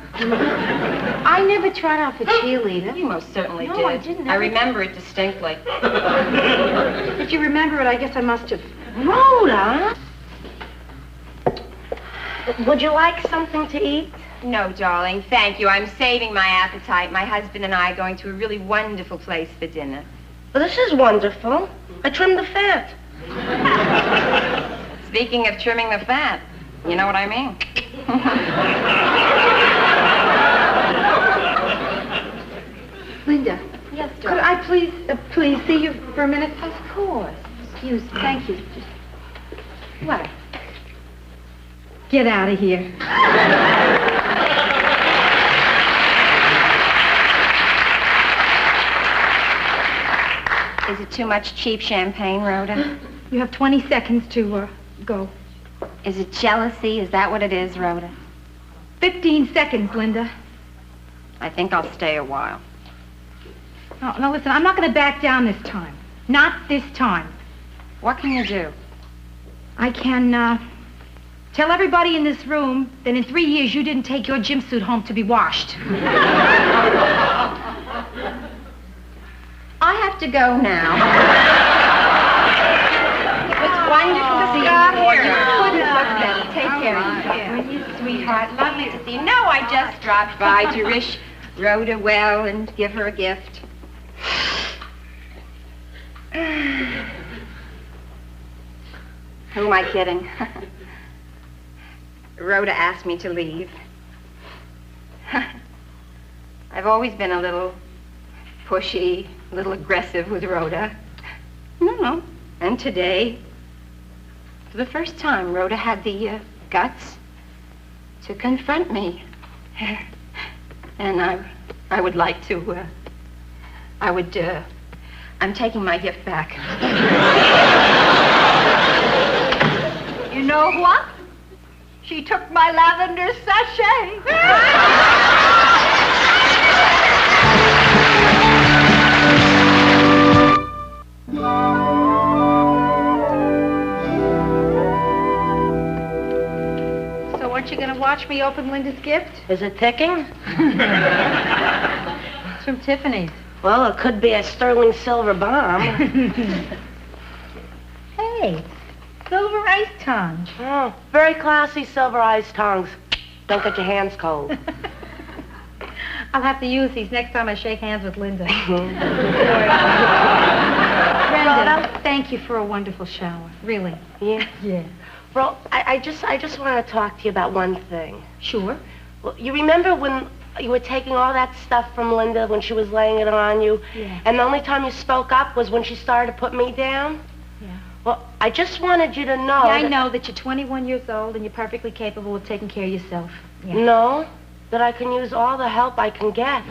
I never tried out for cheerleader. You most certainly No, did. I didn't. I remember it distinctly. If you remember it, I guess I must have. Rhoda! Would you like something to eat? No, darling, thank you. I'm saving my appetite. My husband and I are going to a really wonderful place for dinner. Well, this is wonderful. I trimmed the fat. Speaking of trimming the fat, you know what I mean? Linda. Yes, Could I please see you for a minute? Of course. Excuse me. Thank you. What? Get out of here. Is it too much cheap champagne, Rhoda? You have 20 seconds to go. Is it jealousy? Is that what it is, Rhoda? 15 seconds, Linda. I think I'll stay a while. No, listen, I'm not going to back down this time. Not this time. What can you do? I can, tell everybody in this room that in 3 years you didn't take your gym suit home to be washed. I have to go now. It was wonderful to see you. You couldn't look better. Take care of yourself. Will you, sweetheart? Lovely to see you. No, I just dropped by to wish Rhoda well and give her a gift. Who am I kidding? Rhoda asked me to leave. I've always been a little pushy, a little aggressive with Rhoda. No. And today, for the first time, Rhoda had the guts to confront me. And I would like to, I'm taking my gift back. You know what? She took my lavender sachet. watch me open Linda's gift? Is it ticking? It's from Tiffany's. Well, it could be a sterling silver bomb. Hey, silver ice tongue. Oh, very classy silver ice tongues. Don't get your hands cold. I'll have to use these next time I shake hands with Linda. Brenda, thank you for a wonderful shower. Really. Yeah? Yeah. Well, I just want to talk to you about one thing. Sure. Well, you remember when you were taking all that stuff from Linda when she was laying it on you? Yeah. And the only time you spoke up was when she started to put me down? Yeah. Well, I just wanted you to know Yeah, I know that you're 21 years old and you're perfectly capable of taking care of yourself. Yeah. No, that I can use all the help I can get.